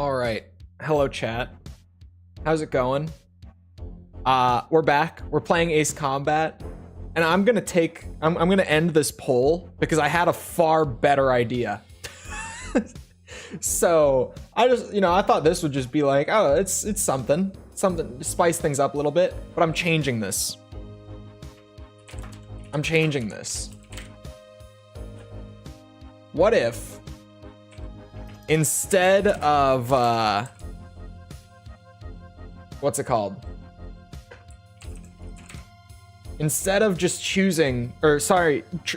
All right. Hello, chat. How's it going? We're back. We're playing Ace Combat. And I'm gonna end this poll because I had a far better idea. So I just, I thought this would just be like, oh, it's something to spice things up a little bit, but I'm changing this. What if instead of, what's it called? Instead of just choosing,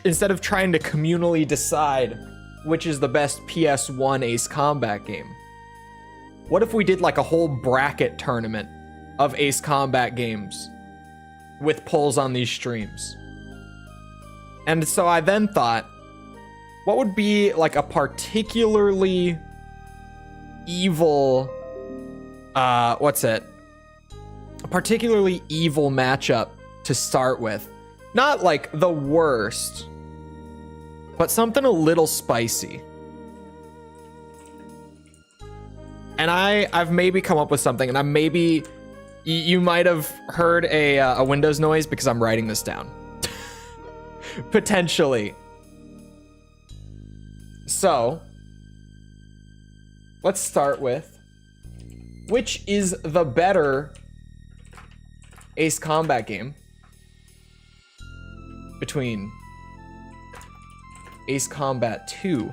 instead of trying to communally decide which is the best PS1 Ace Combat game, what if we did like a whole bracket tournament of Ace Combat games with polls on these streams? And so I then thought, what would be like a particularly evil, a particularly evil matchup to start with? Not like the worst, but something a little spicy. And I've maybe come up with something, and you might have heard a Windows noise because I'm writing this down. Potentially. So, let's start with, which is the better Ace Combat game between Ace Combat 2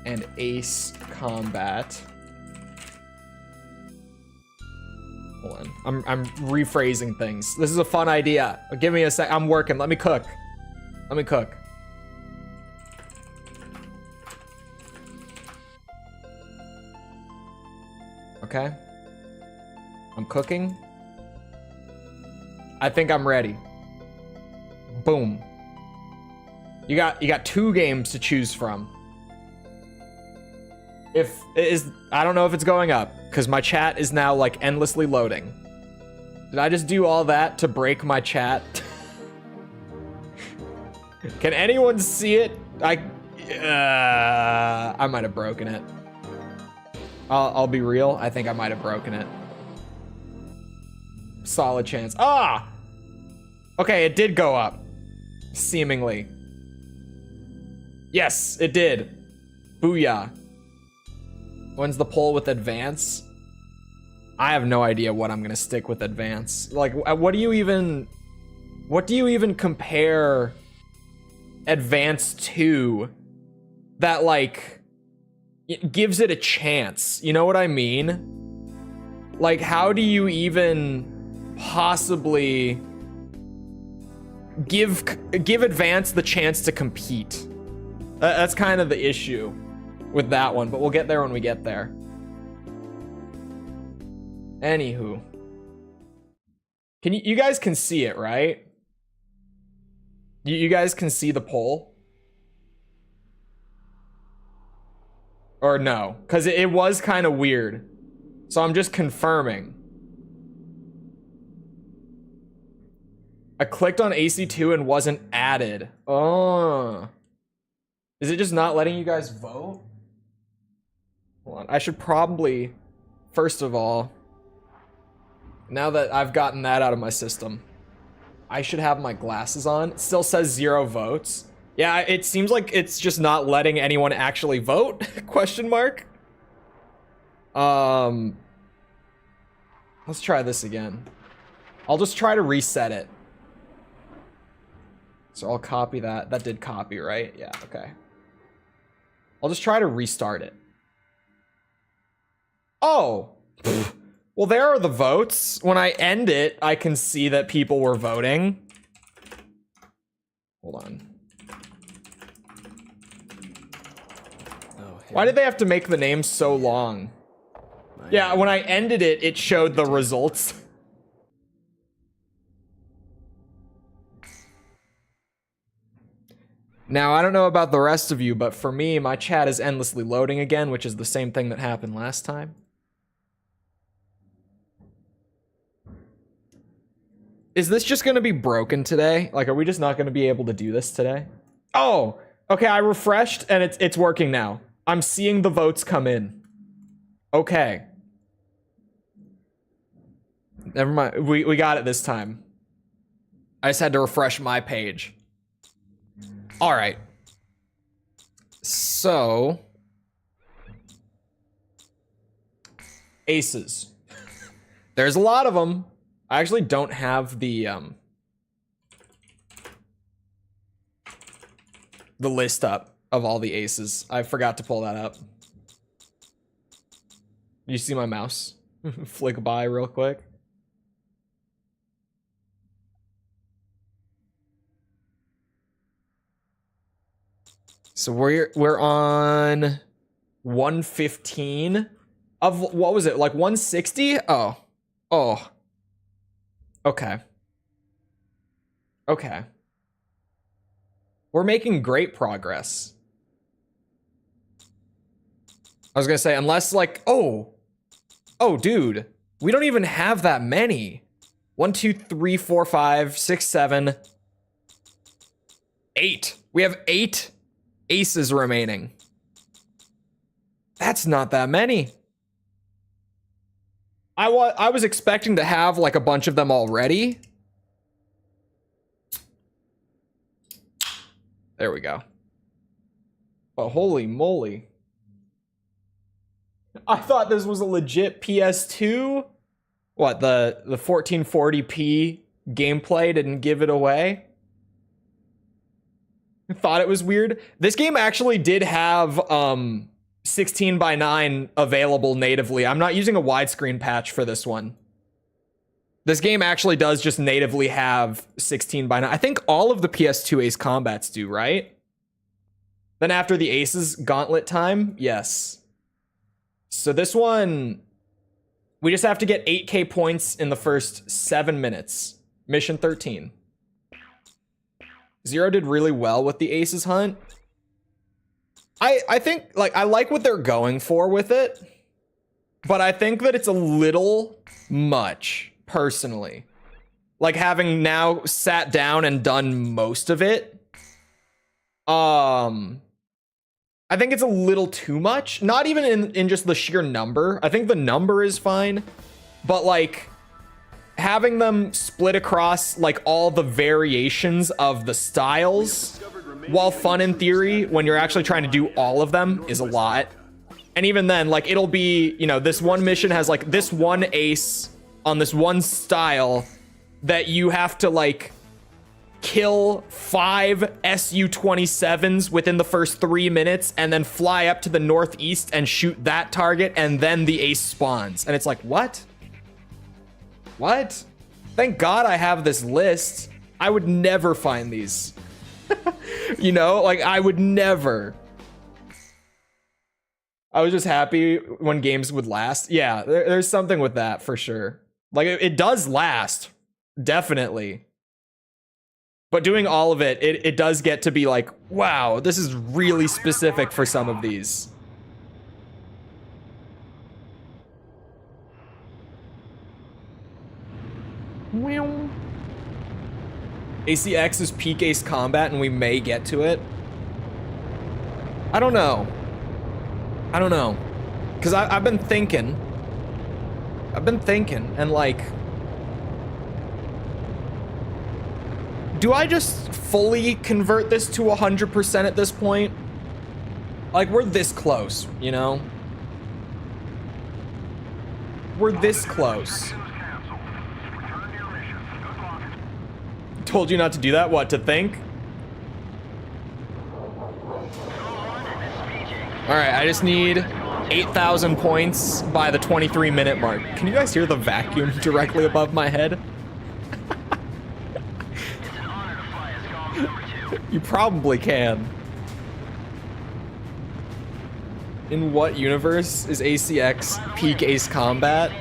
and Ace Combat. Hold on. I'm rephrasing things. This is a fun idea. Give me a sec. I'm working. Let me cook. Okay. I'm cooking. I think I'm ready. Boom. You got two games to choose from. I don't know if it's going up because my chat is now like endlessly loading. Did I just do all that to break my chat? Can anyone see it? I might have broken it. I'll be real. I think I might have broken it. Solid chance. Ah! Okay, it did go up. Seemingly. Yes, it did. Booyah. When's the poll with advance? I have no idea what I'm gonna stick with advance. Like, what do you even compare advance to that, like, it gives it a chance? You know what I mean? Like, how do you even possibly give advance the chance to compete? That's kind of the issue with that one, but we'll get there when we get there. Anywho, you guys can see it, right? You guys can see the poll? Or no? Because it was kind of weird. So I'm just confirming. I clicked on AC2 and wasn't added. Oh. Is it just not letting you guys vote? Hold on. I should probably, first of all, now that I've gotten that out of my system, I should have my glasses on. It still says 0 votes. Yeah, it seems like it's just not letting anyone actually vote? Question mark. Let's try this again. I'll just try to reset it. So I'll copy that. That did copy, right? Yeah, okay. I'll just try to restart it. Oh. Well, there are the votes. When I end it, I can see that people were voting. Hold on. Why did they have to make the name so long? Yeah, when I ended it, it showed the results. Now, I don't know about the rest of you, but for me, my chat is endlessly loading again, which is the same thing that happened last time. Is this just going to be broken today? Like, are we just not going to be able to do this today? Oh, okay, I refreshed and it's working now. I'm seeing the votes come in. Okay. Never mind. We got it this time. I just had to refresh my page. All right. So, aces. There's a lot of them. I actually don't have the list up of all the aces. I forgot to pull that up. You see my mouse flick by real quick? So we're on 115 of, what was it, like 160? Oh. Okay. We're making great progress. I was gonna say, unless like, oh dude, we don't even have that many. 1, 2, 3, 4, 5, 6, 7, 8. We have 8 aces remaining. That's not that many. I was expecting to have like a bunch of them already. There we go. But holy moly. I thought this was a legit PS2. What, the 1440p gameplay didn't give it away? Thought it was weird. This game actually did have 16:9 available natively. I'm not using a widescreen patch for this one. This game actually does just natively have 16:9. I think all of the PS2 Ace Combats do, right? Then after the Aces Gauntlet time, yes. So this one, we just have to get 8k points in the first 7 minutes. Mission 13. Zero did really well with the Aces hunt. I think, like, I like what they're going for with it, but I think that it's a little much, personally. Like, having now sat down and done most of it, I think it's a little too much. Not even in just the sheer number. I think the number is fine, but, like, having them split across, like, all the variations of the styles, while fun in theory, when you're actually trying to do all of them, is a lot. And even then, like, it'll be, you know, this one mission has, like, this one ace on this one style that you have to, like, kill 5 Su-27s within the first 3 minutes and then fly up to the northeast and shoot that target, and then the ace spawns. And it's like, what? What? Thank God I have this list. I would never find these. You know, like, I would never. I was just happy when games would last. Yeah, there's something with that for sure. Like, it does last, definitely. But doing all of it, it does get to be like, wow, this is really specific for some of these. ACX is peak Ace Combat, and we may get to it. I don't know. Because I've been thinking. And, like, do I just fully convert this to 100% at this point? Like, we're this close, you know? We're this close. Told you not to do that? What, to think? Alright, I just need 8,000 points by the 23-minute mark. Can you guys hear the vacuum directly above my head? You probably can. In what universe is ACX peak Ace Combat?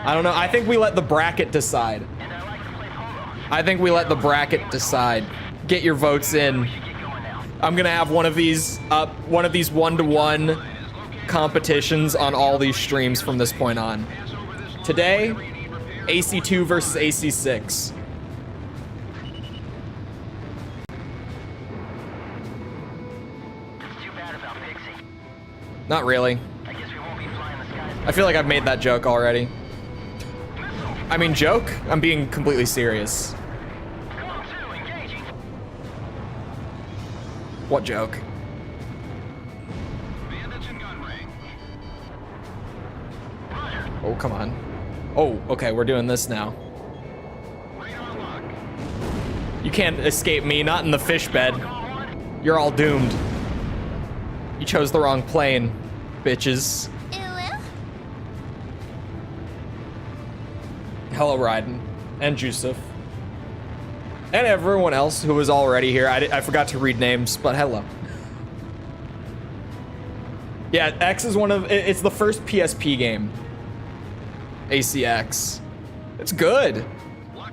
I don't know. I think we let the bracket decide. Get your votes in. I'm gonna have one of these up, one of these 1-to-1 competitions on all these streams from this point on. Today, AC2 versus AC6. Not really. I feel like I've made that joke already. I mean, joke? I'm being completely serious. What joke? Oh, come on. Oh, okay, we're doing this now. You can't escape me, not in the fish bed. You're all doomed. You chose the wrong plane, bitches. Hello, Ryden. And Jusuf. And everyone else who was already here. I forgot to read names, but hello. Yeah, X is one of... It's the first PSP game. ACX. It's good.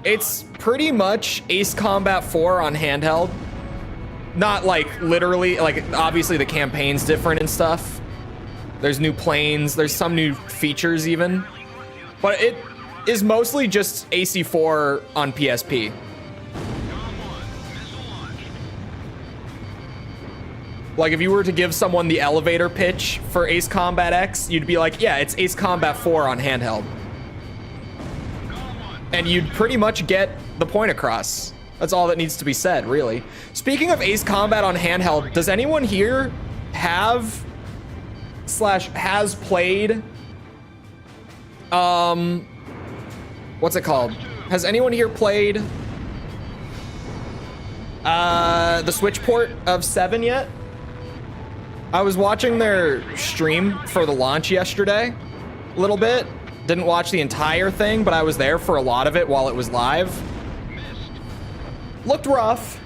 It's pretty much Ace Combat 4 on handheld. Not like literally, like obviously the campaign's different and stuff. There's new planes, there's some new features even. But it is mostly just AC4 on PSP. Like if you were to give someone the elevator pitch for Ace Combat X, you'd be like, yeah, it's Ace Combat 4 on handheld. And you'd pretty much get the point across. That's all that needs to be said, really. Speaking of Ace Combat on handheld, does anyone here have / has played what's it called? Has anyone here played the Switch port of 7 yet? I was watching their stream for the launch yesterday a little bit. Didn't watch the entire thing, but I was there for a lot of it while it was live. Looked rough,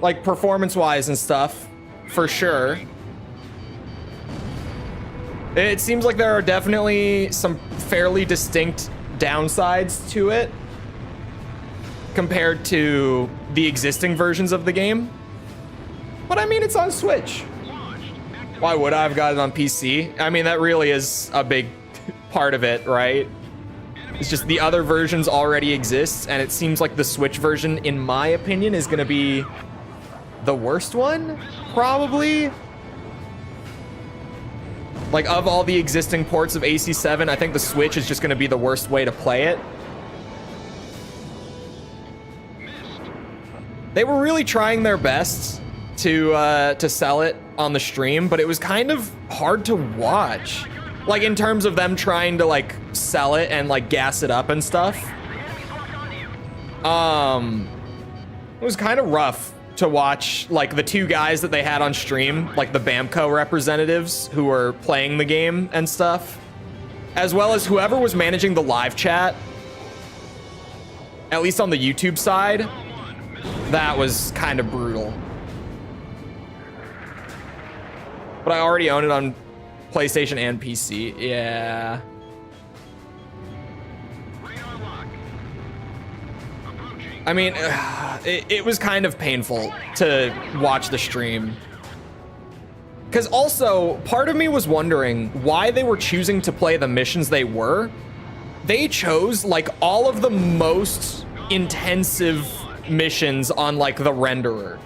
like performance-wise and stuff, for sure. It seems like there are definitely some fairly distinct downsides to it compared to the existing versions of the game. But I mean, it's on Switch. Why would I have got it on PC? I mean, that really is a big part of it, right? It's just the other versions already exist, and it seems like the Switch version, in my opinion, is gonna be the worst one, probably. Like, of all the existing ports of AC7, I think the Switch is just gonna be the worst way to play it. They were really trying their best to sell it on the stream, but it was kind of hard to watch. Like, in terms of them trying to, like, sell it and, like, gas it up and stuff. It was kind of rough to watch, like, the two guys that they had on stream, like, the Bamco representatives who were playing the game and stuff, as well as whoever was managing the live chat, at least on the YouTube side. That was kind of brutal. But I already own it on PlayStation and PC. Yeah. I mean, it was kind of painful to watch the stream. Because also, part of me was wondering why they were choosing to play the missions they were. They chose, like, all of the most intensive missions on, like, the renderer.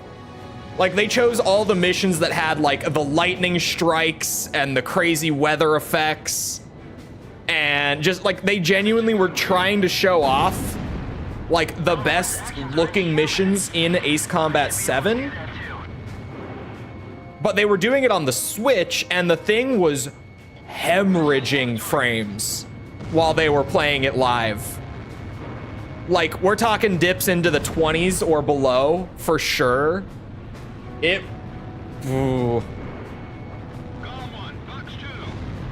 Like, they chose all the missions that had, like, the lightning strikes and the crazy weather effects. And just, like, they genuinely were trying to show off, like, the best looking missions in Ace Combat 7. But they were doing it on the Switch, and the thing was hemorrhaging frames while they were playing it live. Like, we're talking dips into the 20s or below, for sure. It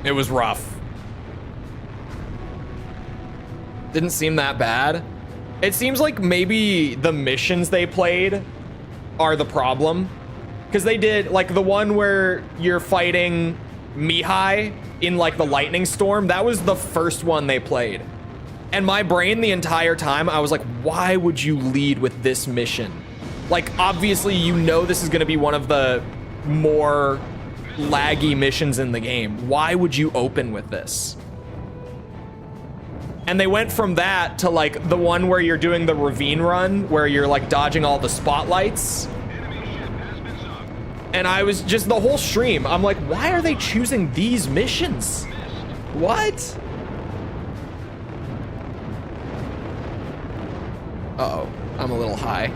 was rough. Didn't seem that bad. It seems like maybe the missions they played are the problem. Because they did, like, the one where you're fighting Mihai in, like, the lightning storm. That was the first one they played. And my brain the entire time, I was like, why would you lead with this mission? Like, obviously, you know this is going to be one of the more laggy missions in the game. Why would you open with this? And they went from that to, like, the one where you're doing the ravine run, where you're, like, dodging all the spotlights. And I was just the whole stream, I'm like, why are they choosing these missions? What? Uh-oh, I'm a little high.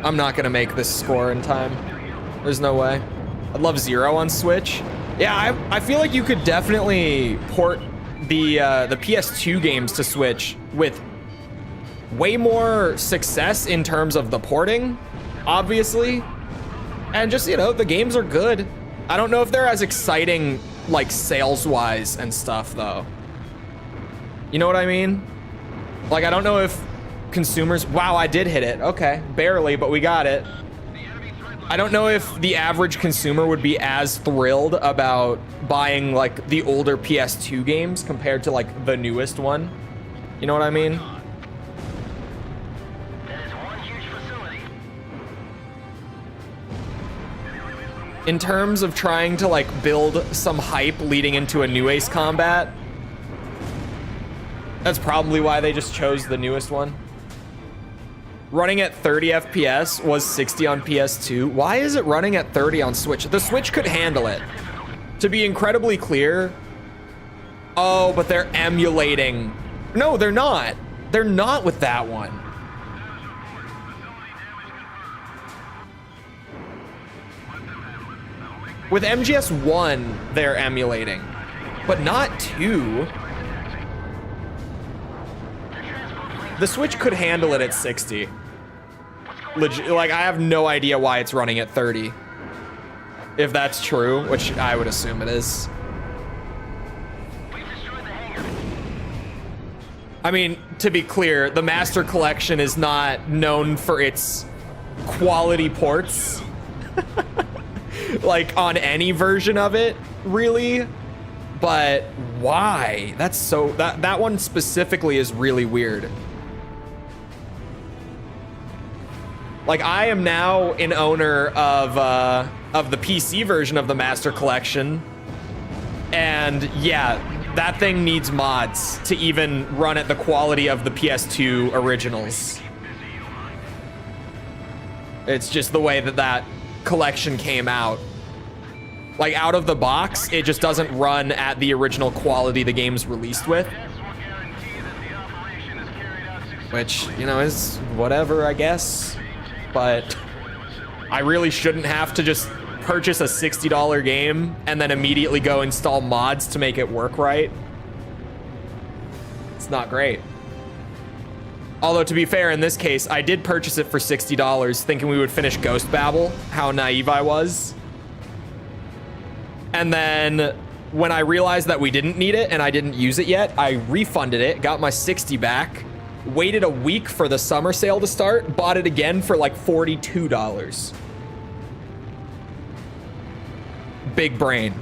I'm not gonna make this score in time. There's no way. I'd love 0 on Switch. Yeah, I feel like you could definitely port the PS2 games to Switch with way more success in terms of the porting, obviously. And just, you know, the games are good. I don't know if they're as exciting, like, sales-wise and stuff, though. You know what I mean? Like, I don't know if consumers... Wow, I did hit it. Okay, barely, but we got it. I don't know if the average consumer would be as thrilled about buying, like, the older PS2 games compared to, like, the newest one. You know what I mean? In terms of trying to, like, build some hype leading into a new Ace Combat, that's probably why they just chose the newest one. Running at 30 FPS was 60 on PS2. Why is it running at 30 on Switch? The Switch could handle it. To be incredibly clear. Oh, but they're emulating. No, they're not. They're not with that one. With MGS 1, they're emulating, but not 2. The Switch could handle it at 60. Like, I have no idea why it's running at 30. If that's true, which I would assume it is. I mean, to be clear, the Master Collection is not known for its quality ports. Like, on any version of it, really. But why? That's so... That one specifically is really weird. Like, I am now an owner of the PC version of the Master Collection. And yeah, that thing needs mods to even run at the quality of the PS2 originals. It's just the way that that collection came out. Like, out of the box, it just doesn't run at the original quality the game's released with. Which, you know, is whatever, I guess. But I really shouldn't have to just purchase a $60 game and then immediately go install mods to make it work right. It's not great. Although, to be fair, in this case, I did purchase it for $60 thinking we would finish Ghost Babel. How naive I was. And then when I realized that we didn't need it and I didn't use it yet, I refunded it, got my 60 back, waited a week for the summer sale to start, bought it again for like $42. Big brain.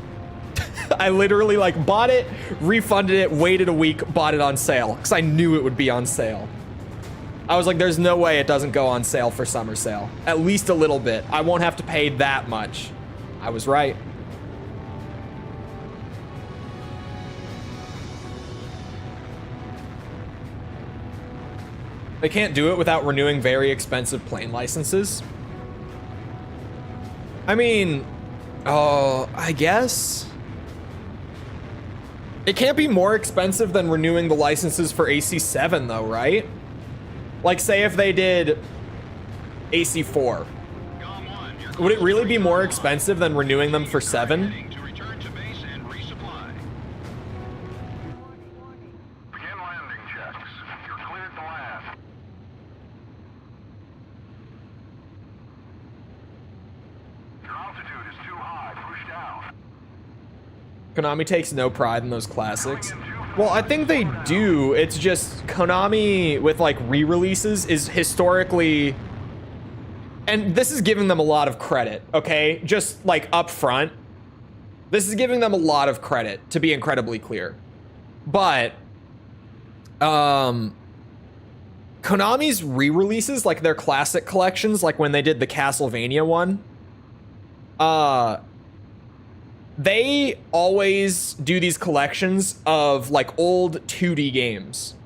I literally like bought it, refunded it, waited a week, bought it on sale because I knew it would be on sale. I was like, there's no way it doesn't go on sale for summer sale. At least a little bit. I won't have to pay that much. I was right. They can't do it without renewing very expensive plane licenses. I mean, oh, I guess. It can't be more expensive than renewing the licenses for AC7 though, right? Like, say if they did AC4. Would it really be more expensive than renewing them for 7? Konami takes no pride in those classics. Well, I think they do. It's just Konami with like re-releases is historically, and this is giving them a lot of credit, okay? Just like up front, this is giving them a lot of credit, to be incredibly clear. But Konami's re-releases, like their classic collections, like when they did the Castlevania one, they always do these collections of like old 2D games.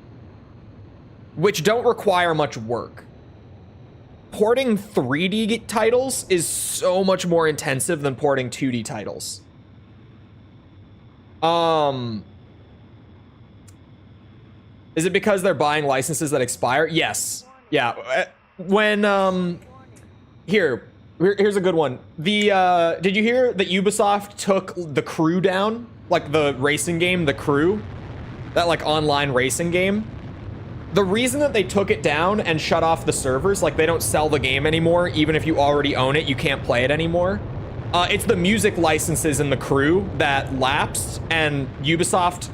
which don't require much work. Porting 3D titles is so much more intensive than porting 2D titles. Is it because they're buying licenses that expire? Yes. Yeah. When here's a good one. Did you hear that Ubisoft took The Crew down? Like the racing game, The Crew? That like online racing game? The reason that they took it down and shut off the servers, like they don't sell the game anymore, even if you already own it, you can't play it anymore. It's the music licenses in The Crew that lapsed, and Ubisoft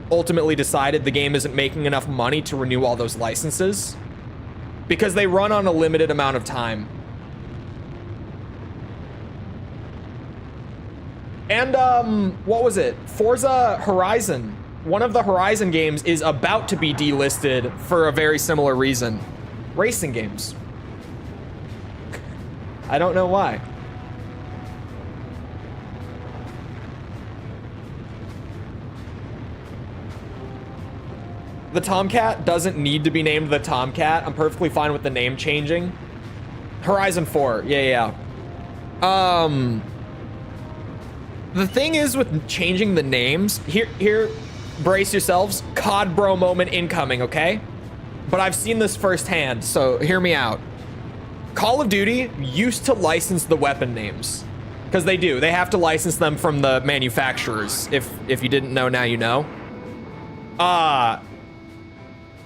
ultimately decided the game isn't making enough money to renew all those licenses because they run on a limited amount of time. And what was it? Forza Horizon. One of the Horizon games is about to be delisted for a very similar reason. Racing games. I don't know why. The Tomcat doesn't need to be named the Tomcat. I'm perfectly fine with the name changing. Horizon 4, yeah. The thing is with changing the names, here, brace yourselves, COD bro moment incoming, okay? But I've seen this firsthand, so hear me out. Call of Duty used to license the weapon names. Because they do, they have to license them from the manufacturers. If you didn't know, now you know.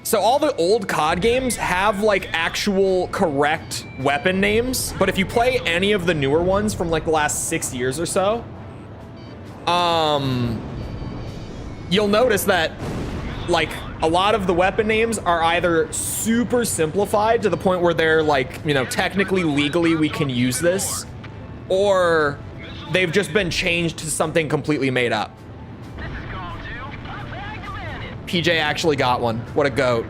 So all the old COD games have like actual correct weapon names, but if you play any of the newer ones from like the last 6 years or so, you'll notice that like a lot of the weapon names are either super simplified to the point where they're like, you know, technically legally we can use this, or they've just been changed to something completely made up. PJ actually got one. What a goat.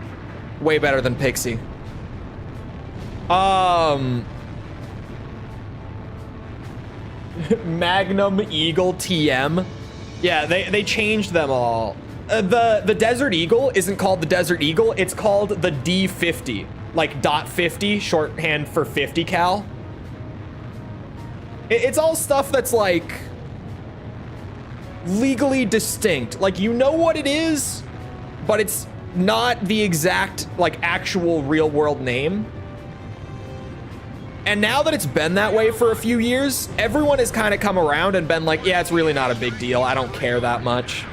Way better than Pixie. Magnum Eagle TM. Yeah, they changed them all. The Desert Eagle isn't called the Desert Eagle, it's called the D50. Like .50, shorthand for 50 cal. It's all stuff that's like legally distinct. Like, you know what it is, but it's not the exact, like, actual real world name. And now that it's been that way for a few years, everyone has kind of come around and been like, yeah, it's really not a big deal. I don't care that much.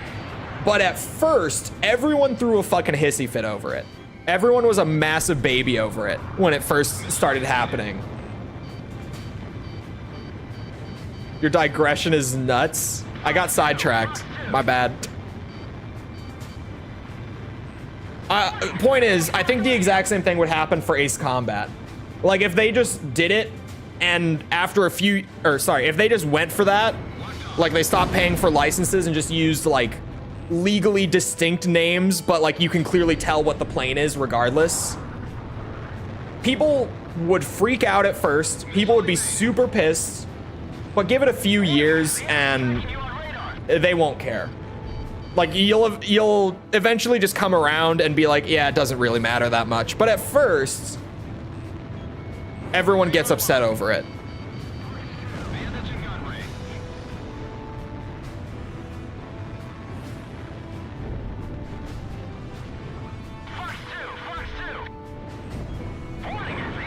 But at first, everyone threw a fucking hissy fit over it. Everyone was a massive baby over it when it first started happening. Your digression is nuts. I got sidetracked. My bad. Point is, I think the exact same thing would happen for Ace Combat. Like, if they just did it, and after a few, or sorry, if they just went for that, like they stopped paying for licenses and just used like legally distinct names, but like you can clearly tell what the plane is regardless, people would freak out at first, people would be super pissed, but give it a few years and they won't care. Like, you'll eventually just come around and be like, yeah, it doesn't really matter that much. But at first, everyone gets upset over it.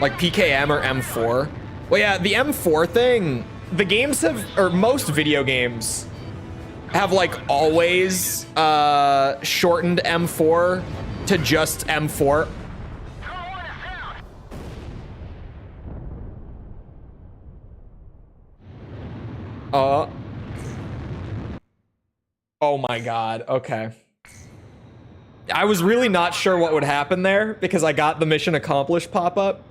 Like PKM or M4. Well, yeah, the M4 thing, the games have, or most video games have like always shortened M4 to just M4. Oh my god, okay. I was really not sure what would happen there because I got the mission accomplished pop-up.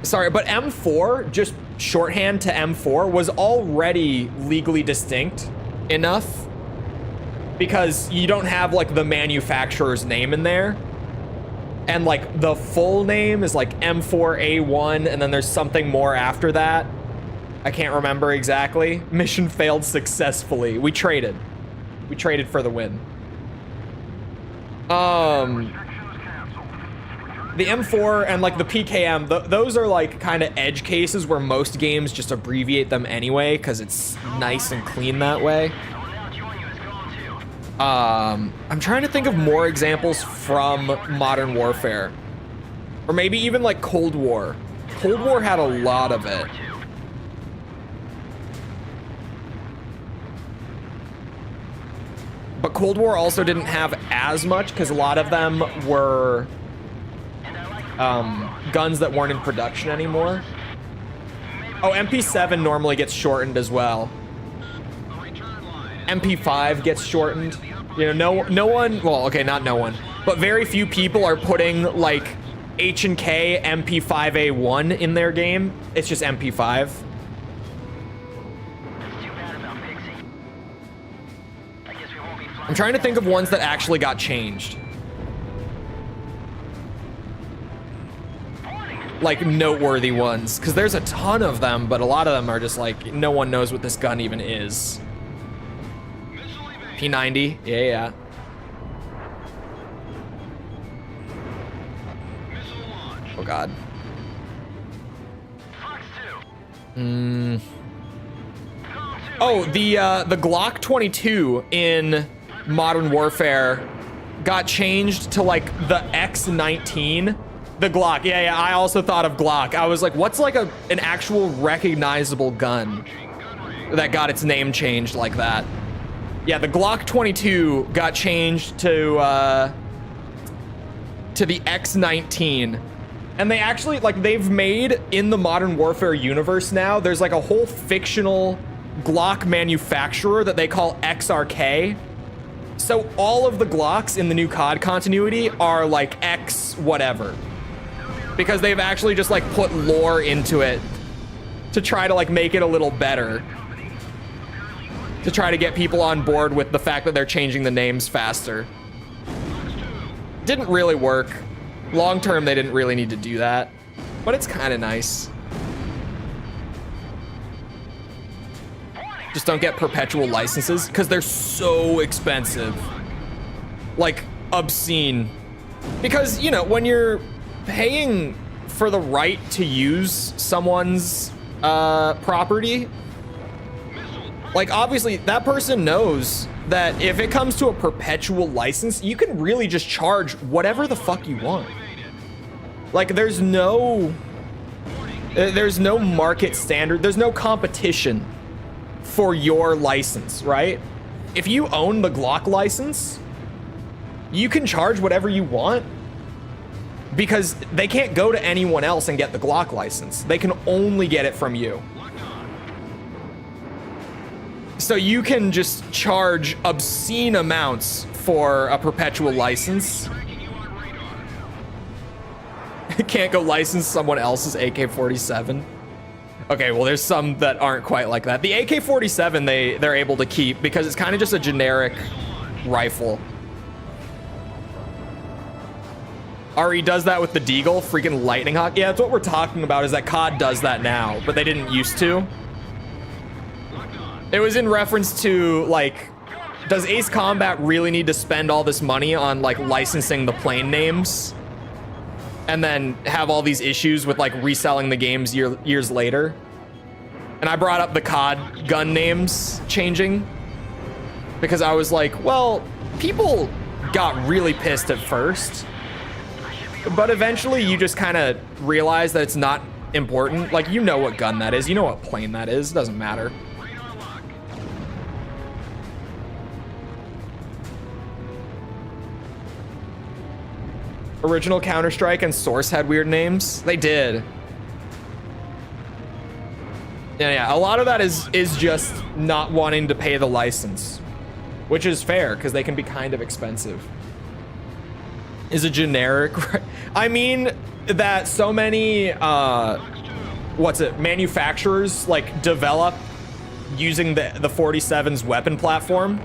Sorry, but M4, just shorthand to M4, was already legally distinct enough because you don't have like the manufacturer's name in there. And like the full name is like M4A1, and then there's something more after that. I can't remember exactly. Mission failed successfully. We traded. We traded for the win. The M4 and like the PKM, those are like kind of edge cases where most games just abbreviate them anyway because it's nice and clean that way. I'm trying to think of more examples from Modern Warfare. Or maybe even like Cold War. Cold War had a lot of it. But Cold War also didn't have as much because a lot of them were guns that weren't in production anymore. Oh, MP7 normally gets shortened as well. MP5 gets shortened. You know, no one, well, okay, not no one, but very few people are putting like H&K MP5A1 in their game. It's just MP5. I'm trying to think of ones that actually got changed. Like noteworthy ones, because there's a ton of them, but a lot of them are just like, no one knows what this gun even is. P90, yeah. Oh god. Oh, the Glock 22 in Modern Warfare got changed to like the X19. The Glock, yeah, I also thought of Glock. I was like, what's like an actual recognizable gun that got its name changed like that? Yeah, the Glock 22 got changed to the X19. And they actually, like, they've made in the Modern Warfare universe now, there's like a whole fictional Glock manufacturer that they call XRK. So all of the Glocks in the new COD continuity are like X whatever. Because they've actually just like put lore into it to try to like make it a little better. To try to get people on board with the fact that they're changing the names faster. Didn't really work. Long term, they didn't really need to do that. But it's kind of nice. Just don't get perpetual licenses because they're so expensive. Like, obscene. Because, you know, when you're paying for the right to use someone's property, like, obviously, that person knows that if it comes to a perpetual license, you can really just charge whatever the fuck you want. Like, there's no market standard. There's no competition for your license, right? If you own the Glock license, you can charge whatever you want because they can't go to anyone else and get the Glock license. They can only get it from you. So you can just charge obscene amounts for a perpetual license. Can't go license someone else's AK-47. Okay, well, there's some that aren't quite like that. The AK-47 they're able to keep because it's kind of just a generic rifle. RE does that with the Deagle, freaking lightning hawk. Yeah, that's what we're talking about, is that COD does that now, but they didn't used to. It was in reference to, like, does Ace Combat really need to spend all this money on, like, licensing the plane names? And then have all these issues with, like, reselling the games years later? And I brought up the COD gun names changing. Because I was like, well, people got really pissed at first. But eventually you just kind of realize that it's not important. Like, you know what gun that is. You know what plane that is. It doesn't matter. Original Counter-Strike and Source had weird names. They did. Yeah, a lot of that is just not wanting to pay the license, which is fair because they can be kind of expensive. Is a generic, I mean that so many manufacturers like develop using the 47's weapon platform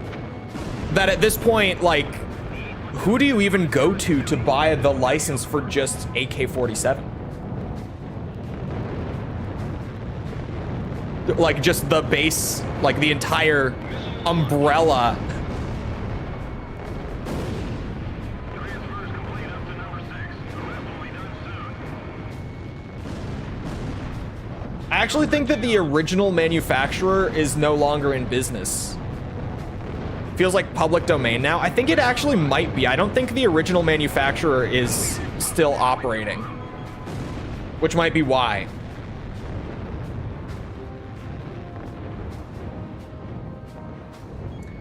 that at this point, like, who do you even go to buy the license for just AK-47? Like, just the base, like the entire umbrella. actually think that the original manufacturer is no longer in business. Feels like public domain now. I think it actually might be. I don't think the original manufacturer is still operating, which might be why.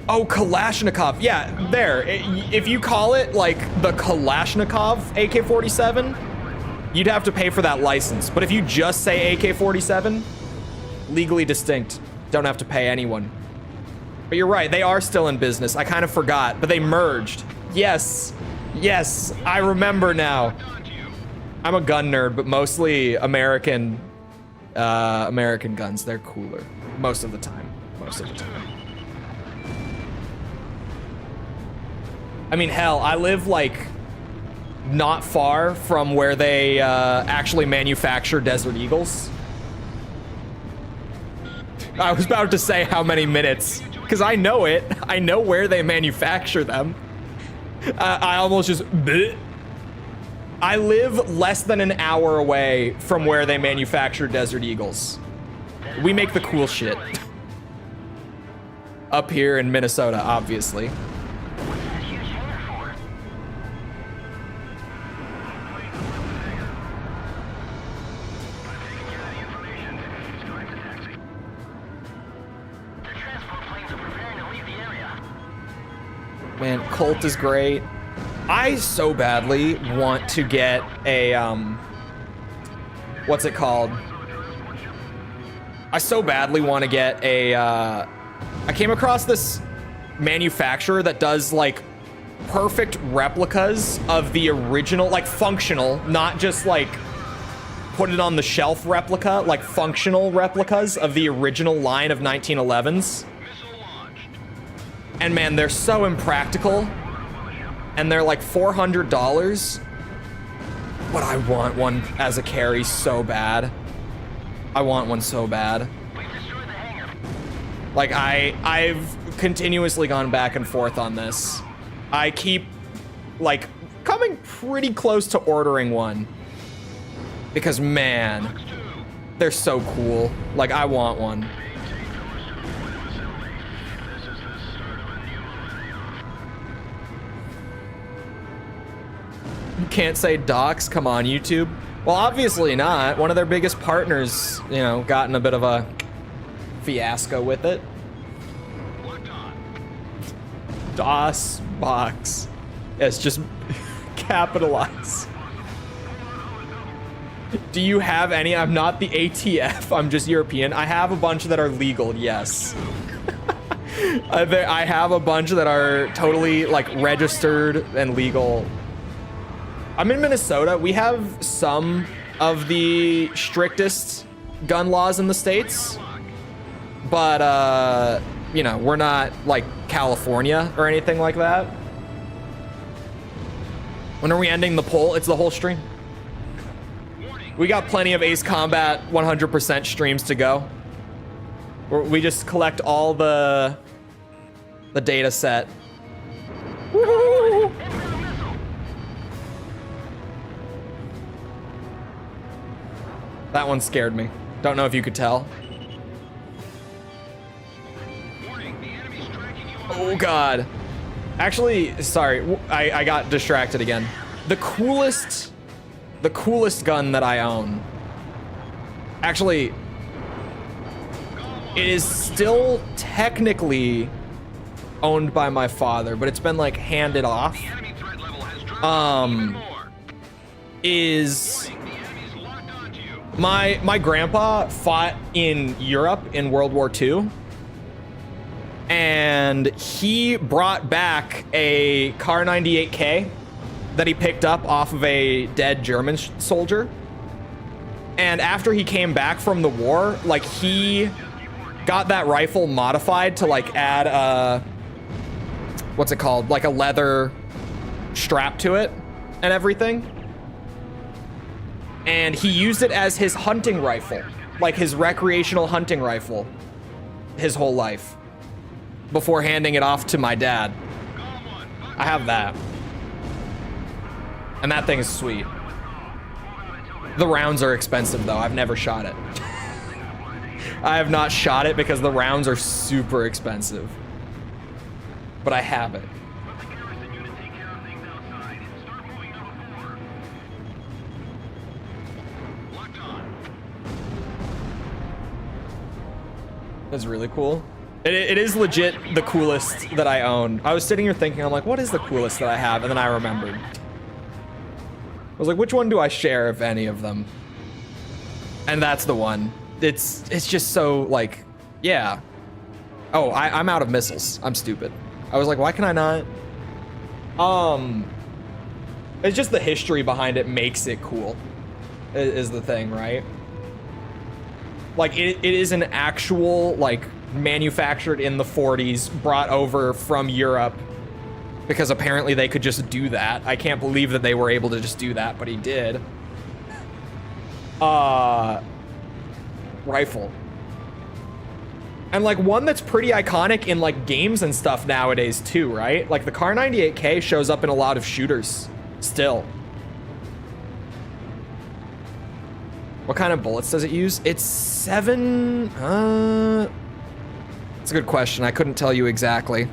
Oh, Kalashnikov. Yeah, there. If you call it like the Kalashnikov AK-47, you'd have to pay for that license. But if you just say AK-47, legally distinct, don't have to pay anyone. But you're right, they are still in business. I kind of forgot, but they merged. Yes, yes, I remember now. I'm a gun nerd, but mostly American guns. They're cooler most of the time. Most of the time. I mean, hell, I live like not far from where they actually manufacture Desert Eagles. I was about to say how many minutes, because I know it. I know where they manufacture them. I almost just... Bleh. I live less than an hour away from where they manufacture Desert Eagles. We make the cool shit. Up here in Minnesota, obviously. Man, Colt is great. I so badly want to get a, what's it called? I so badly want to get a, I came across this manufacturer that does like perfect replicas of the original, like functional, not just like put it on the shelf replica, like functional replicas of the original line of 1911s. And man, they're so impractical. And they're like $400. But I want one as a carry so bad. I want one so bad. Like I've continuously gone back and forth on this. I keep like coming pretty close to ordering one. Because man, they're so cool. Like I want one. You can't say docs, come on, YouTube. Well, obviously not. One of their biggest partners, you know, got in a bit of a fiasco with it. DOS box. It's just capitalize. Do you have any? I'm not the ATF, I'm just European. I have a bunch that are legal, yes. I have a bunch that are totally like registered and legal. I'm in Minnesota. We have some of the strictest gun laws in the States, but you know, we're not like California or anything like that. When are we ending the poll? It's the whole stream. We got plenty of Ace Combat 100% streams to go. We just collect all the data set. Woo-hoo! That one scared me. Don't know if you could tell. Oh God. Actually, sorry, I got distracted again. The coolest gun that I own. Actually, it is still technically owned by my father, but it's been like handed off. Is my grandpa fought in Europe in World War II, and he brought back a Kar 98K that he picked up off of a dead German soldier. And after he came back from the war, like he got that rifle modified to like add a, what's it called? Like a leather strap to it and everything. And he used it as his hunting rifle, like his recreational hunting rifle, his whole life, before handing it off to my dad. I have that. And that thing is sweet. The rounds are expensive though. I've never shot it. I have not shot it because the rounds are super expensive. But I have it. That's really cool. It is legit the coolest that I own. I was sitting here thinking, I'm like, what is the coolest that I have? And then I remembered. I was like, which one do I share, if any of them? And that's the one. It's just so, like, yeah. Oh, I'm out of missiles. I'm stupid. I was like, why can I not? It's just the history behind it makes it cool, is the thing, right? Like, it is an actual, like, manufactured in the 40s, brought over from Europe, because apparently they could just do that. I can't believe that they were able to just do that, but he did. Rifle. And, like, one that's pretty iconic in, like, games and stuff nowadays, too, right? Like, the Kar 98K shows up in a lot of shooters, still. What kind of bullets does it use? It's 7... That's a good question. I couldn't tell you exactly.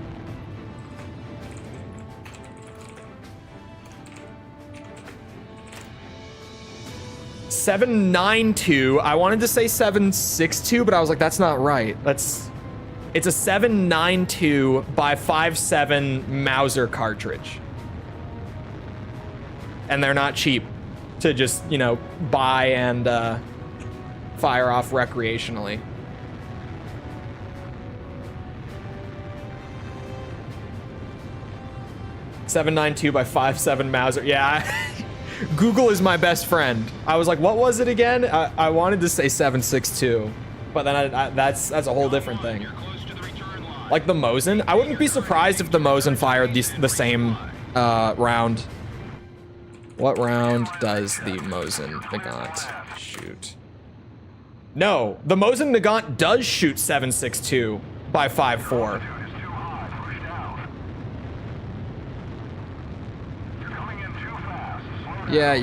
.792. I wanted to say 762, but I was like, that's not right. It's a 792 by 5.7 Mauser cartridge. And they're not cheap to just, you know, buy and fire off recreationally. .792 by 5.7 Mauser. Yeah, Google is my best friend. I was like, what was it again? I wanted to say 762, but then that's a whole different thing. Like the Mosin, I wouldn't be surprised if the Mosin fired the same round. What round does the Mosin Nagant shoot? No, the Mosin Nagant does shoot 762 by 5.4. Yeah.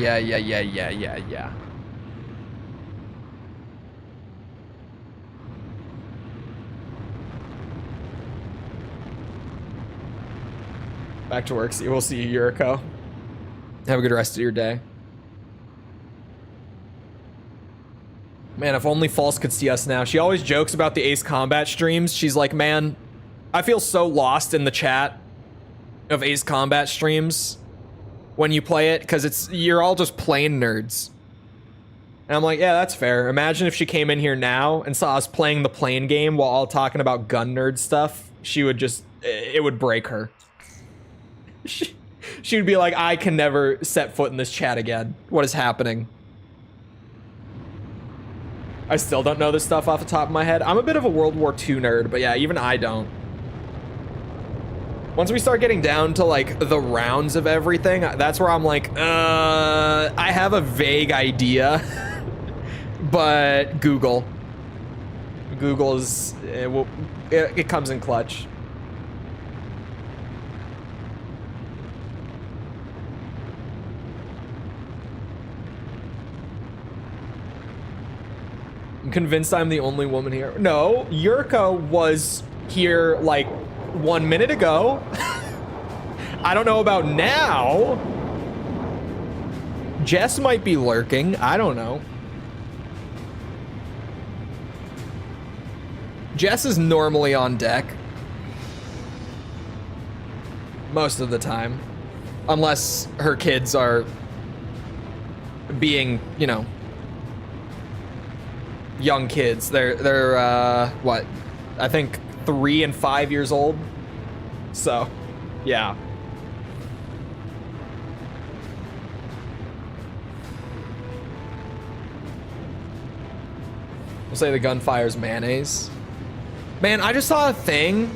Back to work. We'll see you, Yuriko. Have a good rest of your day. Man, if only False could see us now. She always jokes about the Ace Combat streams. She's like, man, I feel so lost in the chat of Ace Combat streams when you play it, because you're all just plain nerds. And I'm like, yeah, that's fair. Imagine if she came in here now and saw us playing the plane game while all talking about gun nerd stuff. She would just, it would break her. She would be like, I can never set foot in this chat again. What is happening? I still don't know this stuff off the top of my head. I'm a bit of a World War II nerd, but yeah, even I don't. Once we start getting down to, like, the rounds of everything, that's where I'm like, I have a vague idea. But Google is, it comes in clutch. I'm convinced I'm the only woman here. No, Yurko was here like 1 minute ago. I don't know about now. Jess might be lurking. I don't know. Jess is normally on deck. Most of the time. Unless her kids are being, you know, young kids. They're what? I think 3 and 5 years old. So, yeah. We'll say the gun fires mayonnaise. Man, I just saw a thing.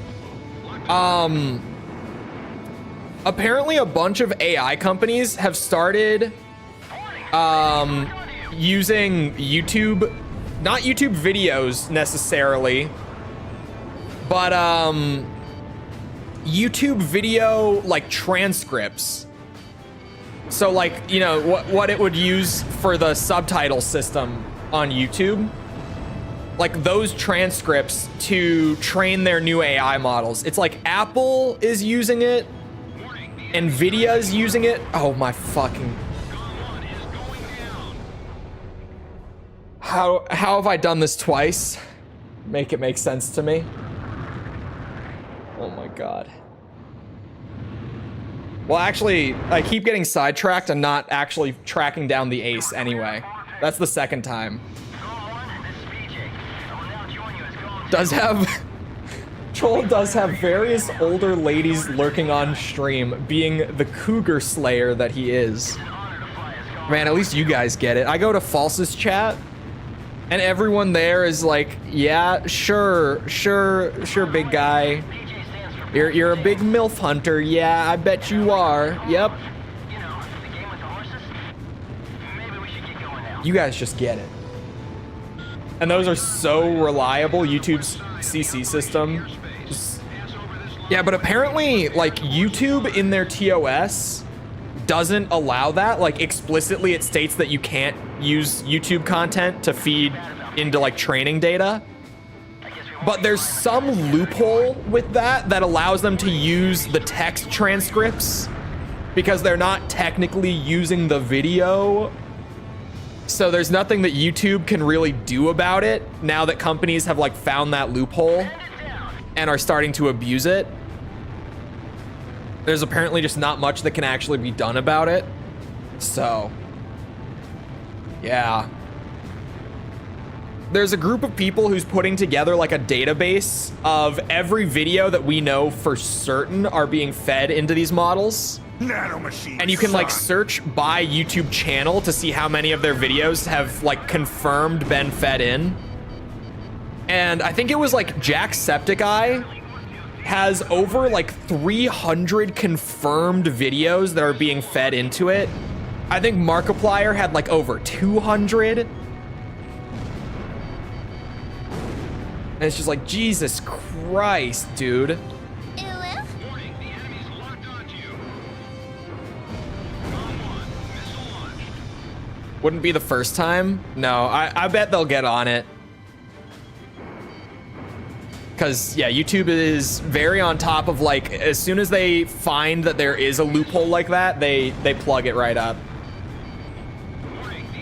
Apparently a bunch of AI companies have started using YouTube, not YouTube videos necessarily, but YouTube video like transcripts. So like, you know, what it would use for the subtitle system on YouTube. like those transcripts to train their new AI models. It's like Apple is using it, Nvidia's using it. Oh my fucking. How have I done this twice? Make it make sense to me. Oh my god. Well, actually, I keep getting sidetracked and not actually tracking down the ace anyway. That's the second time. Does have... Chole does have various older ladies lurking on stream, being the cougar slayer that he is. Man, at least you guys get it. I go to False's chat, and everyone there is like, yeah, sure, big guy. You're a big MILF hunter. Yeah, I bet you are. Yep. You guys just get it. And those are so reliable, YouTube's CC system. Yeah, but apparently, like, YouTube in their TOS doesn't allow that. Like, explicitly it states that you can't use YouTube content to feed into, like, training data. But there's some loophole with that that allows them to use the text transcripts because they're not technically using the video. So there's nothing that YouTube can really do about it now that companies have like found that loophole and are starting to abuse it. There's apparently just not much that can actually be done about it. So, yeah. There's a group of people who's putting together like a database of every video that we know for certain are being fed into these models. And you can like search by YouTube channel to see how many of their videos have like confirmed been fed in. And I think it was like Jacksepticeye has over like 300 confirmed videos that are being fed into it. I think Markiplier had like over 200. And it's just like, Jesus Christ, dude. Wouldn't be the first time. No, I bet they'll get on it. Because, yeah, YouTube is very on top of, like, as soon as they find that there is a loophole like that, they plug it right up.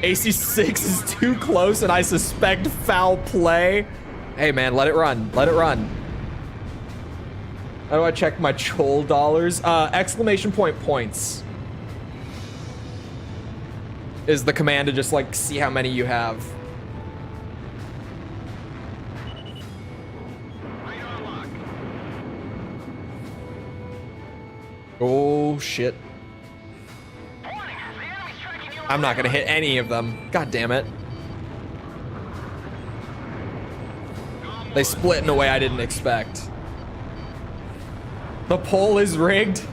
AC6 is too close, and I suspect foul play. Hey, man, let it run. Let it run. How do I check my Chole dollars? Exclamation point points is the command to just, like, see how many you have. Oh, shit. I'm not gonna hit any of them. God damn it. They split in a way I didn't expect. The poll is rigged.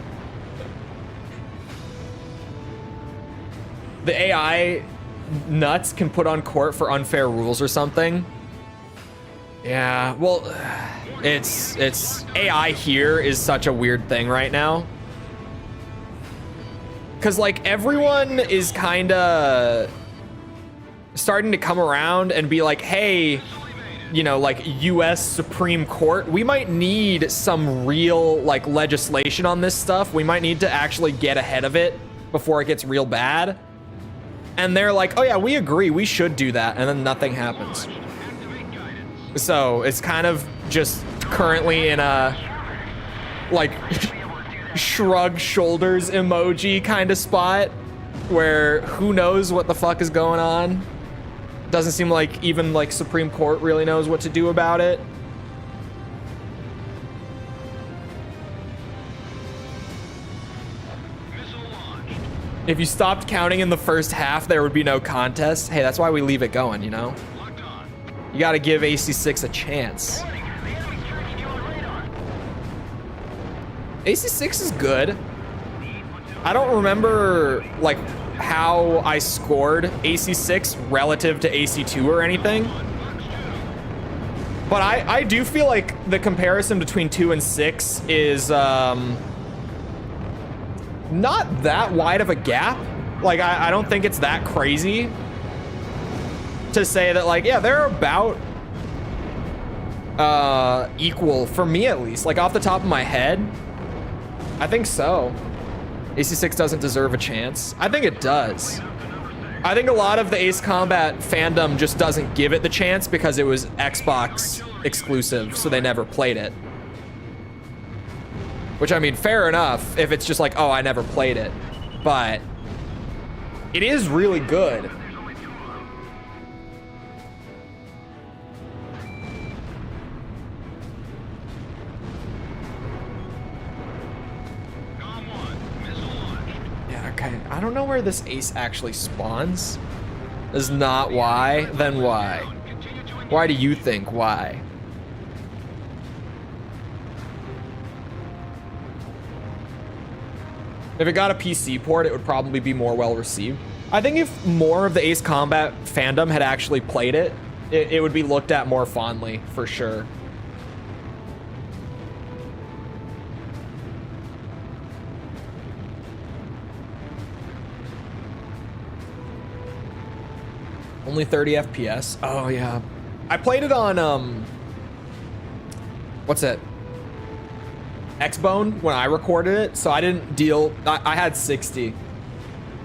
The AI nuts can put on court for unfair rules or something. Yeah, well, it's AI here is such a weird thing right now. Cause like everyone is kinda starting to come around and be like, hey, you know, like US Supreme Court, we might need some real like legislation on this stuff. We might need to actually get ahead of it before it gets real bad. And they're like, oh yeah, we agree, we should do that. And then nothing happens. So it's kind of just currently in a like shrug shoulders emoji kind of spot where who knows what the fuck is going on. Doesn't seem like even like Supreme Court really knows what to do about it. If you stopped counting in the first half, there would be no contest. Hey, that's why we leave it going, you know? You gotta give AC6 a chance. AC6 is good. I don't remember like how I scored AC6 relative to AC2 or anything. But I do feel like the comparison between 2 and 6 is not that wide of a gap. Like I don't think it's that crazy to say that like, yeah, they're about equal for me at least. Like off the top of my head, I think so. AC6 doesn't deserve a chance. I think it does. I think a lot of the Ace Combat fandom just doesn't give it the chance because it was Xbox exclusive, so they never played it. Which, I mean, fair enough if it's just like, oh, I never played it. But it is really good. Yeah, okay. I don't know where this ace actually spawns. Is not why, then why? Why do you think why? If it got a PC port, it would probably be more well received. I think if more of the Ace Combat fandom had actually played it, it would be looked at more fondly, for sure. Only 30 FPS? Oh, yeah. I played it on, what's it? Xbone when I recorded it, so I didn't deal. I had 60.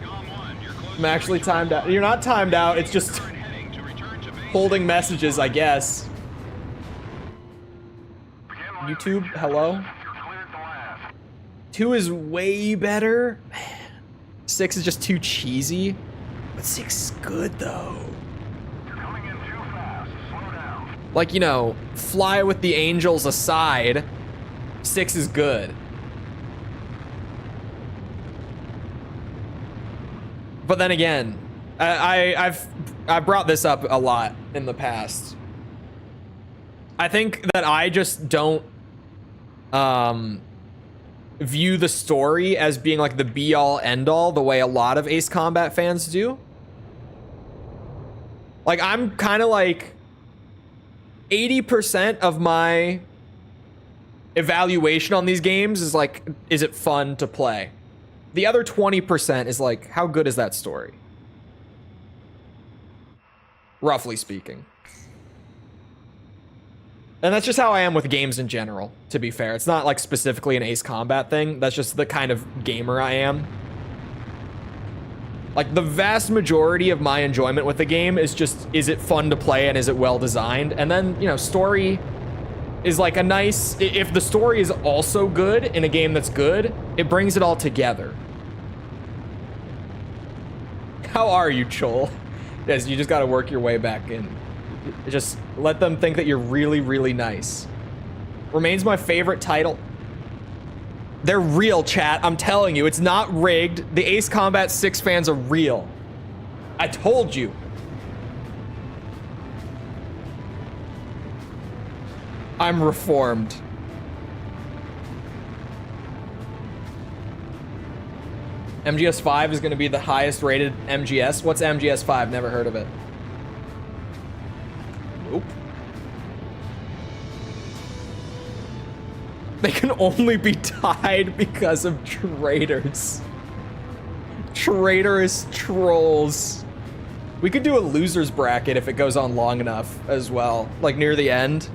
I'm actually timed out. You're not timed out, it's just holding messages, I guess. YouTube, hello? 2 is way better. Man, 6 is just too cheesy. But 6 is good though. Like, you know, Fly with the Angels aside, 6 is good. But then again, I've brought this up a lot in the past. I think that I just don't view the story as being like the be-all end-all the way a lot of Ace Combat fans do. Like, I'm kind of like 80% of my evaluation on these games is like, is it fun to play? The other 20% is like, how good is that story? Roughly speaking. And that's just how I am with games in general, to be fair. It's not like specifically an Ace Combat thing. That's just the kind of gamer I am. Like, the vast majority of my enjoyment with the game is just, is it fun to play and is it well designed? And then, you know, story is like a nice, if the story is also good in a game that's good, it brings it all together. How are you, Chole? Yes, you just gotta work your way back in. Just let them think that you're really, really nice. Remains my favorite title. They're real, chat. I'm telling you, it's not rigged. The Ace Combat 6 fans are real. I told you. I'm reformed. MGS 5 is going to be the highest rated MGS. What's MGS 5? Never heard of it. Nope. They can only be tied because of traitors. Traitorous trolls. We could do a loser's bracket if it goes on long enough as well, like near the end.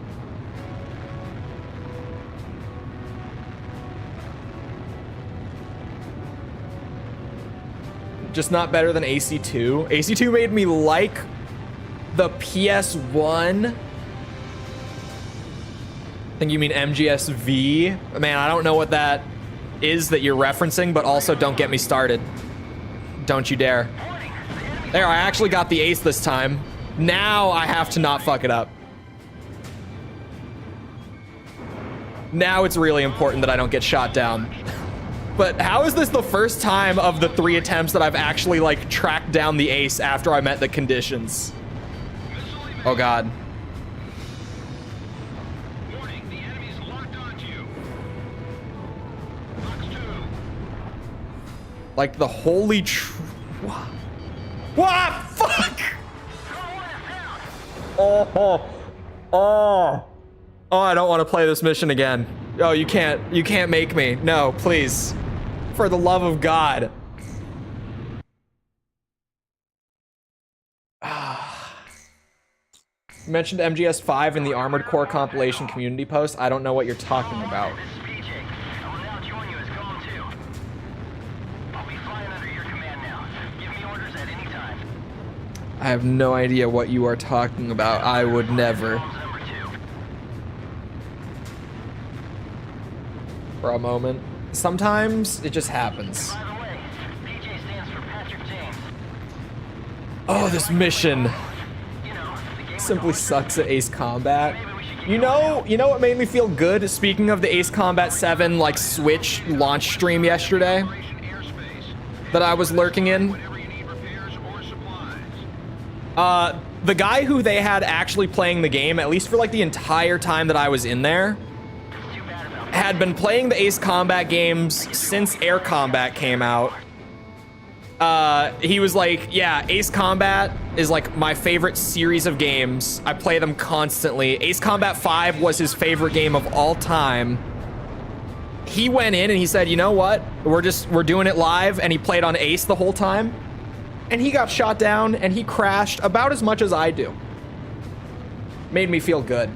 Just not better than AC2. AC2 made me like the PS1. I think you mean MGS-V. Man, I don't know what that is that you're referencing, but also don't get me started. Don't you dare. There, I actually got the ace this time. Now I have to not fuck it up. Now it's really important that I don't get shot down. But how is this the first time of the 3 attempts that I've actually, like, tracked down the ace after I met the conditions? Oh, God. Like, the holy what? Fuck! Oh, I don't want to play this mission again. Oh, you can't make me. No, please. For the love of God. You mentioned MGS5 in the Armored Core compilation community post. I don't know what you're talking about. This is PJ. I will now join you as Galm Team. I'll be flying under your command now. Give me orders at any time. I have no idea what you are talking about. I would never. Galm's number 2. For a moment. Sometimes it just happens. By the way, PJ stands for Patrick James. Oh, this mission You know, the game simply sucks at Ace Combat. You know what made me feel good? Speaking of the Ace Combat 7 like Switch launch stream yesterday that I was lurking in. The guy who they had actually playing the game, at least for like the entire time that I was in there, had been playing the Ace Combat games since Air Combat came out. He was like, yeah, Ace Combat is like my favorite series of games. I play them constantly. Ace Combat 5 was his favorite game of all time. He went in and he said, you know what? We're doing it live, and he played on Ace the whole time. And he got shot down and he crashed about as much as I do. Made me feel good.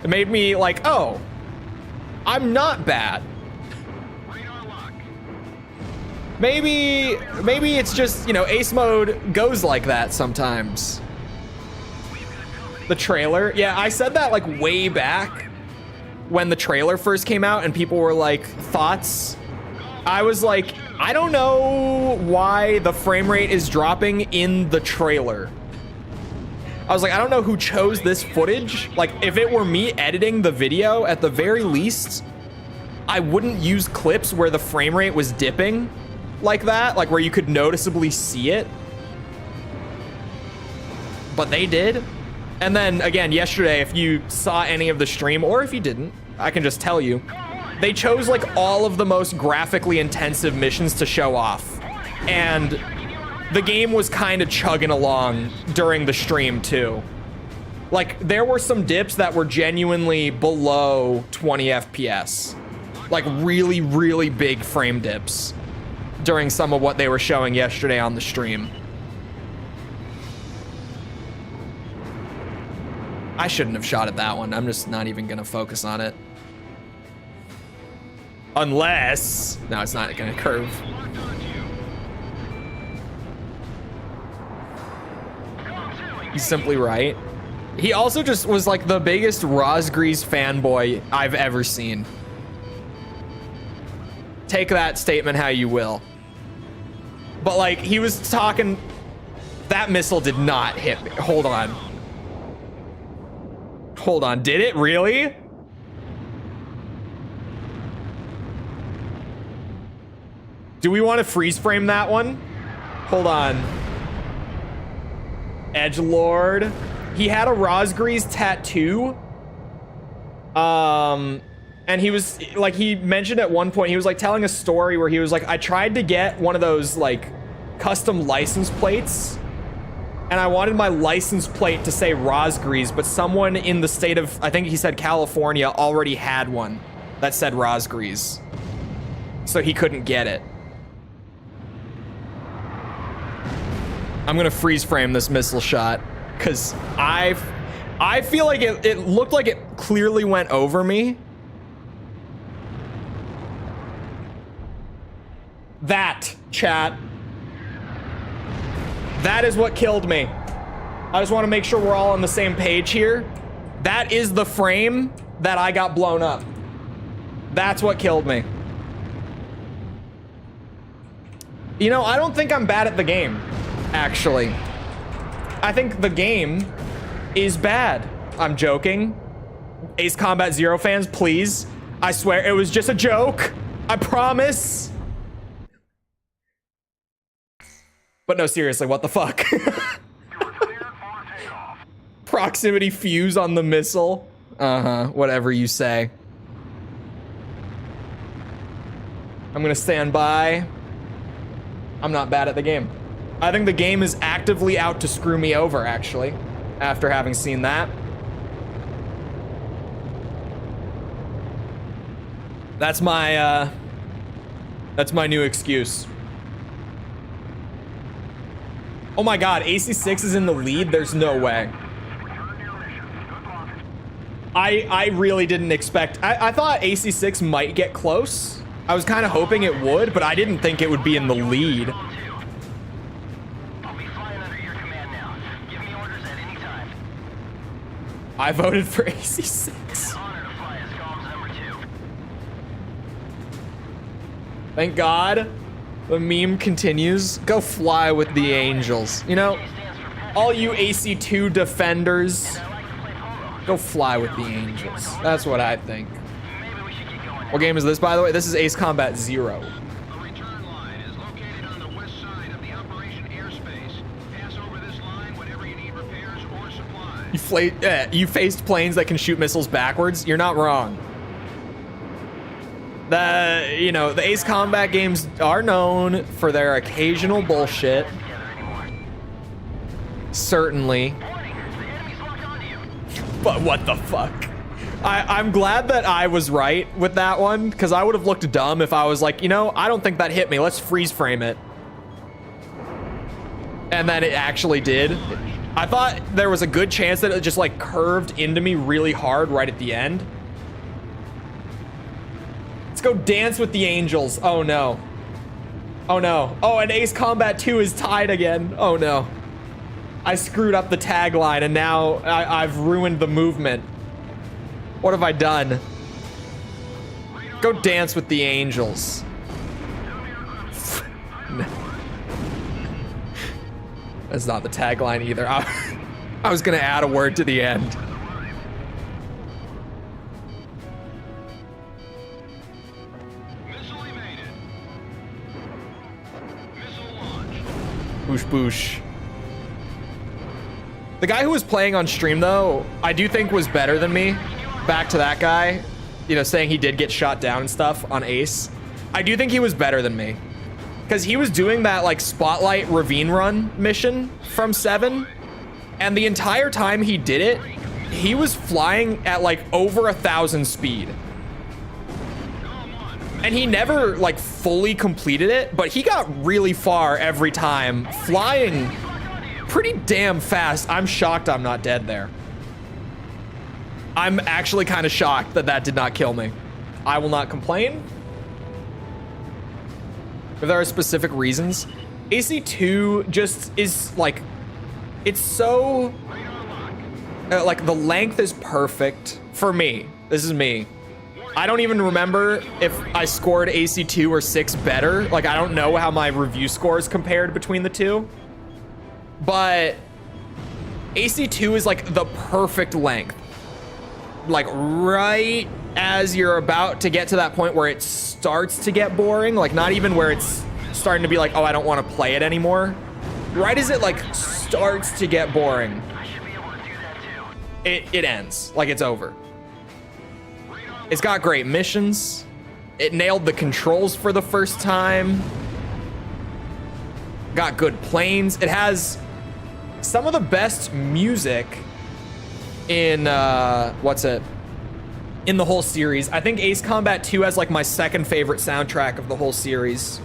It made me like, oh, I'm not bad. Maybe it's just, you know, Ace mode goes like that sometimes. The trailer, yeah, I said that like way back when the trailer first came out and people were like, thoughts? I was like, I don't know why the frame rate is dropping in the trailer. I was like, I don't know who chose this footage. Like, if it were me editing the video, at the very least, I wouldn't use clips where the frame rate was dipping like that, like where you could noticeably see it. But they did. And then again, yesterday, if you saw any of the stream, or if you didn't, I can just tell you, they chose like all of the most graphically intensive missions to show off. And the game was kind of chugging along during the stream too. Like, there were some dips that were genuinely below 20 FPS. Like really, really big frame dips during some of what they were showing yesterday on the stream. I shouldn't have shot at that one. I'm just not even gonna focus on it. Unless... No, it's not gonna curve. He's simply right. He also just was like the biggest Rosgrees fanboy I've ever seen. Take that statement how you will. But like, he was talking... That missile did not hit me. Hold on. Hold on, did it really? Do we want to freeze frame that one? Hold on. Edgelord. He had a Rosgrees tattoo. And he was like, he mentioned at one point, he was like telling a story where he was like, I tried to get one of those like custom license plates, and I wanted my license plate to say Rosgrees, but someone in the state of, I think he said California, already had one that said Rosgrees. So he couldn't get it. I'm gonna freeze frame this missile shot, because I feel like it looked like it clearly went over me. That, chat. That is what killed me. I just want to make sure we're all on the same page here. That is the frame that I got blown up. That's what killed me. You know, I don't think I'm bad at the game, actually. I think the game is bad. I'm joking. Ace Combat Zero fans, please. I swear it was just a joke. I promise. But no, seriously, what the fuck? Proximity fuse on the missile. Uh-huh, whatever you say. I'm gonna stand by. I'm not bad at the game. I think the game is actively out to screw me over, actually, after having seen that. That's my new excuse. Oh my god, AC6 is in the lead? There's no way. I really didn't expect... I thought AC6 might get close. I was kind of hoping it would, but I didn't think it would be in the lead. I'll be flying under your command now. Give me orders at any time. I voted for AC6. It's an honor to fly as Galm's number 2. Thank God. The meme continues. Go fly with the angels. You know, all you AC2 defenders, go fly with the angels. That's what I think. Maybe we should get going. What game is this, by the way? This is Ace Combat 0. A return line is located on the west side of the operation airspace. Pass over this line whenever you need repairs or supplies. You faced planes that can shoot missiles backwards? You're not wrong. The Ace Combat games are known for their occasional bullshit. Certainly. But what the fuck? I'm glad that I was right with that one, because I would have looked dumb if I was like, you know, I don't think that hit me. Let's freeze frame it. And then it actually did. I thought there was a good chance that it just like curved into me really hard right at the end. Let's go dance with the angels. Oh no. Oh no. Oh, and Ace Combat 2 is tied again. Oh no. I screwed up the tagline and now I've ruined the movement. What have I done? Go dance with the angels. That's not the tagline either. I was gonna add a word to the end. Missile evaded. Missile launch. Boosh boosh. The guy who was playing on stream though, I do think was better than me. Back to that guy, you know, saying he did get shot down and stuff on Ace. I do think he was better than me. Because he was doing that like Spotlight Ravine Run mission from 7. And the entire time he did it, he was flying at like over 1,000 speed. And he never like fully completed it, but he got really far every time, flying pretty damn fast. I'm shocked I'm not dead there. I'm actually kind of shocked that that did not kill me. I will not complain. If there are specific reasons, AC2 just is like, it's so, like the length is perfect for me. This is me. I don't even remember if I scored AC2 or 6 better. Like, I don't know how my review scores compared between the two. But AC2 is like the perfect length. Like right as you're about to get to that point where it starts to get boring, like not even where it's starting to be like, oh, I don't want to play it anymore. Right as it like starts to get boring, it ends, like it's over. It's got great missions. It nailed the controls for the first time. Got good planes. It has some of the best music in in the whole series. I think Ace Combat 2 has like my second favorite soundtrack of the whole series.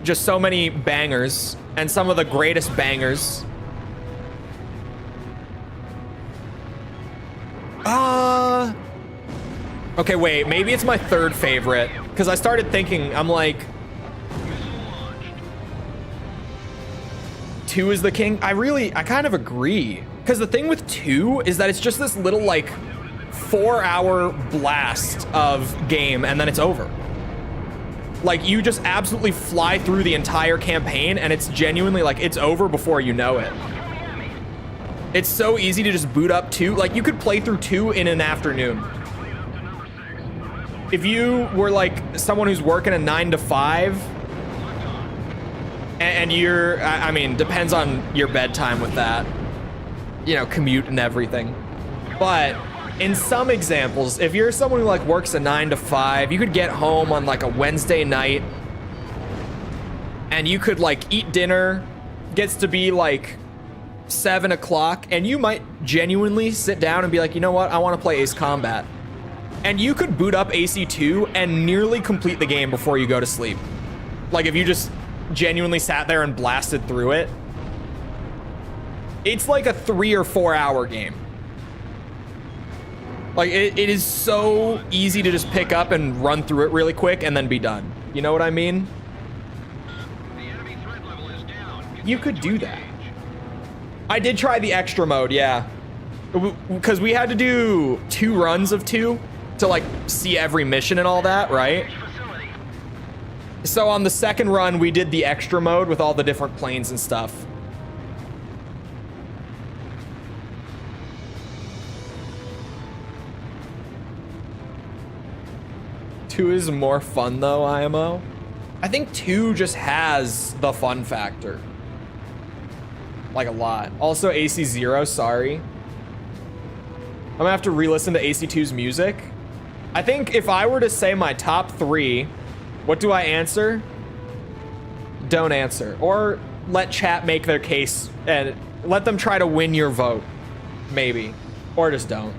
Just so many bangers, and some of the greatest bangers. Okay, wait, maybe it's my third favorite, because I started thinking, I'm like, 2 is the king. I kind of agree. Because the thing with 2 is that it's just this little like 4-hour blast of game and then it's over. Like you just absolutely fly through the entire campaign and it's genuinely like it's over before you know it. It's so easy to just boot up 2. Like you could play through 2 in an afternoon. If you were like someone who's working a 9 to 5 and you're, I mean, depends on your bedtime with that, you know, commute and everything. But in some examples, if you're someone who like works a 9 to 5, you could get home on like a Wednesday night and you could like eat dinner, gets to be like 7 o'clock, and you might genuinely sit down and be like, you know what, I want to play Ace Combat. And you could boot up AC2 and nearly complete the game before you go to sleep. Like if you just genuinely sat there and blasted through it, it's like a 3 or 4 hour game. Like it is so easy to just pick up and run through it really quick and then be done. You know what I mean? The enemy threat level is down. You could do that. I did try the extra mode, yeah. Because we had to do 2 runs of 2 to like see every mission and all that, right? Facility. So on the second run, we did the extra mode with all the different planes and stuff. Two is more fun though, IMO. I think 2 just has the fun factor. Like a lot. Also AC0, sorry. I'm gonna have to re-listen to AC2's music. I think if I were to say my top 3, what do I answer? Don't answer. Or let chat make their case and let them try to win your vote. Maybe. Or just don't.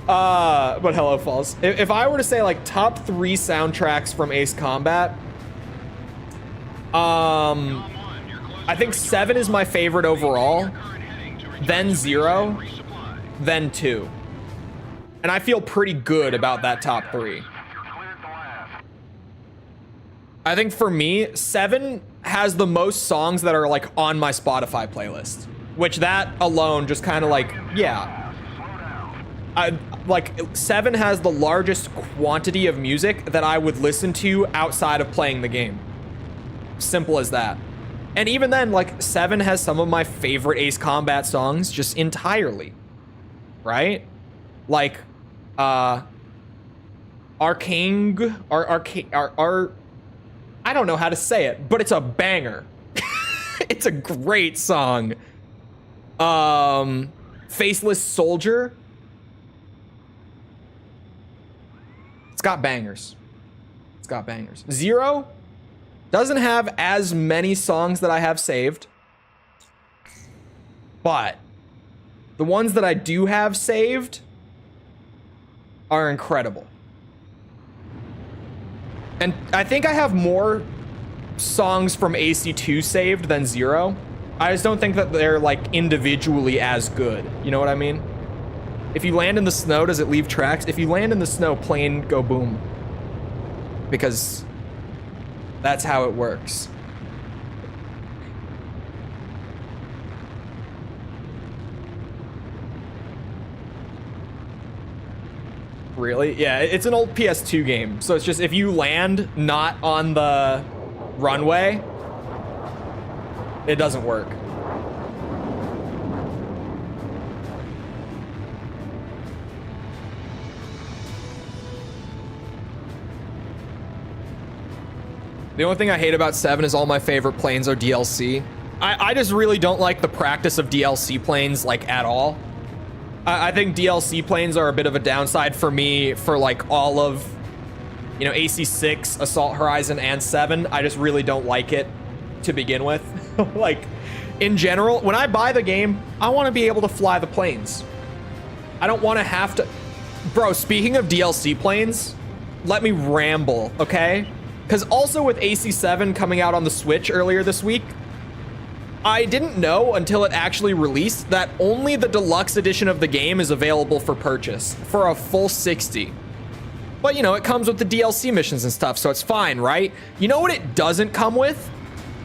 But hello, Falls. If I were to say like top 3 soundtracks from Ace Combat, I think 7 is my favorite overall, then 0, then 2. And I feel pretty good about that top 3. I think for me, 7 has the most songs that are like on my Spotify playlist, which that alone just kind of like, yeah. Like 7 has the largest quantity of music that I would listen to outside of playing the game. Simple as that. And even then, like 7 has some of my favorite Ace Combat songs just entirely. Right? Like I don't know how to say it, but it's a banger. It's a great song. Faceless Soldier. It's got bangers. It's got bangers. 0 doesn't have as many songs that I have saved, but the ones that I do have saved are incredible. And I think I have more songs from AC2 saved than 0. I just don't think that they're like individually as good. You know what I mean? If you land in the snow, does it leave tracks? If you land in the snow, plane go boom. Because that's how it works. Really? Yeah, it's an old PS2 game. So it's just if you land not on the runway, it doesn't work. The only thing I hate about 7 is all my favorite planes are DLC. I just really don't like the practice of DLC planes, like, at all. I think DLC planes are a bit of a downside for me for, like, all of, you know, AC6, Assault Horizon, and 7. I just really don't like it to begin with. Like, in general, when I buy the game, I want to be able to fly the planes. I don't want to have to... Bro, speaking of DLC planes, let me ramble, okay? Because also with AC7 coming out on the Switch earlier this week, I didn't know until it actually released that only the deluxe edition of the game is available for purchase for a full $60. But you know, it comes with the DLC missions and stuff, so it's fine, right? You know what it doesn't come with?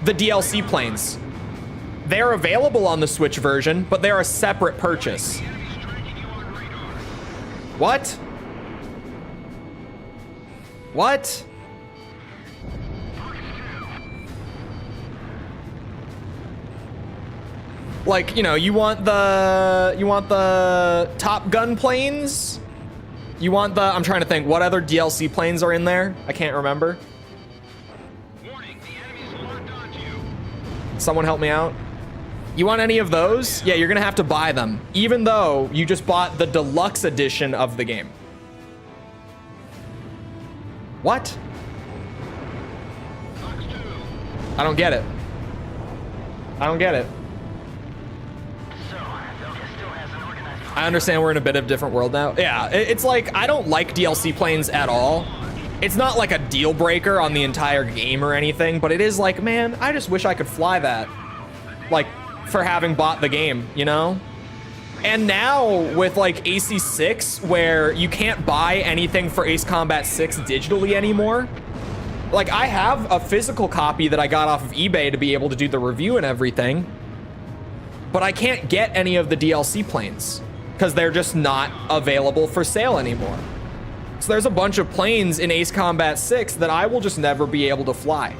The DLC planes. They're available on the Switch version, but they're a separate purchase. What? What? Like, you know, you want the Top Gun planes? You want the, I'm trying to think, what other DLC planes are in there? I can't remember. Warning, the enemy's locked onto you. Someone help me out. You want any of those? Yeah, you're gonna have to buy them, even though you just bought the deluxe edition of the game. What? I don't get it. I don't get it. I understand we're in a bit of a different world now. Yeah, it's like, I don't like DLC planes at all. It's not like a deal breaker on the entire game or anything, but it is like, man, I just wish I could fly that. Like, for having bought the game, you know? And now with like AC6, where you can't buy anything for Ace Combat 6 digitally anymore, like I have a physical copy that I got off of eBay to be able to do the review and everything, but I can't get any of the DLC planes because they're just not available for sale anymore. So there's a bunch of planes in Ace Combat 6 that I will just never be able to fly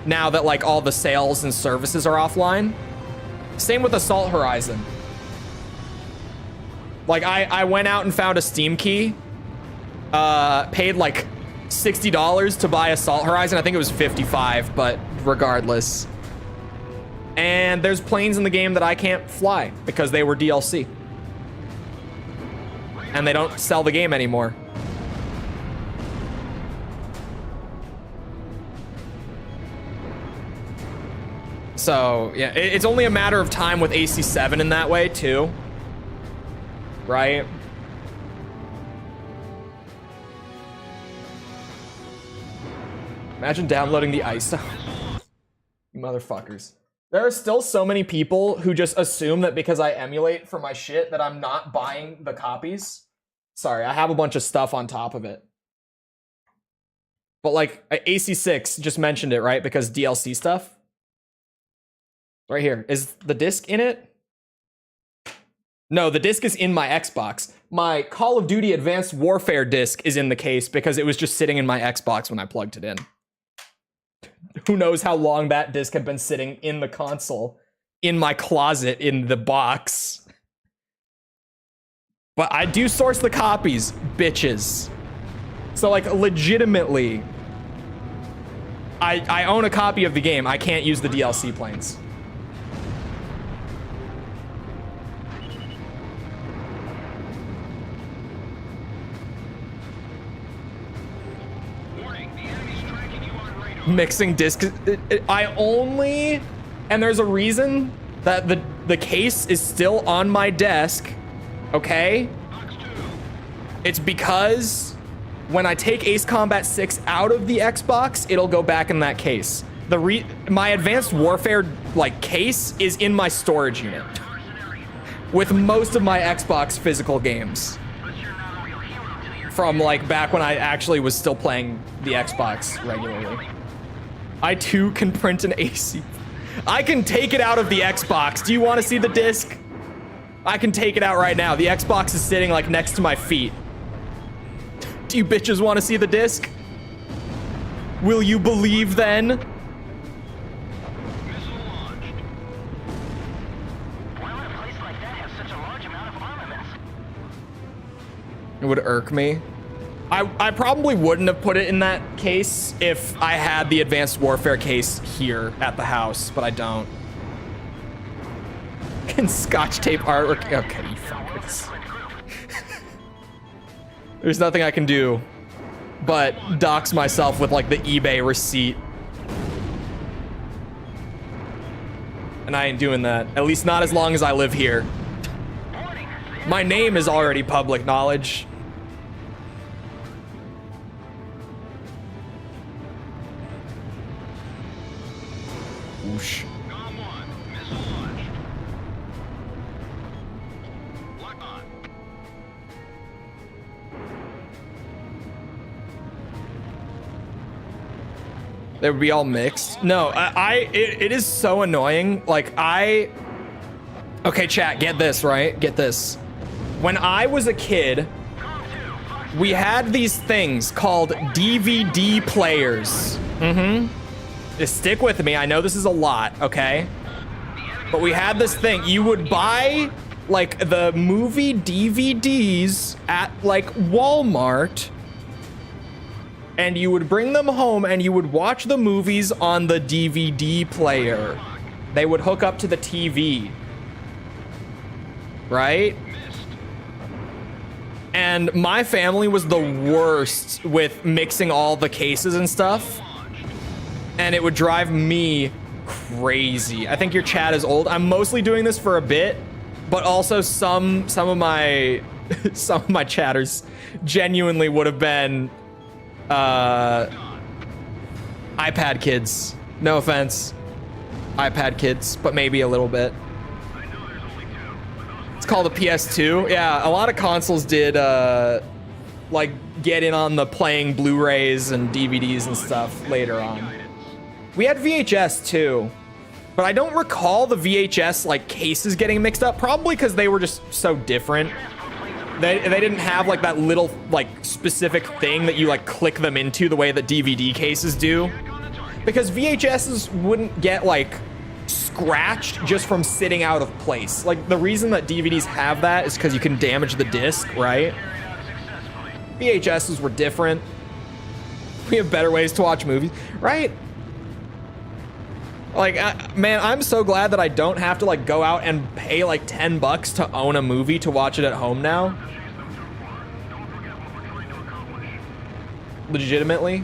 now that like all the sales and services are offline. Same with Assault Horizon. Like I went out and found a Steam key, paid like $60 to buy Assault Horizon. I think it was 55, but regardless. And there's planes in the game that I can't fly because they were DLC. And they don't sell the game anymore. So, yeah, it's only a matter of time with AC7 in that way, too. Right? Imagine downloading the ISO. You motherfuckers. There are still so many people who just assume that because I emulate for my shit that I'm not buying the copies. Sorry, I have a bunch of stuff on top of it. But like, AC6 just mentioned it, right? Because DLC stuff. Right here. Is the disc in it? No, the disc is in my Xbox. My Call of Duty Advanced Warfare disc is in the case because it was just sitting in my Xbox when I plugged it in. Who knows how long that disc had been sitting in the console, in my closet, in the box. But I do source the copies, bitches. So like legitimately, I own a copy of the game. I can't use the DLC planes. Mixing discs. I only, and there's a reason that the case is still on my desk, okay? It's because when I take Ace Combat 6 out of the Xbox, it'll go back in that case. My Advanced Warfare like case is in my storage unit with most of my Xbox physical games from like back when I actually was still playing the Xbox regularly. I too can print an AC. I can take it out of the Xbox. Do you want to see the disc? I can take it out right now. The Xbox is sitting like next to my feet. Do you bitches want to see the disc? Will you believe then? Why would a place like that have such a large amount of armaments? It would irk me. I probably wouldn't have put it in that case if I had the Advanced Warfare case here at the house, but I don't. Can Scotch tape artwork? Okay, you fuckers. There's nothing I can do but dox myself with like the eBay receipt. And I ain't doing that. At least not as long as I live here. My name is already public knowledge. Whoosh. They would be all mixed. No, it is so annoying. Like okay, chat, get this, right? Get this. When I was a kid, we had these things called DVD players. Just stick with me. I know this is a lot, okay? But we had this thing. You would buy like the movie DVDs at like Walmart, and you would bring them home and you would watch the movies on the DVD player. They would hook up to the TV, right? And my family was the worst with mixing all the cases and stuff. And it would drive me crazy. I think your chat is old. I'm mostly doing this for a bit, but also some of my chatters genuinely would have been iPad kids. No offense, iPad kids, but maybe a little bit. It's called a PS2. Yeah, a lot of consoles did like get in on the playing Blu-rays and DVDs and stuff later on. We had VHS too, but I don't recall the VHS like cases getting mixed up, probably because they were just so different. They didn't have like that little like specific thing that you like click them into the way that DVD cases do. Because VHSs wouldn't get like scratched just from sitting out of place. Like the reason that DVDs have that is because you can damage the disc, right? VHSs were different. We have better ways to watch movies, right? Like, man, I'm so glad that I don't have to like go out and pay like $10 to own a movie to watch it at home now. Legitimately.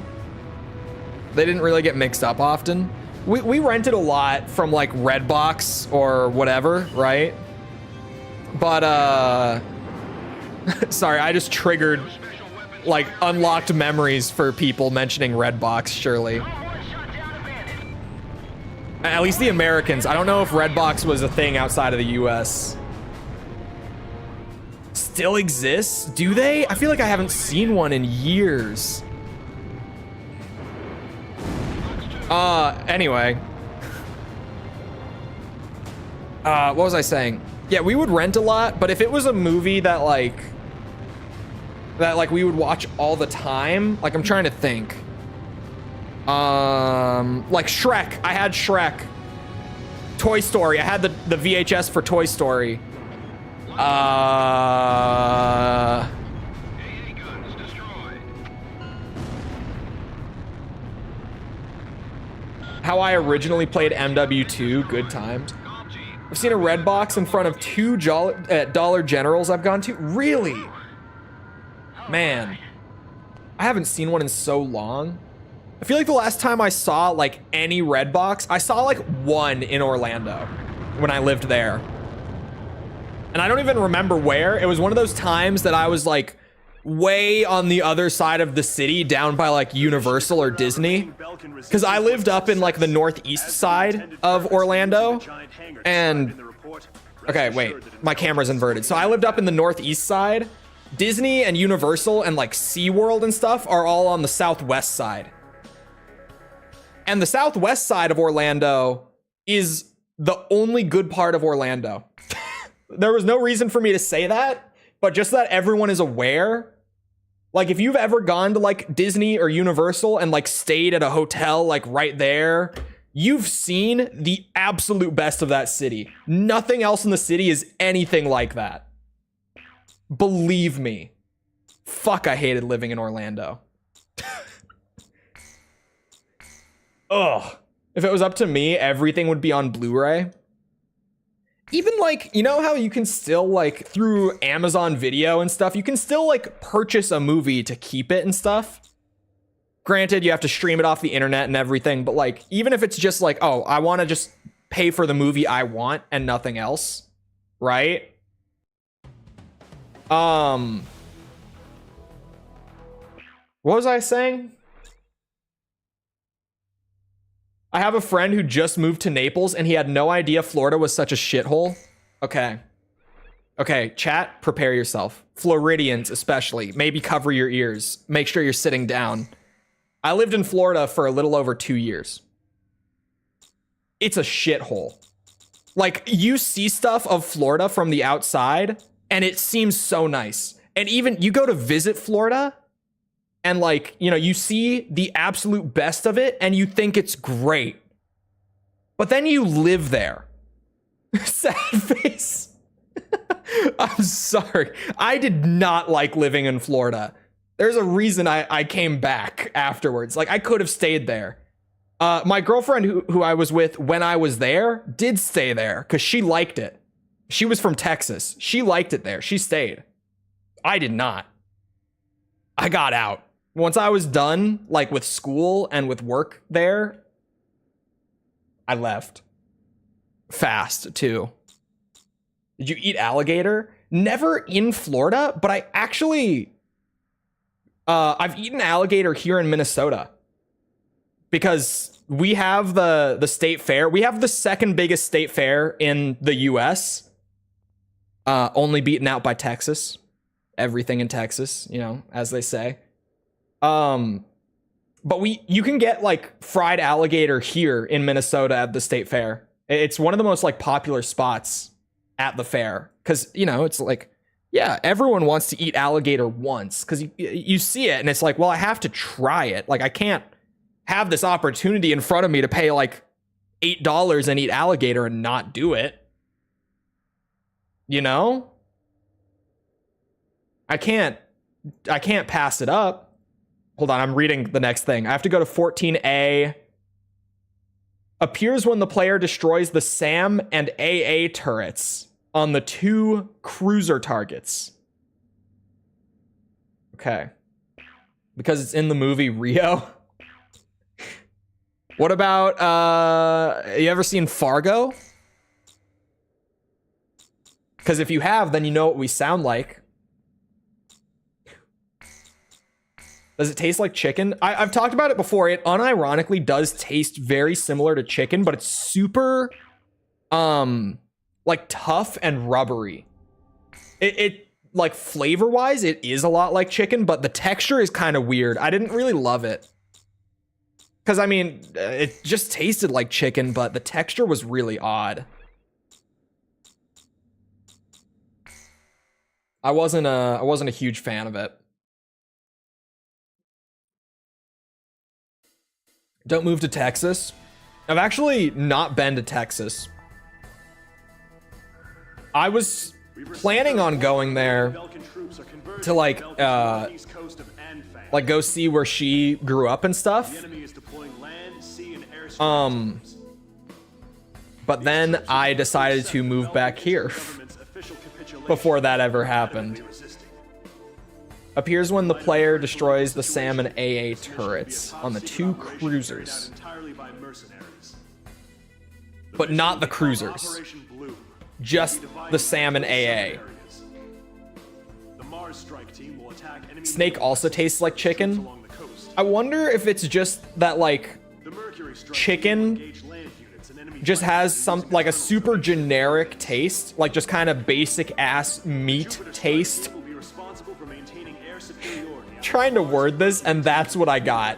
They didn't really get mixed up often. We rented a lot from like Redbox or whatever, right? But sorry, I just triggered like unlocked memories for people mentioning Redbox, surely. At least the Americans. I don't know if Redbox was a thing outside of the US. Still exists? Do they? I feel like I haven't seen one in years. Anyway. What was I saying? Yeah, we would rent a lot, but if it was a movie that like we would watch all the time, like I'm trying to think. Like Shrek. I had Shrek. Toy Story. I had the VHS for Toy Story. How I originally played MW2, good times. I've seen a Redbox in front of two Dollar Generals I've gone to. Really? Man, I haven't seen one in so long. I feel like the last time I saw like any Redbox, I saw like one in Orlando when I lived there. And I don't even remember where. It was one of those times that I was like way on the other side of the city, down by like Universal or Disney. Because I lived up in like the northeast side of Orlando. And okay, wait, my camera's inverted. So I lived up in the northeast side. Disney and Universal and like SeaWorld and stuff are all on the southwest side. And the southwest side of Orlando is the only good part of Orlando. There was no reason for me to say that, but just that everyone is aware. Like if you've ever gone to like Disney or Universal and like stayed at a hotel like right there, you've seen the absolute best of that city. Nothing else in the city is anything like that. Believe me. Fuck, I hated living in Orlando. Ugh. If it was up to me, everything would be on Blu-ray. Even like, you know how you can still like through Amazon Video and stuff, you can still like purchase a movie to keep it and stuff. Granted, you have to stream it off the internet and everything, but like, even if it's just like, oh, I want to just pay for the movie I want and nothing else, right? What was I saying? I have a friend who just moved to Naples and he had no idea Florida was such a shithole. Okay. Okay, chat, prepare yourself. Floridians especially, maybe cover your ears. Make sure you're sitting down. I lived in Florida for a little over 2 years. It's a shithole. Like, you see stuff of Florida from the outside and it seems so nice. And even you go to visit Florida and like, you know, you see the absolute best of it and you think it's great. But then you live there. Sad face. I'm sorry. I did not like living in Florida. There's a reason I came back afterwards. Like I could have stayed there. My girlfriend who I was with when I was there did stay there because she liked it. She was from Texas. She liked it there. She stayed. I did not. I got out. Once I was done, like with school and with work there, I left. Fast, too. Did you eat alligator? Never in Florida, but I actually I've eaten alligator here in Minnesota because we have the state fair. We have the second biggest state fair in the US, only beaten out by Texas. Everything in Texas, you know, as they say. But you can get like fried alligator here in Minnesota at the state fair. It's one of the most like popular spots at the fair because, you know, it's like, yeah, everyone wants to eat alligator once because you see it and it's like, well, I have to try it. Like I can't have this opportunity in front of me to pay like $8 and eat alligator and not do it. You know? I can't pass it up. Hold on, I'm reading the next thing. I have to go to 14A. Appears when the player destroys the SAM and AA turrets on the 2 cruiser targets. Okay. Because it's in the movie Rio. What about, you ever seen Fargo? Because if you have, then you know what we sound like. Does it taste like chicken? I've talked about it before. It unironically does taste very similar to chicken, but it's super, like tough and rubbery. It like flavor-wise, it is a lot like chicken, but the texture is kind of weird. I didn't really love it. Because, I mean, it just tasted like chicken, but the texture was really odd. I wasn't a huge fan of it. Don't move to Texas. I've actually not been to Texas. I was planning on going there to like go see where she grew up and stuff. But then I decided to move back here before that ever happened. Appears when the player destroys the SAM and AA turrets on the 2 cruisers. But not the cruisers. Just the SAM and AA. Snake also tastes like chicken. I wonder if it's just that like chicken just has some like a super generic taste, like just kind of basic ass meat taste. Trying to word this, and that's what I got.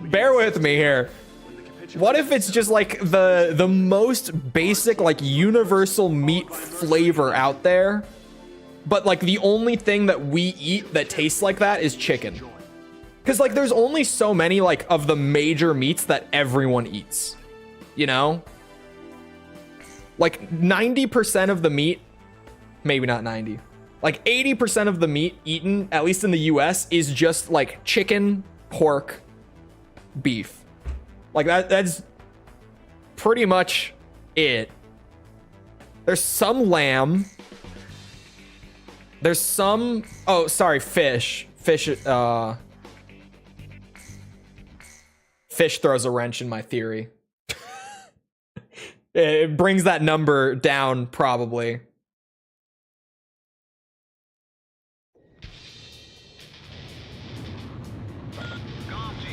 Bear with me here. What if it's just like the most basic, like universal meat flavor out there, but like the only thing that we eat that tastes like that is chicken? Because like there's only so many like of the major meats that everyone eats, you know? Like 90% of the meat, maybe not 90. Like 80% of the meat eaten, at least in the US, is just like chicken, pork, beef. Like that's pretty much it. There's some lamb. There's some, oh, sorry, fish. Fish throws a wrench in my theory. It brings that number down probably.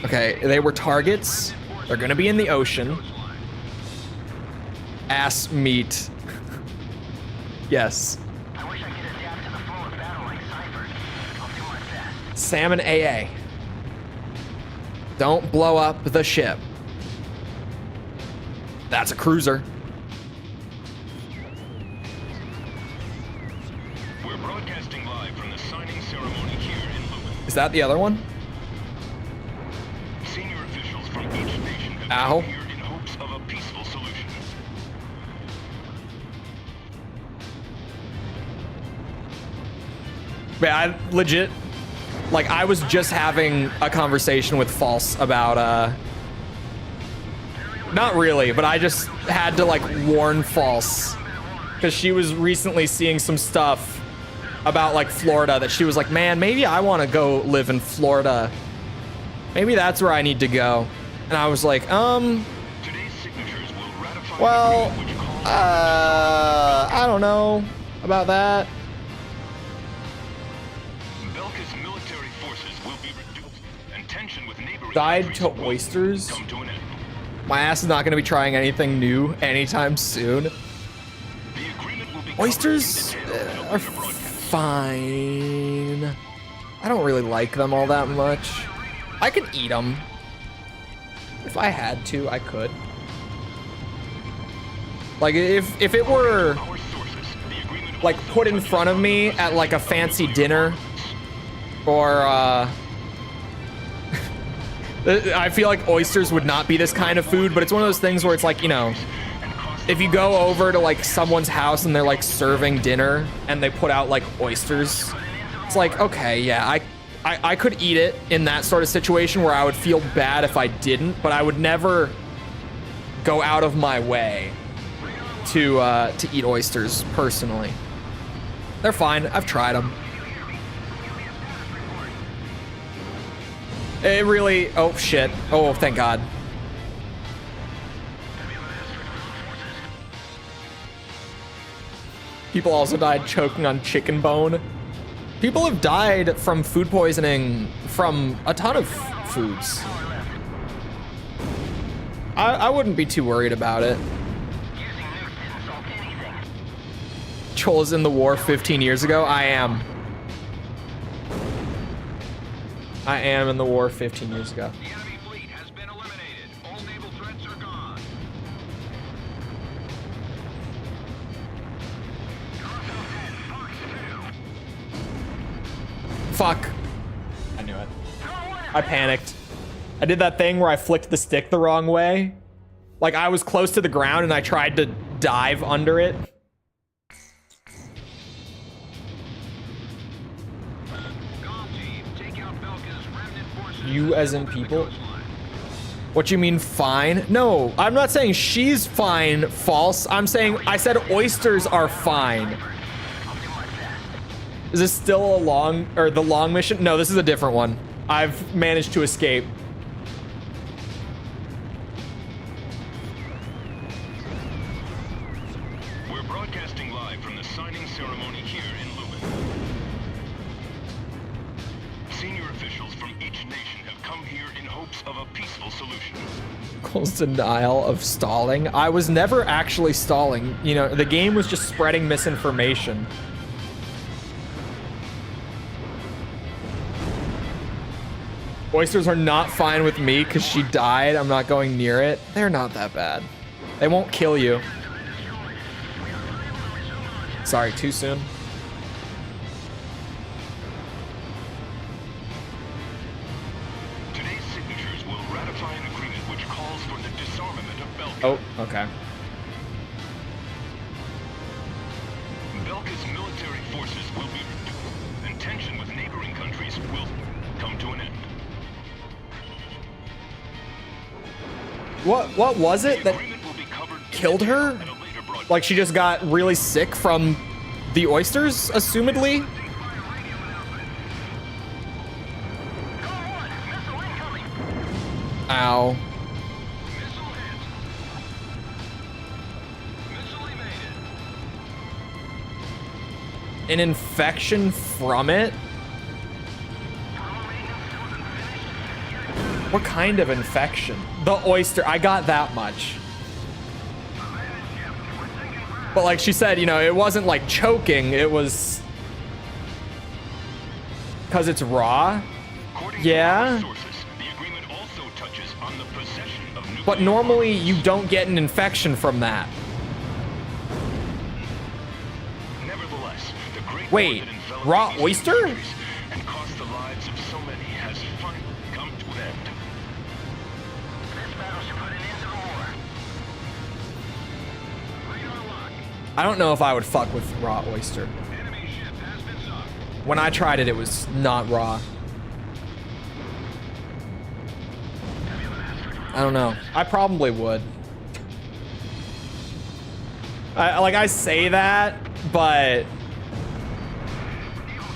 Okay, they were targets. They're gonna be in the ocean. Ass meat. Yes. I wish I could adapt to the flow of battle like Cipher. I'll do my best. Salmon AA. Don't blow up the ship. That's a cruiser. We're broadcasting live from the signing ceremony here in Lumen. Is that the other one? Senior officials from each nation have Ow. gathered here in hopes of a peaceful solution. Yeah, I legit, like, I was just having a conversation with False about, not really, but I just had to, like, warn False, because she was recently seeing some stuff about, like, Florida that she was like, man, maybe I want to go live in Florida. Maybe that's where I need to go. And I was like, Today's signatures will ratify well, the agreement which calls I don't know about that. Died to oysters? Come to an end. My ass is not going to be trying anything new anytime soon. The agreement will be Oysters are fine. I don't really like them all that much. I could eat them. If I had to, I could. Like, if it were, our sources. The agreement like, put in front of me at, like, a fancy dinner, or, I feel like oysters would not be this kind of food, but it's one of those things where it's like, you know, if you go over to, like, someone's house and they're, like, serving dinner, and they put out, like, oysters, it's like, okay, yeah, I could eat it in that sort of situation where I would feel bad if I didn't, but I would never go out of my way to eat oysters personally. They're fine. I've tried them. It really... Oh, shit. Oh, thank God. People also died choking on chicken bone. People have died from food poisoning from a ton of foods. I wouldn't be too worried about it. Chole's in the war 15 years ago. I am in the war 15 years ago. The enemy fleet has been eliminated. All naval threats are gone. Fuck. I knew it. I panicked. I did that thing where I flicked the stick the wrong way. Like, I was close to the ground and I tried to dive under it. Galm Team, take out Belkan's remnant forces. You as in people? What you mean fine? No, I'm not saying she's fine, false. I'm saying, I said oysters are fine. Is this still the long mission? No, this is a different one. I've managed to escape. We're broadcasting live from the signing ceremony here in Lumen. Senior officials from each nation have come here in hopes of a peaceful solution. Cole's denial of stalling. I was never actually stalling. You know, the game was just spreading misinformation. Oysters are not fine with me because she died. I'm not going near it. They're not that bad. They won't kill you. Sorry, too soon. Today's signatures will ratify an agreement which calls for the disarmament of Belkan. Oh, okay. Belkan's military forces will be reduced, and tension with neighboring countries will come to an end. What was it that killed her? Like she just got really sick from the oysters, assumedly? Ow. An infection from it? What kind of infection? The oyster, I got that much. But like she said, you know, it wasn't like choking, it was because it's raw. Yeah. But normally you don't get an infection from that. Wait, raw oyster? And cost the lives of so many has finally come to an end. This battle should put an end to the war. Radar lock. I don't know if I would fuck with raw oyster. Enemy ship has been sunk. When I tried it, it was not raw. I don't know. I probably would. I say that, but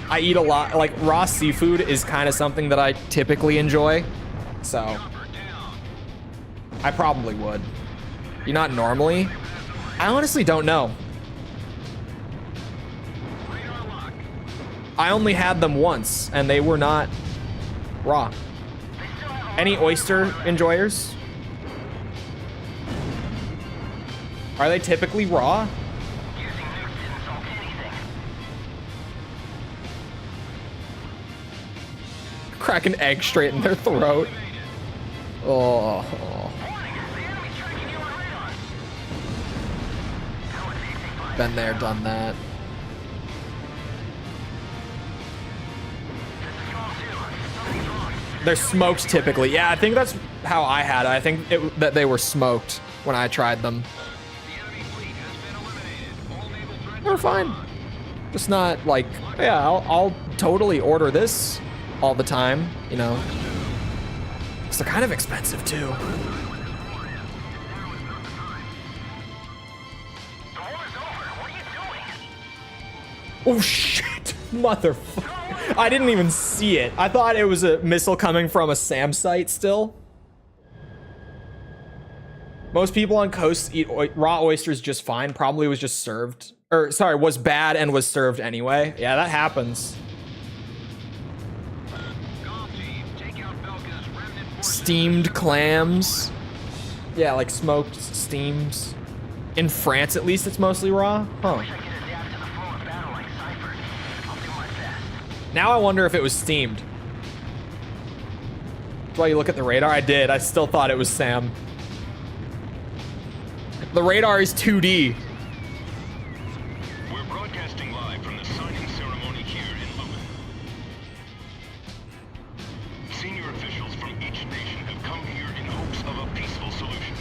I eat a lot. Like raw seafood is kind of something that I typically enjoy, so I probably would. You're not normally. I honestly don't know. I only had them once, and they were not raw. They still have a Any oyster enjoyers? Are they typically raw? Using nukes didn't solve anything. Crack an egg straight in their throat. Oh. Warning, the enemy's tracking you on radar. Now it's AC5. Been there, done that. This is Galm 2. Something's wrong. They're smoked typically. Yeah, I think that's how I had it. I think that they were smoked when I tried them. The enemy fleet has been eliminated. All naval threats They're are fine. gone. Just not like, yeah, I'll totally order this all the time, you know. 'Cause they're kind of expensive too. The war is over. What are you doing? Oh shit, motherfucker. I didn't even see it. I thought it was a missile coming from a SAM site still. Most people on coasts eat raw oysters just fine. Probably was just served. Or, sorry, was bad and was served anyway. Yeah, that happens. Galm Team, take out Belka's remnant forces. Steamed clams. Yeah, like smoked steams. In France, at least, it's mostly raw. Huh. I can adapt to the flow of battle like Cipher. I'll do my best. Now I wonder if it was steamed. That's why you look at the radar. I did. I still thought it was Sam. The radar is 2D. We're broadcasting live from the signing ceremony here in Lumen. Senior officials from each nation have come here in hopes of a peaceful solution.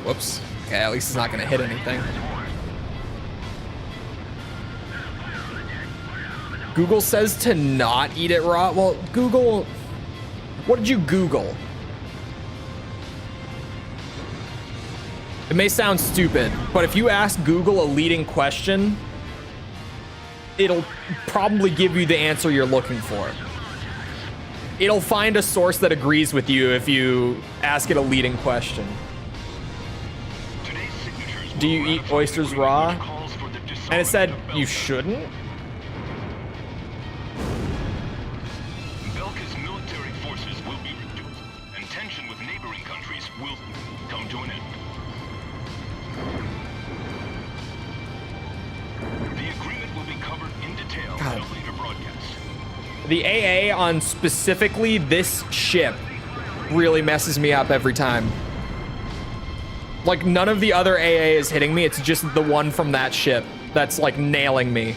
Whoops. Okay, at least it's not gonna hit anything. Google says to not eat it raw. Well, Google, what did you Google? It may sound stupid, but if you ask Google a leading question, it'll probably give you the answer you're looking for. It'll find a source that agrees with you if you ask it a leading question. Today's signatures Do you will eat ratify oysters the raw? agreement which calls for the And it said disarmament of you Belka. shouldn't? Belka's military forces will be reduced, and tension with neighboring countries will come to an end. The agreement will be covered in detail God. in a later broadcast. The AA on specifically this ship really messes me up every time. Like, none of the other AA is hitting me. It's just the one from that ship that's, like, nailing me.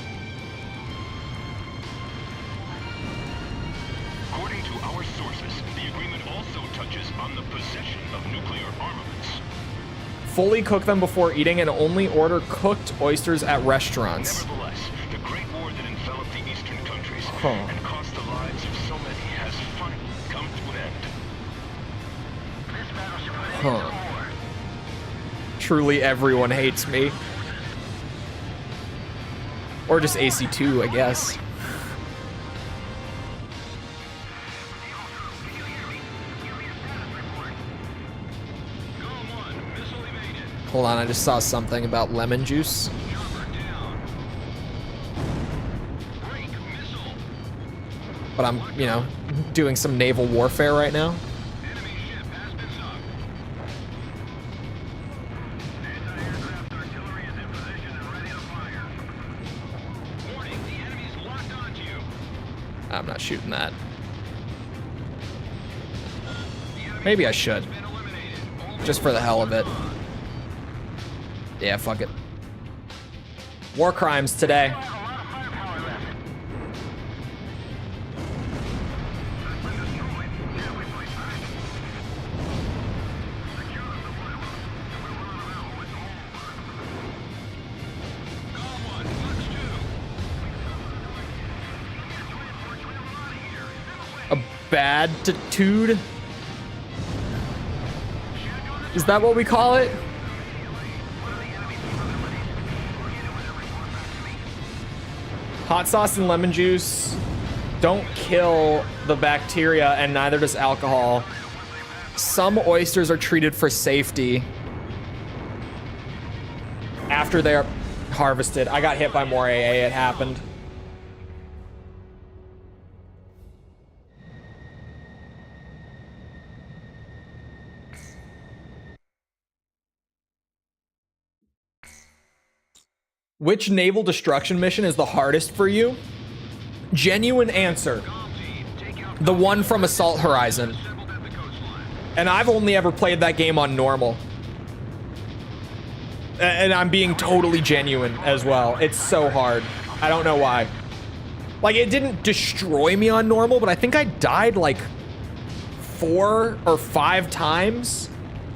According to our sources, the agreement also touches on the possession of nuclear armaments. Fully cook them before eating and only order cooked oysters at restaurants. Nevertheless, the Great War that enveloped the eastern countries Huh. and cost the lives of so many has finally come to an end. This battle should put an end Huh. to the war. Truly everyone hates me. Or just AC2, I guess. Galm 1, missile evaded. Hold on, I just saw something about lemon juice. Chopper down. Break missile. But I'm, you know, doing some naval warfare right now. Enemy ship has been sunk. Anti-aircraft artillery is in position and ready to fire. Warning, the enemy's locked onto you. I'm not shooting that. The enemy Maybe I should. has been eliminated. All Just for the hell of it. Yeah, fuck it. War crimes today. I have a lot of firepower left. Galm 1, Fox 2. A bad attitude? Is that what we call it? Hot sauce and lemon juice don't kill the bacteria, and neither does alcohol. Some oysters are treated for safety after they're Harvested. I got hit by more AA. It happened. Which naval destruction mission is the hardest for you? Genuine answer. The one from Assault Horizon. And I've only ever played that game on normal. And I'm being totally genuine as well. It's so hard. I don't know why. Like, it didn't destroy me on normal, but I think I died like 4 or 5 times.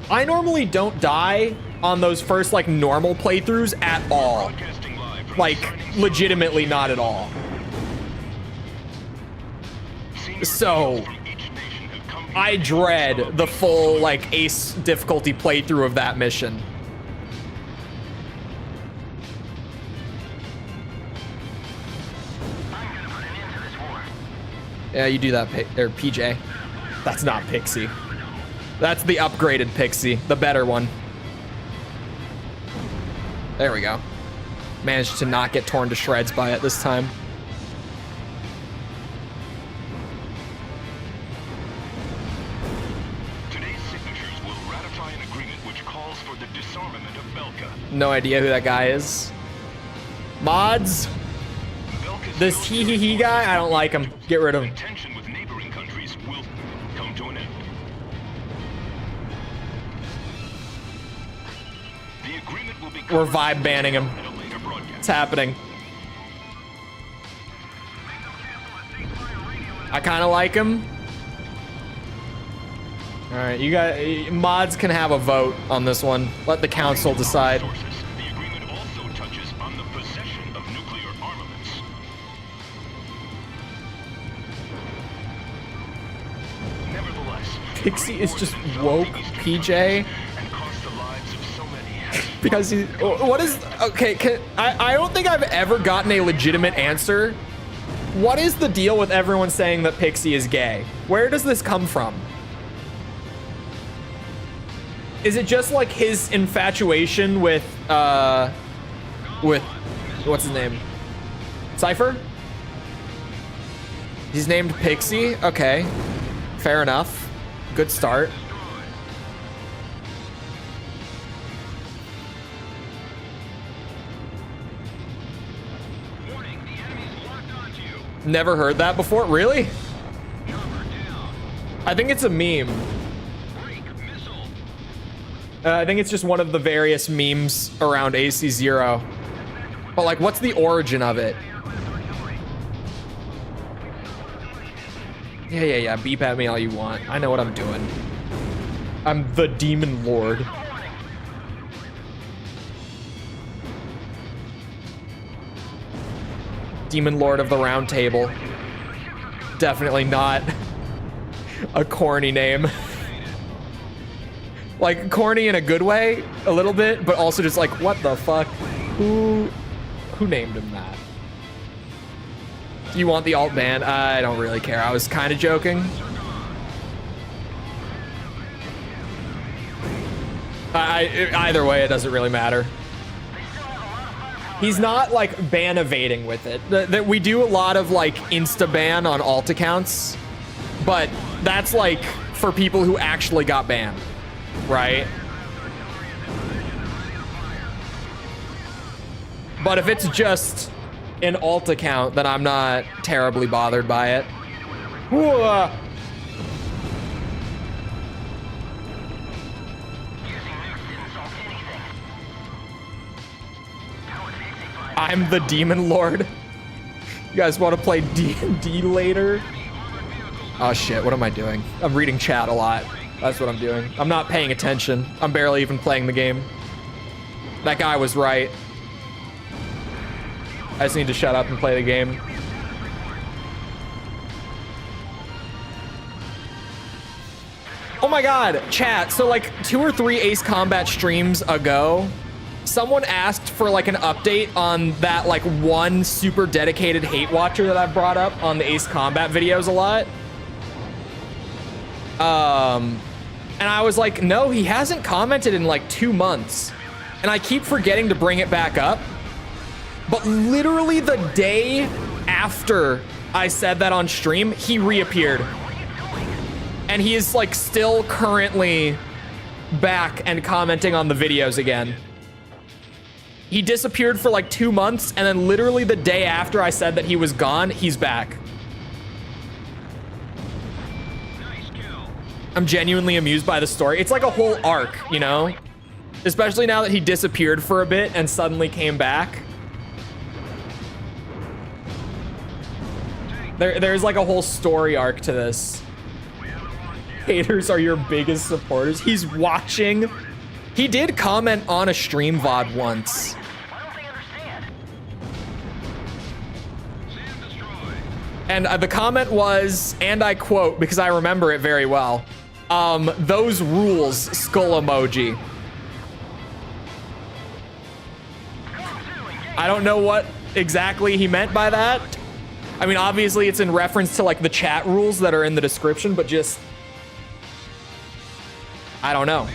I normally don't die on those first like normal playthroughs at all. Like, legitimately not at all. So I dread the full like ace difficulty playthrough of that mission. Yeah, you do that, PJ. That's not Pixie. That's the upgraded Pixie, the better one. There we go. Managed to not get torn to shreds by it this time. Today's signatures will ratify an agreement which calls for the disarmament of Belka. No idea who that guy is. Mods? This he guy? I don't like him. Get rid of him. Tension with neighboring countries will come to an end. The agreement will be We're vibe banning him. at a later broadcast. It's happening. I kind of like him. All right, you guys, mods can have a vote on this one. Let the council decide. Sources. The agreement also touches on the possession of nuclear armaments. Nevertheless, Pixie is just woke PJ and cost the lives of so many. because he. What is okay? I don't think I've ever gotten a legitimate answer. What is the deal with everyone saying that Pixie is gay? Where does this come from? Is it just like his infatuation with what's his name? Cipher? He's named Pixie? Okay. Fair enough. Good start. Warning, the enemy's locked onto you. Never heard that before. Really? Cover down. I think it's a meme. Break missile. I think it's just one of the various memes around AC0. But like, what's the origin of it? Yeah. Beep at me all you want. I know what I'm doing. I'm the Demon Lord. Demon Lord of the Round Table. Definitely not a corny name. Like, corny in a good way, a little bit, but also just like, what the fuck? Who named him that? Do you want the alt ban? I don't really care. I was kind of joking. Either way, it doesn't really matter. He's not like ban evading with it. That we do a lot of like insta ban on alt accounts, but that's like for people who actually got banned, right? But if it's just an alt account, then I'm not terribly bothered by it. Whoa. I'm the Demon Lord. You guys want to play D&D later? Oh shit, what am I doing? I'm reading chat a lot. That's what I'm doing. I'm not paying attention. I'm barely even playing the game. That guy was right. I just need to shut up and play the game. Oh my god, chat. So like 2 or 3 Ace Combat streams ago, someone asked for like an update on that like one super dedicated hate watcher that I've brought up on the Ace Combat videos a lot. And I was like, no, he hasn't commented in like 2 months. And I keep forgetting to bring it back up. But literally the day after I said that on stream, he reappeared. And he is like still currently back and commenting on the videos again. He disappeared for like 2 months, and then literally the day after I said that he was gone, he's back. Nice kill. I'm genuinely amused by the story. It's like a whole arc, you know? Especially now that he disappeared for a bit and suddenly came back. There's like a whole story arc to this. Haters are your biggest supporters. He's watching. He did comment on a stream VOD once. And the comment was, and I quote, because I remember it very well, those rules, skull emoji. I don't know what exactly he meant by that. I mean, obviously it's in reference to like the chat rules that are in the description, but just, I don't know.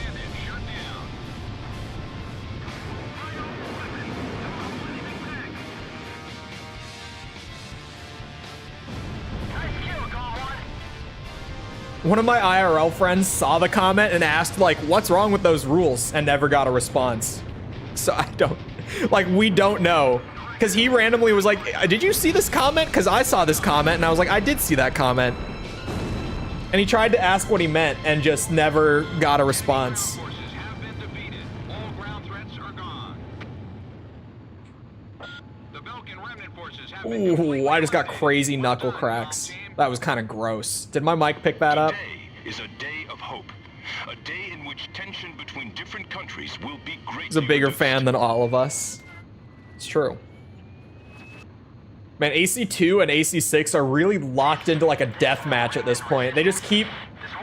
One of my IRL friends saw the comment and asked like, what's wrong with those rules? And never got a response. So I don't, like, we don't know. Because he randomly was like, did you see this comment? Because I saw this comment and I was like, I did see that comment. And he tried to ask what he meant and just never got a response. Forces have been defeated. All ground threats are gone. The Belkan remnant forces have been Ooh, completely I just got eliminated. crazy Well knuckle done, cracks. Galm Team. That was kind of gross. Did my mic pick that up? Today is a day of hope. A day in which tension between different countries will be greatly He's a bigger reduced. fan than all of us. It's true. Man, AC2 and AC6 are really locked into like a death match at this point. They just keep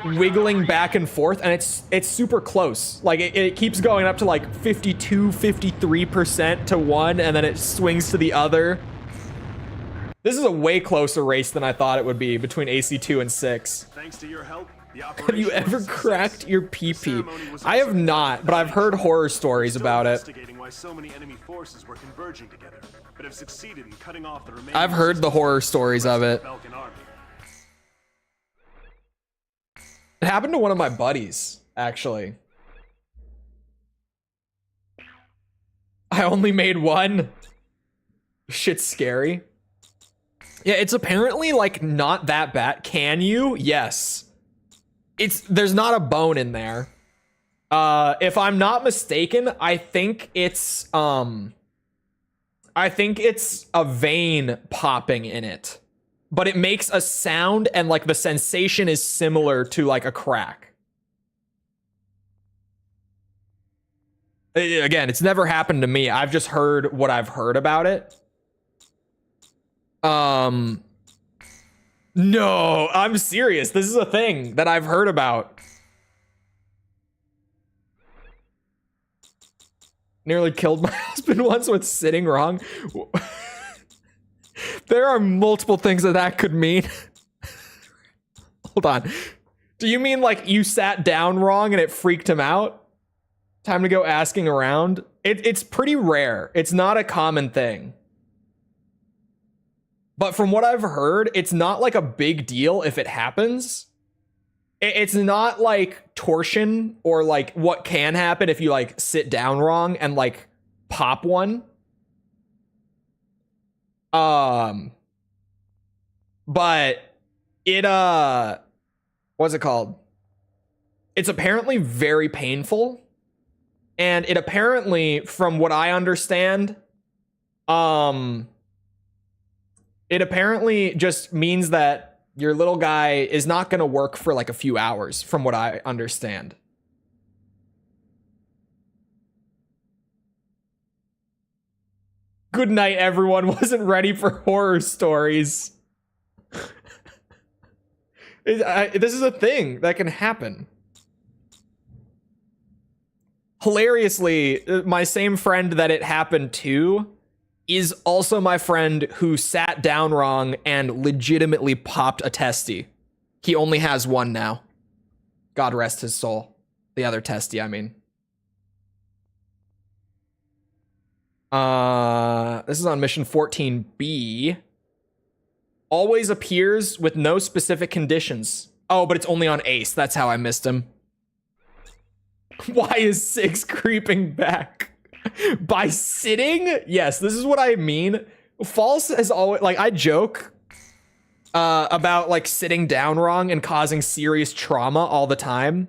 wiggling back and forth, and it's super close. Like it keeps going up to like 52, 53% to one, and then it swings to the other. This is a way closer race than I thought it would be between AC2 and 6. Thanks to your help, the Have you operation ever was a cracked success. your The PP? ceremony was I have also not, but I've heard horror stories Still about it. investigating why so many enemy forces were converging together, but have succeeded in cutting off the remaining I've heard the horror stories of it. Belkan army. It happened to one of my buddies, actually. I only made one. Shit's scary. Yeah, it's apparently like not that bad. Can you? Yes. There's not a bone in there. If I'm not mistaken, I think it's a vein popping in it. But it makes a sound and like the sensation is similar to like a crack. Again, it's never happened to me. I've just heard what I've heard about it. No, I'm serious. This is a thing that I've heard about. Nearly killed my husband once with sitting wrong. There are multiple things that could mean. Hold on. Do you mean like you sat down wrong and it freaked him out? Time to go asking around? It's pretty rare. It's not a common thing. But from what I've heard, it's not like a big deal if it happens. It's not like torsion or like what can happen if you like sit down wrong and like pop one. But it what's it called? It's apparently very painful. And it apparently, from what I understand, it apparently just means that your little guy is not going to work for like a few hours, from what I understand. Good night, everyone. Wasn't ready for horror stories. This is a thing that can happen. Hilariously, my same friend that it happened to is also my friend who sat down wrong and legitimately popped a testy. He only has one now. God rest his soul. The other testy, I mean. This is on mission 14B. Always appears with no specific conditions. Oh, but it's only on Ace. That's how I missed him. Why is 6 creeping back? By sitting? Yes, this is what I mean. False has always, like, I joke about like sitting down wrong and causing serious trauma all the time.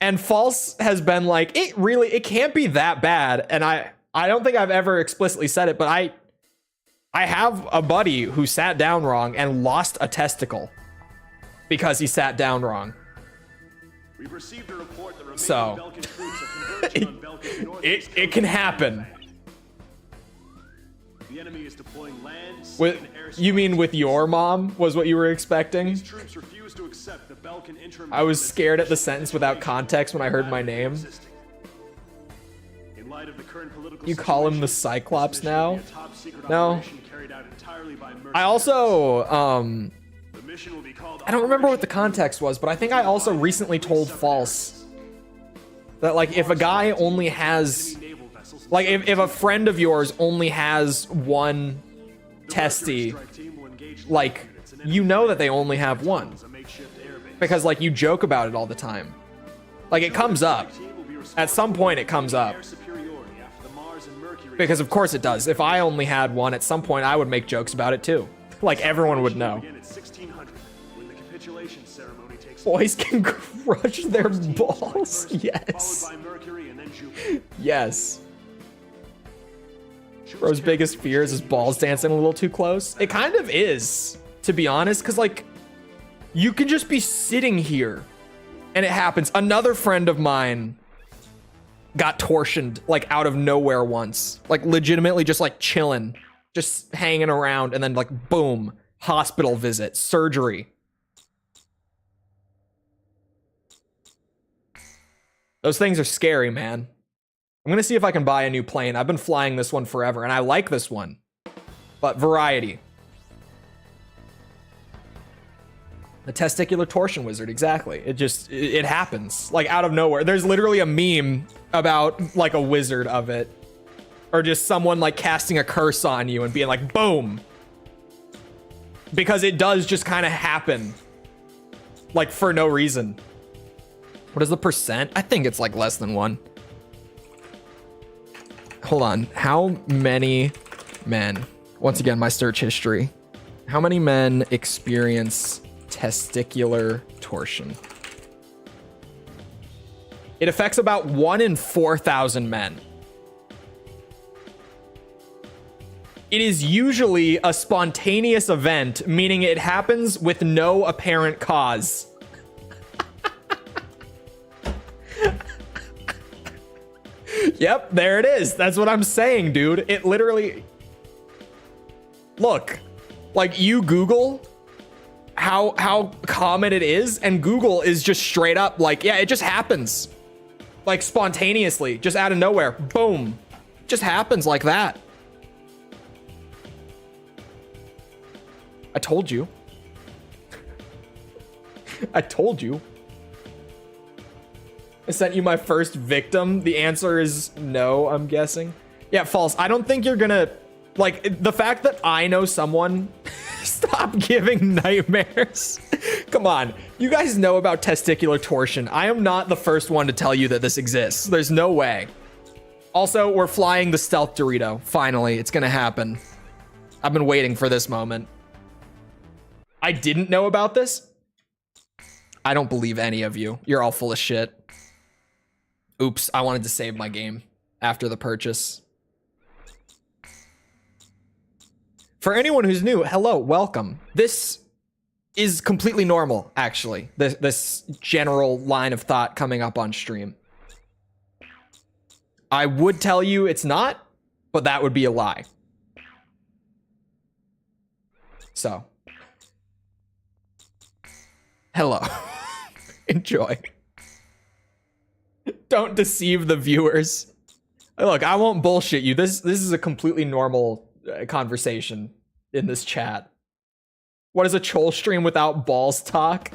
And False has been like, it can't be that bad. And I don't think I've ever explicitly said it, but I have a buddy who sat down wrong and lost a testicle because he sat down wrong. We've received a report that remaining So, Belkan troops are converging on Belkan's northeast it can happen. The enemy is deploying land, sea, With, and air you mean supports. with your mom was what you were expecting? These troops refuse to accept the Belkan interim. I was government's scared at the official sentence without context when I heard my name. resisting. In light of the current political You call him the situation, Cyclops this mission will now? be a top-secret No. operation carried out entirely by I mercenaries. also, The mission will be called I don't remember what the Operation context was, but I think I also recently told False that, like, if a guy only has, Enemy naval vessels. like, if a friend of yours only has one The testy, mercenary strike team will engage like, land units and you know enemy that they only have one. as a makeshift airbase. Because, like, you joke about it all the time. Like, it comes up. At some point, it comes up. Air superiority after the Mars and Mercury Because, of course, it does. If I only had one, at some point, I would make jokes about it, too. Like, everyone would know. begin at 1600 when the capitulation ceremony takes Boys can crush their balls. first, Yes. followed by Mercury and then Jupiter. Yes. Troops Bro's carry biggest fear is his balls dancing a little too close. It kind of is, to be honest, because, like, you can just be sitting here and it happens. Another friend of mine got torsioned, like, out of nowhere once. Like, legitimately just, like, chilling, just hanging around, and then, like, boom, hospital visit, surgery. Those things are scary, man. I'm gonna see if I can buy a new plane. I've been flying this one forever, and I like this one. But variety. The testicular torsion wizard, exactly. It happens. Like, out of nowhere. There's literally a meme about, like, a wizard of it. Or just someone, like, casting a curse on you and being like, boom. Because it does just kind of happen. Like, for no reason. What is the percent? I think it's, like, less than 1. Hold on. How many men, once again, my search history, how many men experience testicular torsion? It affects about 1 in 4,000 men. It is usually a spontaneous event, meaning it happens with no apparent cause. Yep, there it is. That's what I'm saying, dude. It literally... Look, like, you Google how common it is, and Google is just straight up like, yeah, it just happens. Like, spontaneously, just out of nowhere. Boom. Just happens like that. I told you. I told you. I sent you my first victim. The answer is no, I'm guessing. Yeah, false. I don't think you're gonna... Like, the fact that I know someone... Stop giving nightmares. Come on. You guys know about testicular torsion. I am not the first one to tell you that this exists. There's no way. Also, we're flying the stealth Dorito. Finally, it's gonna happen. I've been waiting for this moment. I didn't know about this? I don't believe any of you. You're all full of shit. Oops, I wanted to save my game after the purchase. For anyone who's new, hello, welcome. This is completely normal, actually. This general line of thought coming up on stream. I would tell you it's not, but that would be a lie. So. Hello. Enjoy. Don't deceive the viewers. Look, I won't bullshit you. This is a completely normal conversation in this chat. What is a Chole stream without balls talk?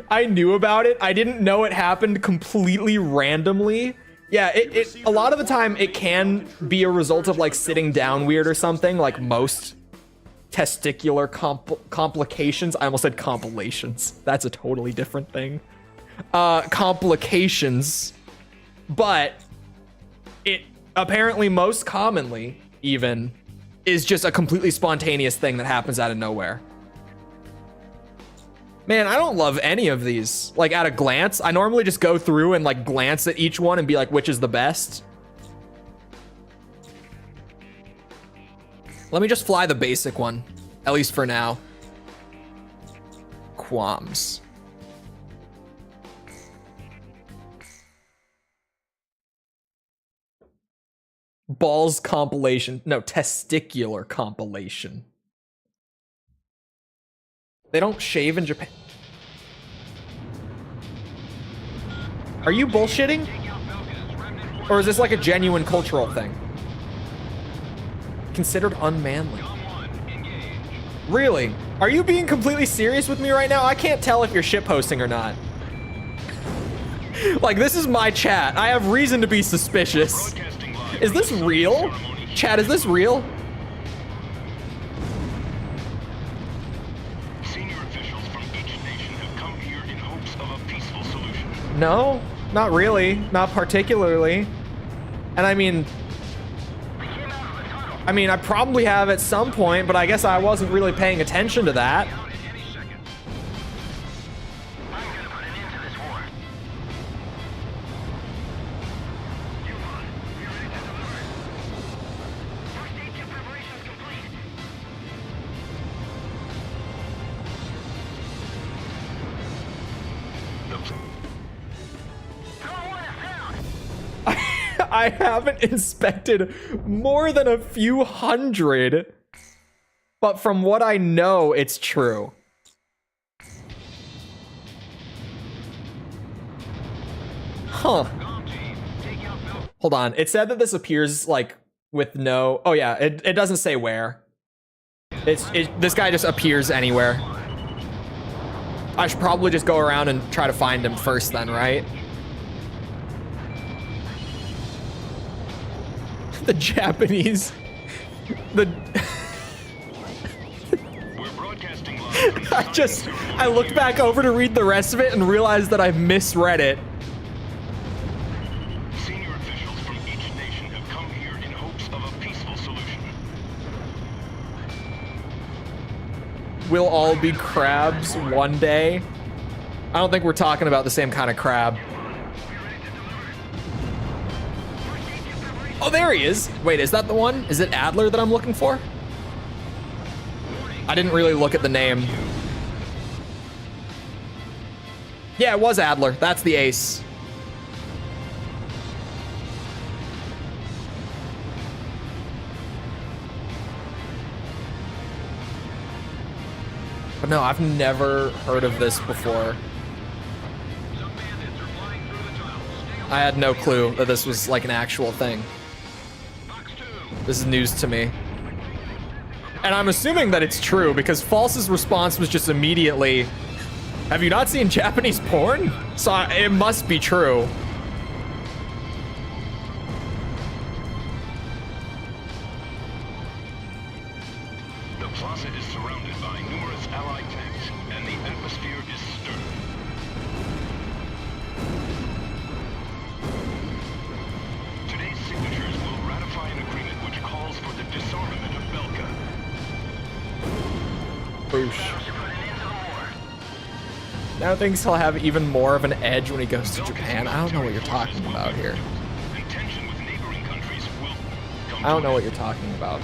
I knew about it. I didn't know it happened completely randomly Yeah, a lot of the time it can be a result of like sitting down weird or something, like most testicular complications. I almost said compilations. That's a totally different thing. Complications. But it apparently most commonly even is just a completely spontaneous thing that happens out of nowhere. Man, I don't love any of these. Like, at a glance, I normally just go through and, like, glance at each one and be like, which is the best? Let me just fly the basic one, at least for now. Qualms. Balls compilation. No, testicular compilation. They don't shave in Japan. Are you bullshitting? Or is this like a genuine cultural thing? Considered unmanly. Really? Are you being completely serious with me right now? I can't tell if you're shitposting or not. Like, this is my chat. I have reason to be suspicious. Is this real? Chat, is this real? No, not really, not particularly. And I mean, I probably have at some point, but I guess I wasn't really paying attention to that. I haven't inspected more than a few hundred, but from what I know, it's true. Huh. Hold on. It said that this appears like with no... Oh yeah, it doesn't say where. This guy just appears anywhere. I should probably just go around and try to find him first then, right? The Japanese, I looked back over to read the rest of it and realized that I misread it. Senior officials from each nation have come here in hopes of a peaceful solution. We'll all be crabs one day. I don't think we're talking about the same kind of crab. Oh, there he is. Wait, is that the one? Is it Adler that I'm looking for? I didn't really look at the name. Yeah, it was Adler. That's the ace. But no, I've never heard of this before. I had no clue that this was like an actual thing. This is news to me. And I'm assuming that it's true because False's response was just immediately, have you not seen Japanese porn? So it must be true. The plaza is surrounded by numerous allied tanks, and the atmosphere is stirred. Today's signatures will ratify an agreement which calls for the disarmament of Belka. Boosh. Now thinks he'll have even more of an edge when he goes to Japan. I don't know what you're talking about here. And tension with neighboring countries will come I don't know what you're talking about.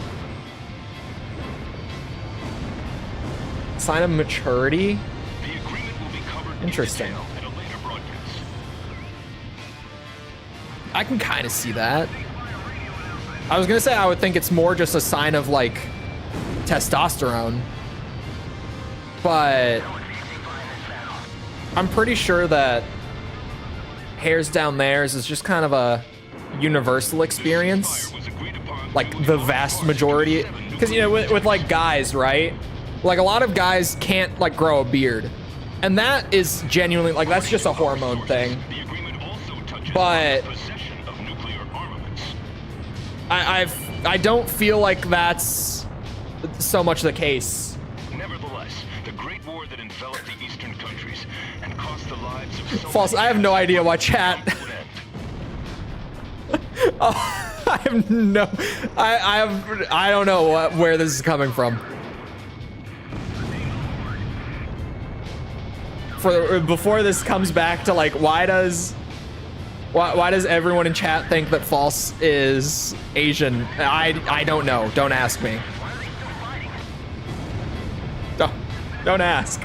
Sign of maturity? The agreement will be covered Interesting. in detail at a later broadcast. I can kind of see that. I was gonna say I would think it's more just a sign of like testosterone, but I'm pretty sure that hairs down theirs is just kind of a universal experience, like the vast majority. Because you know, with like guys, right? Like a lot of guys can't like grow a beard, and that is genuinely like that's just a hormone thing. But I don't feel like that's so much the case. Nevertheless, the Great War that enveloped the Eastern countries and cost the lives of so False. many I have no idea why chat. Oh, I have no. I don't know where this is coming from. Before this comes back to like, why does everyone in chat think that False is Asian? I don't know. Don't ask me. Don't ask,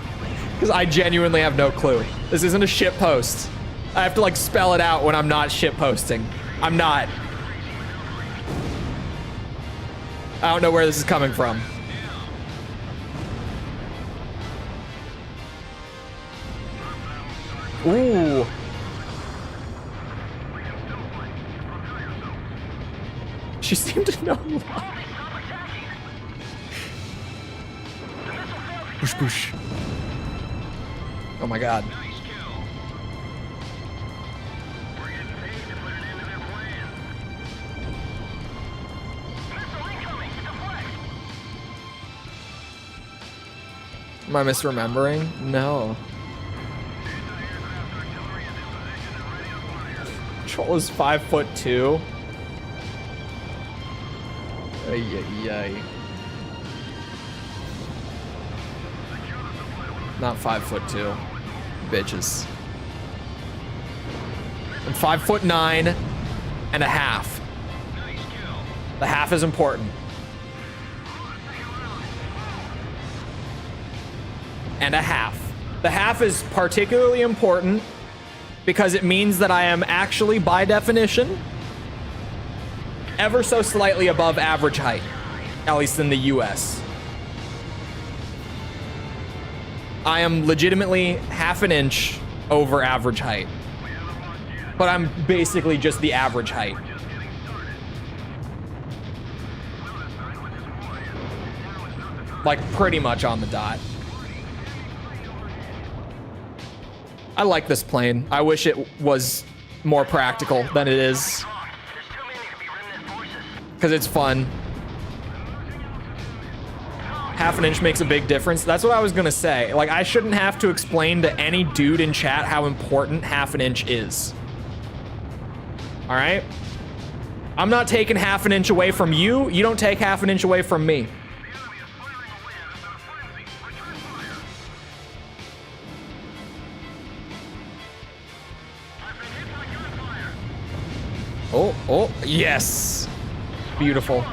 because I genuinely have no clue. This isn't a shit post. I have to like spell it out when I'm not shit posting. I'm not. I don't know where this is coming from. Ooh. She seemed to know. Push, push. Oh my god. Am I misremembering? No. Chole is 5'2". Ay. Not 5'2". Bitches. I'm 5'9" and a half. The half is important. And a half. The half is particularly important because it means that I am actually, by definition, ever so slightly above average height, at least in the US. I am legitimately half an inch over average height, but I'm basically just the average height. Like pretty much on the dot. I like this plane. I wish it was more practical than it is, because it's fun. Half an inch makes a big difference. That's what I was gonna say. Like, I shouldn't have to explain to any dude in chat how important half an inch is. All right? I'm not taking half an inch away from you. You don't take half an inch away from me. Oh, yes. Beautiful.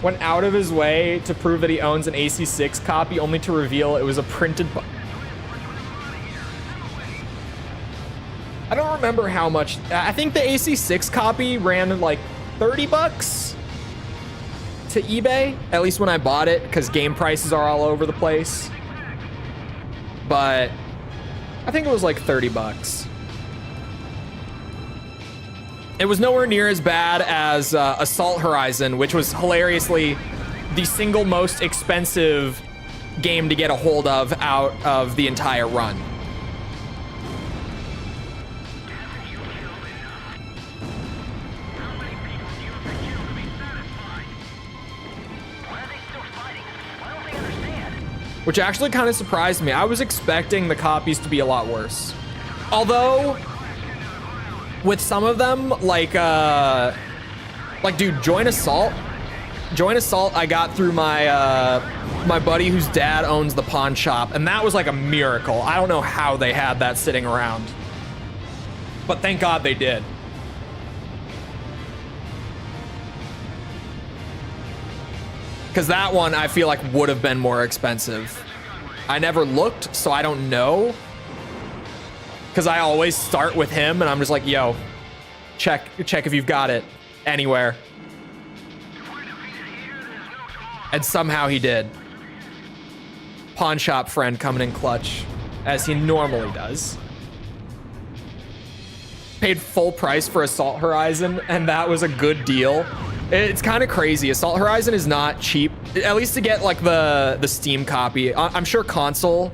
Went out of his way to prove that he owns an AC6 copy, only to reveal it was a printed I don't remember how much. I think the AC6 copy ran like 30 bucks to eBay, at least when I bought it, because game prices are all over the place. But I think it was like 30 bucks. It was nowhere near as bad as Assault Horizon, which was hilariously the single most expensive game to get a hold of out of the entire run. Which actually kind of surprised me. I was expecting the copies to be a lot worse. Although, with some of them, like dude, Joint Assault I got through my my buddy whose dad owns the pawn shop, and that was like a miracle. I don't know how they had that sitting around, but thank God they did. Because that one I feel like would have been more expensive. I never looked, so I don't know. Because I always start with him, and I'm just like, yo, check if you've got it anywhere. And somehow he did. Pawn shop friend coming in clutch, as he normally does. Paid full price for Assault Horizon, and that was a good deal. It's kind of crazy. Assault Horizon is not cheap, at least to get like the Steam copy. I'm sure console,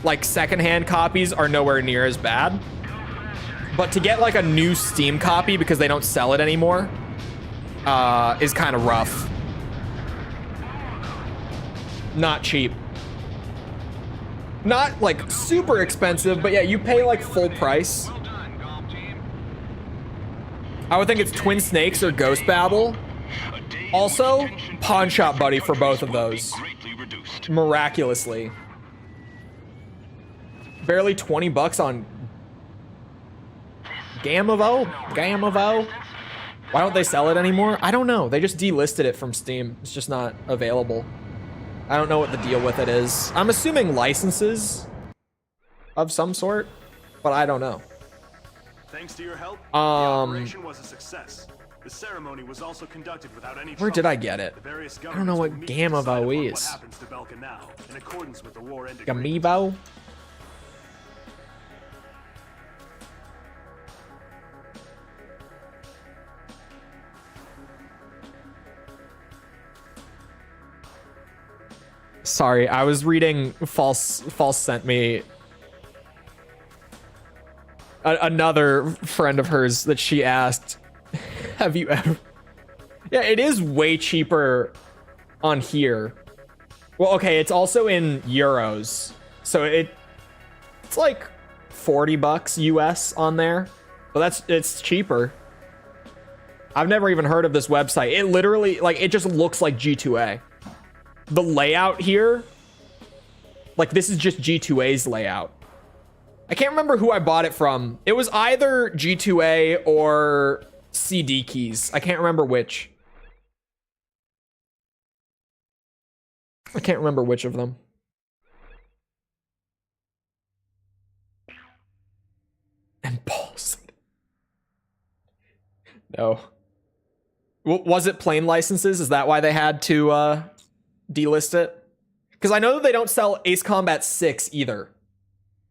like secondhand copies are nowhere near as bad. But to get like a new Steam copy because they don't sell it anymore is kind of rough. Not cheap. Not like super expensive, but yeah, you pay like full price. Well done, Galm Team. I would think it's Twin Snakes or Ghost Babel. Also, Pawn Shop Buddy for both of those. Miraculously. Barely 20 bucks on Gamavo? Gamavo? Why don't they sell it anymore? I don't know. They just delisted it from Steam. It's just not available. I don't know what the deal with it is. I'm assuming licenses of some sort, but I don't know. Thanks to your help, the operation was a success. The ceremony was also conducted without any Where trouble. did I get it? The various I don't know what governments will meet to decide Gamavo upon is. What happens to Belkan now, in accordance with the war end agreement. Gamibo? Sorry, I was reading False sent me another friend of hers that she asked, have you ever... Yeah, it is way cheaper on here. Well, okay, it's also in euros. So it's like 40 bucks US on there. But it's cheaper. I've never even heard of this website. It literally, like, it just looks like G2A. The layout here, like, this is just G2A's layout. I can't remember who I bought it from. It was either G2A or CD Keys. I can't remember which. I can't remember which of them. And balls. No. Was it plain licenses? Is that why they had to delist it? Because I know that they don't sell Ace Combat 6 either.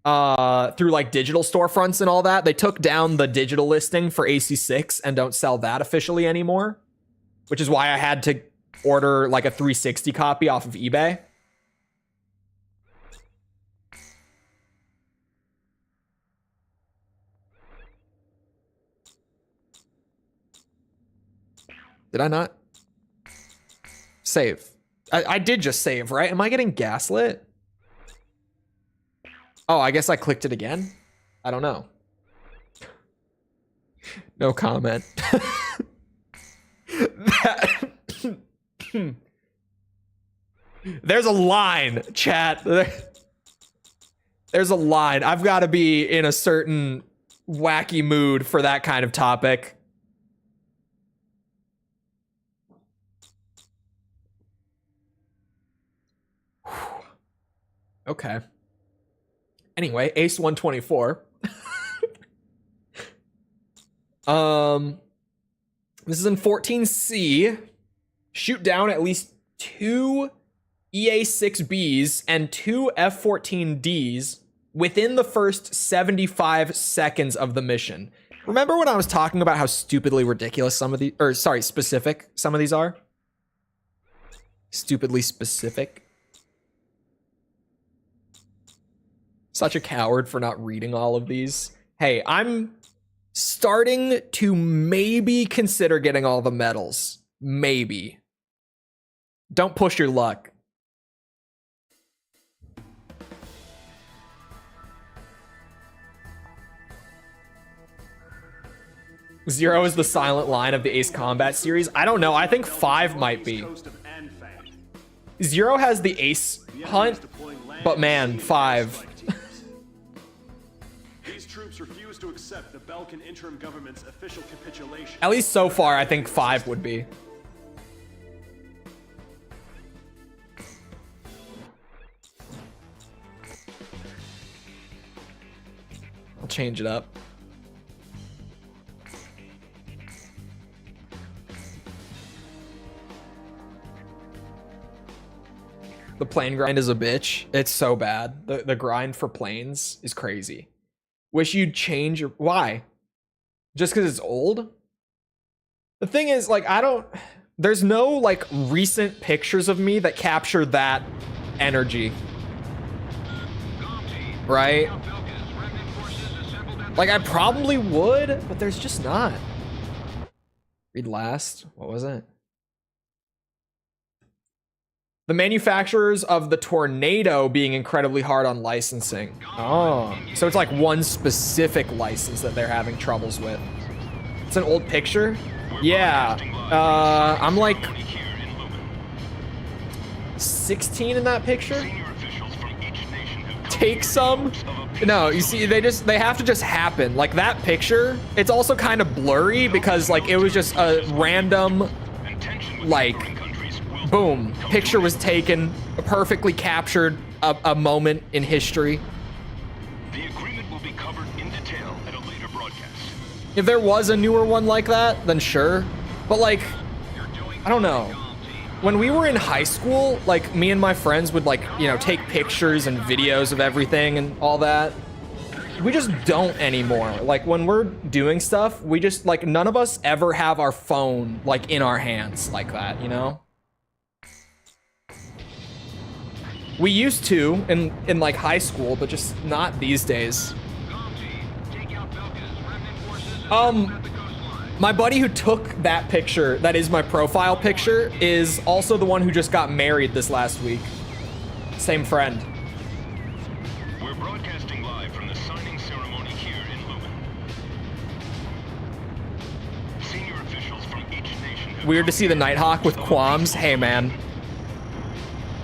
Through like digital storefronts and all that. They took down the digital listing for AC6 and don't sell that officially anymore. Which is why I had to order like a 360 copy off of eBay. Did I not? Save. I did just save, right? Am I getting gaslit? Oh, I guess I clicked it again. I don't know. No comment. There's a line, chat. There's a line. I've got to be in a certain wacky mood for that kind of topic. Okay. Anyway, Ace 124. This is in 14C. Shoot down at least 2 EA6Bs and 2 F-14Ds within the first 75 seconds of the mission. Remember when I was talking about how stupidly ridiculous some of these, or sorry, specific some of these are? Stupidly specific. Such a coward for not reading all of these. Hey, I'm starting to maybe consider getting all the medals. Maybe. Don't push your luck. Zero is the silent line of the Ace Combat series. I don't know. I think 5 might be. Zero has the Ace Hunt, but man, 5. These troops refuse to accept the Belkan interim government's official capitulation. At least so far, I think 5 would be. I'll change it up. The plane grind is a bitch. It's so bad. The grind for planes is crazy. Wish you'd change your... Why? Just because it's old? The thing is, like, there's no, like, recent pictures of me that capture that energy. Right? Like, I probably would, but there's just not. Read last. What was it? The manufacturers of the Tornado being incredibly hard on licensing. Oh, so it's like one specific license that they're having troubles with. It's an old picture? Yeah. I'm like 16 in that picture. Take some. No, you see, they have to just happen. Like that picture, it's also kind of blurry because like it was just a random, like, boom, picture was taken, perfectly captured a moment in history. The agreement will be covered in detail at a later broadcast. If there was a newer one like that, then sure. But like, I don't know. When we were in high school, like me and my friends would like, you know, take pictures and videos of everything and all that. We just don't anymore. Like when we're doing stuff, we just like, none of us ever have our phone like in our hands like that, you know? We used to in like high school, but just not these days. My buddy who took that picture, that is my profile picture, is also the one who just got married this last week. Same friend. We're broadcasting live from the signing ceremony here in Lumen. Senior officials from each nation. Weird to see the Nighthawk with qualms. Hey, man.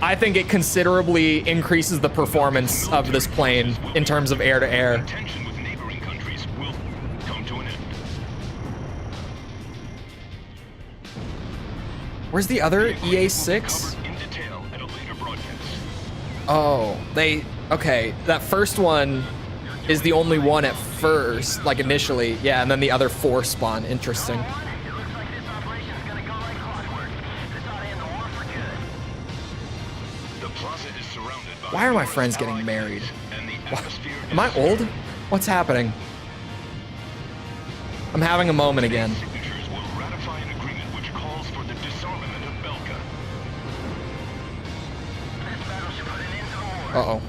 I think it considerably increases the performance of this plane in terms of air-to-air. Tension with neighboring countries will come to an end. Where's the other EA6? Covered in detail at a later broadcast. Oh, okay, that first one is the only one at first, like initially. Yeah, and then the other 4 spawn. Interesting. It looks like this operation is gonna go like clockwork. This ought to end the war for good. The plaza is surrounded by Why are my friends getting married? and the atmosphere Am I old? What's happening? I'm having a moment again. signatures will ratify an agreement which calls for the disarmament of Belka. This battle should put an end to the war. Uh-oh.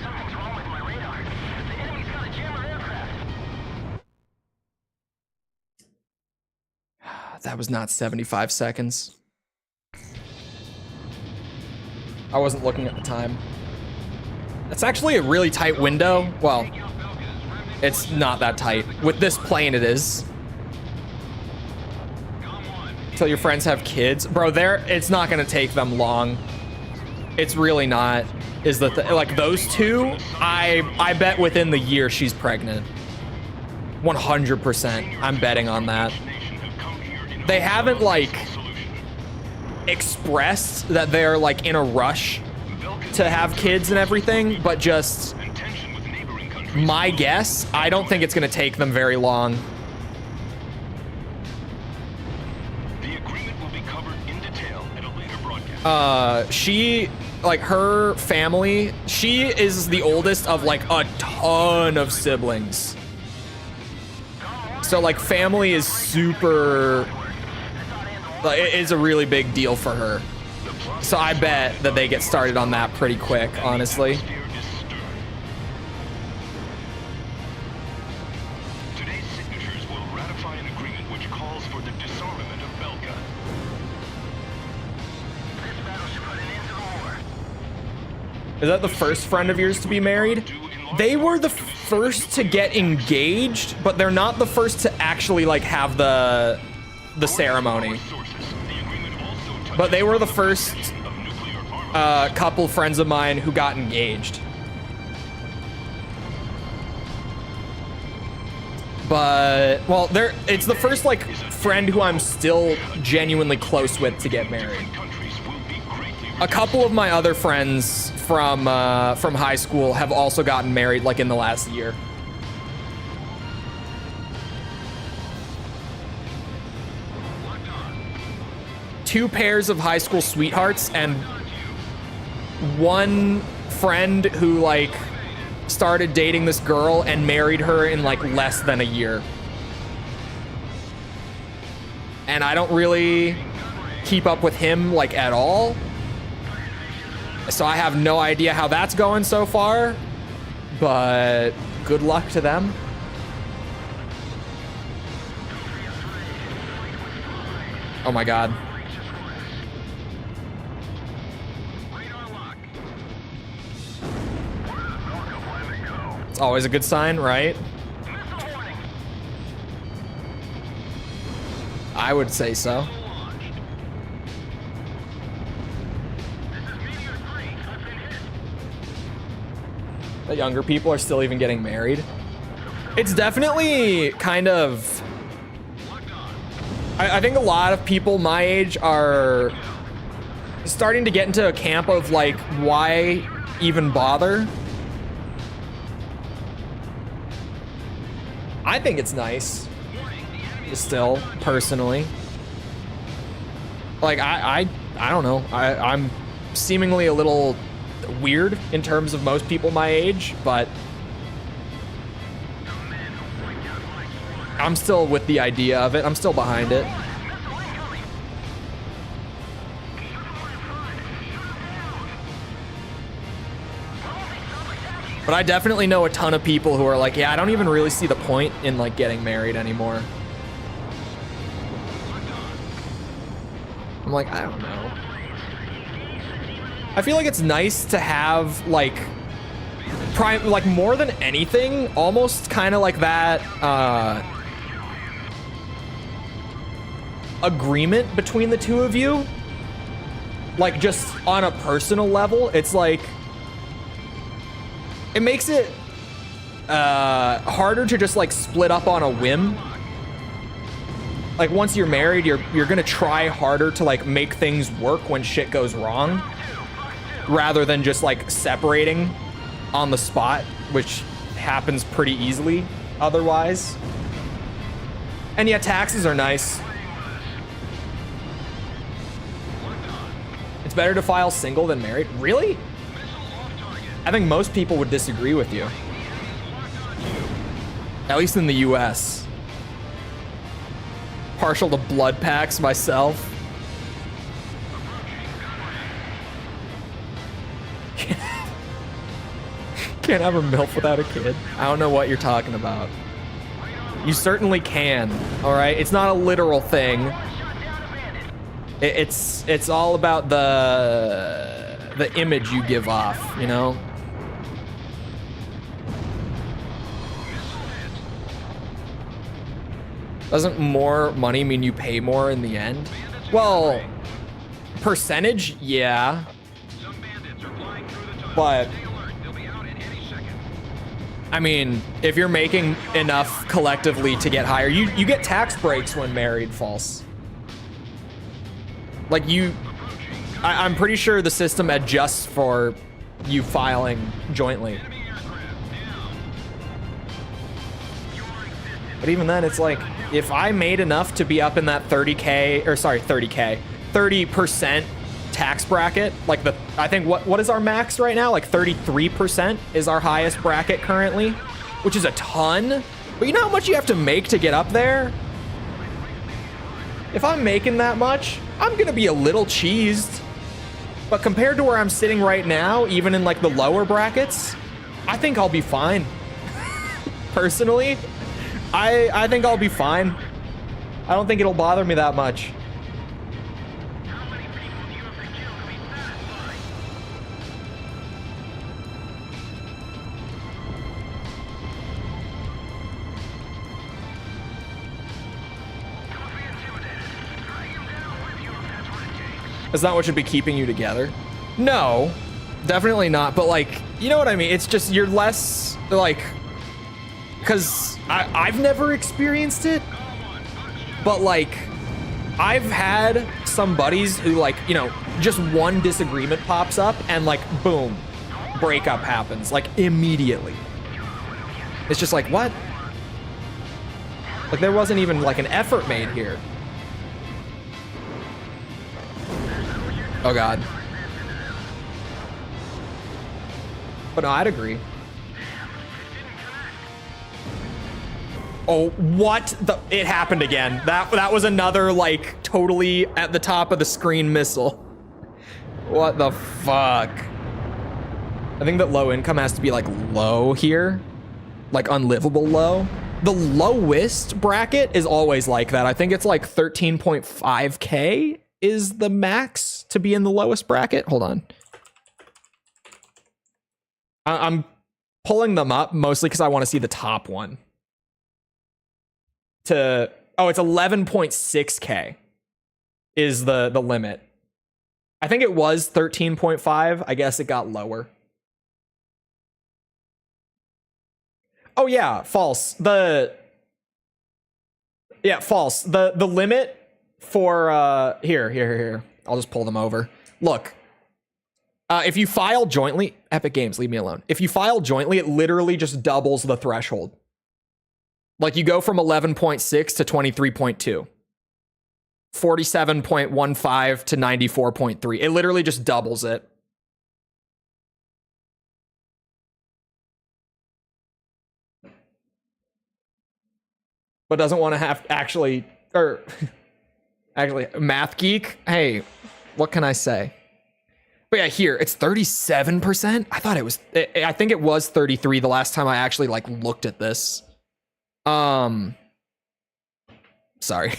Something's wrong with my radar. The enemy's got a jammer aircraft. That was not 75 seconds. I wasn't looking at the time. That's actually a really tight window. Well, it's not that tight. With this plane, it is. Until your friends have kids. Bro, it's not gonna take them long. It's really not. Is the like those two, I bet within the year she's pregnant. 100%. I'm betting on that. They haven't like expressed that they're like in a rush to have kids and everything, but just my guess, I don't think it's gonna take them very long. The agreement will be covered in detail at a later broadcast. She, like her family, she is the oldest of like a ton of siblings. So like family is super, like, it is a really big deal for her. So I bet that they get started on that pretty quick, honestly. Today's signatures will ratify an agreement which calls for the disarmament of Belka. This battle should put an end to the war. Is that the first friend of yours to be married? They were the first to get engaged, but they're not the first to actually like have the ceremony. But they were the first couple friends of mine who got engaged. But, well, it's the first like friend who I'm still genuinely close with to get married. A couple of my other friends from high school have also gotten married like in the last year. Two pairs of high school sweethearts and one friend who like started dating this girl and married her in like less than a year. And I don't really keep up with him like at all. So I have no idea how that's going so far, but good luck to them. Oh my God. It's always a good sign, right? I would say so. The younger people are still even getting married. It's definitely kind of... I think a lot of people my age are starting to get into a camp of like, why even bother? I think it's nice. Still, personally. Like, I don't know. I'm seemingly a little weird in terms of most people my age, but I'm still with the idea of it. I'm still behind it. But I definitely know a ton of people who are like, yeah, I don't even really see the point in like getting married anymore. I'm like, I don't know. I feel like it's nice to have like like more than anything, almost kind of like that agreement between the two of you. Like just on a personal level, it's like it makes it harder to just like split up on a whim. Like once you're married, you're gonna try harder to like make things work when shit goes wrong, rather than just like separating on the spot, which happens pretty easily otherwise. And yeah, taxes are nice. It's better to file single than married. Really? I think most people would disagree with you. At least in the US. Partial to blood packs myself. Can't have a MILF without a kid. I don't know what you're talking about. You certainly can, all right? It's not a literal thing. It's all about the image you give off, you know? Doesn't more money mean you pay more in the end? Well, percentage, yeah. But I mean, if you're making enough collectively to get higher, you get tax breaks when married, false. Like I'm pretty sure the system adjusts for you filing jointly. But even then, it's like, if I made enough to be up in that 30% tax bracket, like I think what is our max right now? Like 33% is our highest bracket currently, which is a ton. But you know how much you have to make to get up there? If I'm making that much, I'm gonna be a little cheesed. But compared to where I'm sitting right now, even in like the lower brackets, I think I'll be fine. Personally, I think I'll be fine. I don't think it'll bother me that much. Is that what should be keeping you together? No, definitely not. But like, you know what I mean? It's just you're less like, because I've never experienced it, but like I've had some buddies who like, you know, just one disagreement pops up and like, boom, breakup happens like immediately. It's just like, what? Like there wasn't even like an effort made here. Oh God. But no, I'd agree. Oh, what the? It happened again. That was another like totally at the top of the screen missile. What the fuck? I think that low income has to be like low here. like unlivable low. The lowest bracket is always like that. I think it's like 13.5K is the max to be in the lowest bracket. Hold on. I'm pulling them up mostly because I want to see the top one. Oh, it's 11.6K is the limit. I think it was 13.5. I guess it got lower. Oh yeah, false. False. The limit for here. I'll just pull them over. Look. If you file jointly, Epic Games, leave me alone. If you file jointly, it literally just doubles the threshold. Like you go from 11.6 to 23.2. 47.15 to 94.3. It literally just doubles it. But doesn't want to have actually Math Geek. Hey, what can I say? But yeah, here it's 37%. I thought it was. I think it was 33 the last time I actually like looked at this. Sorry. But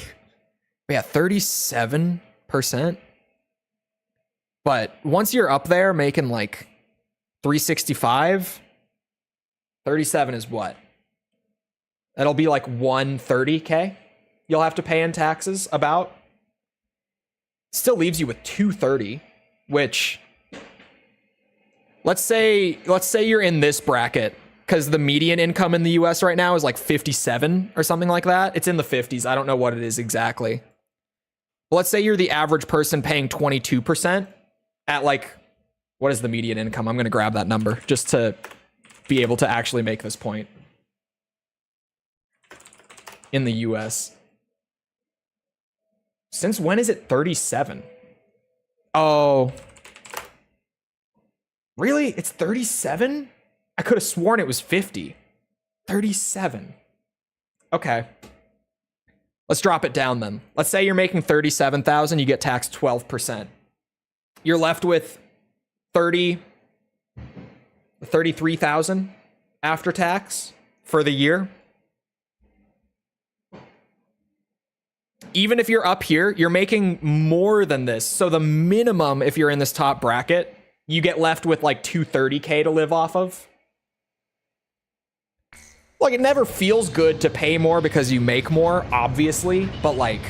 yeah, 37%. But once you're up there making like 365, 37 is what? That'll be like 130K. You'll have to pay in taxes about. Still leaves you with 230. Which, let's say you're in this bracket, because the median income in the US right now is like 57 or something like that. It's in the 50s. I don't know what it is exactly. But let's say you're the average person paying 22% at like, what is the median income? I'm going to grab that number just to be able to actually make this point. In the US. Since when is it 37? Oh. Really? It's 37? I could have sworn it was 50. 37. Okay. Let's drop it down then. Let's say you're making 37,000, you get taxed 12%. You're left with 33,000 after tax for the year. Even if you're up here, you're making more than this. So the minimum, if you're in this top bracket, you get left with like 230K to live off of. Like, it never feels good to pay more because you make more, obviously, but like,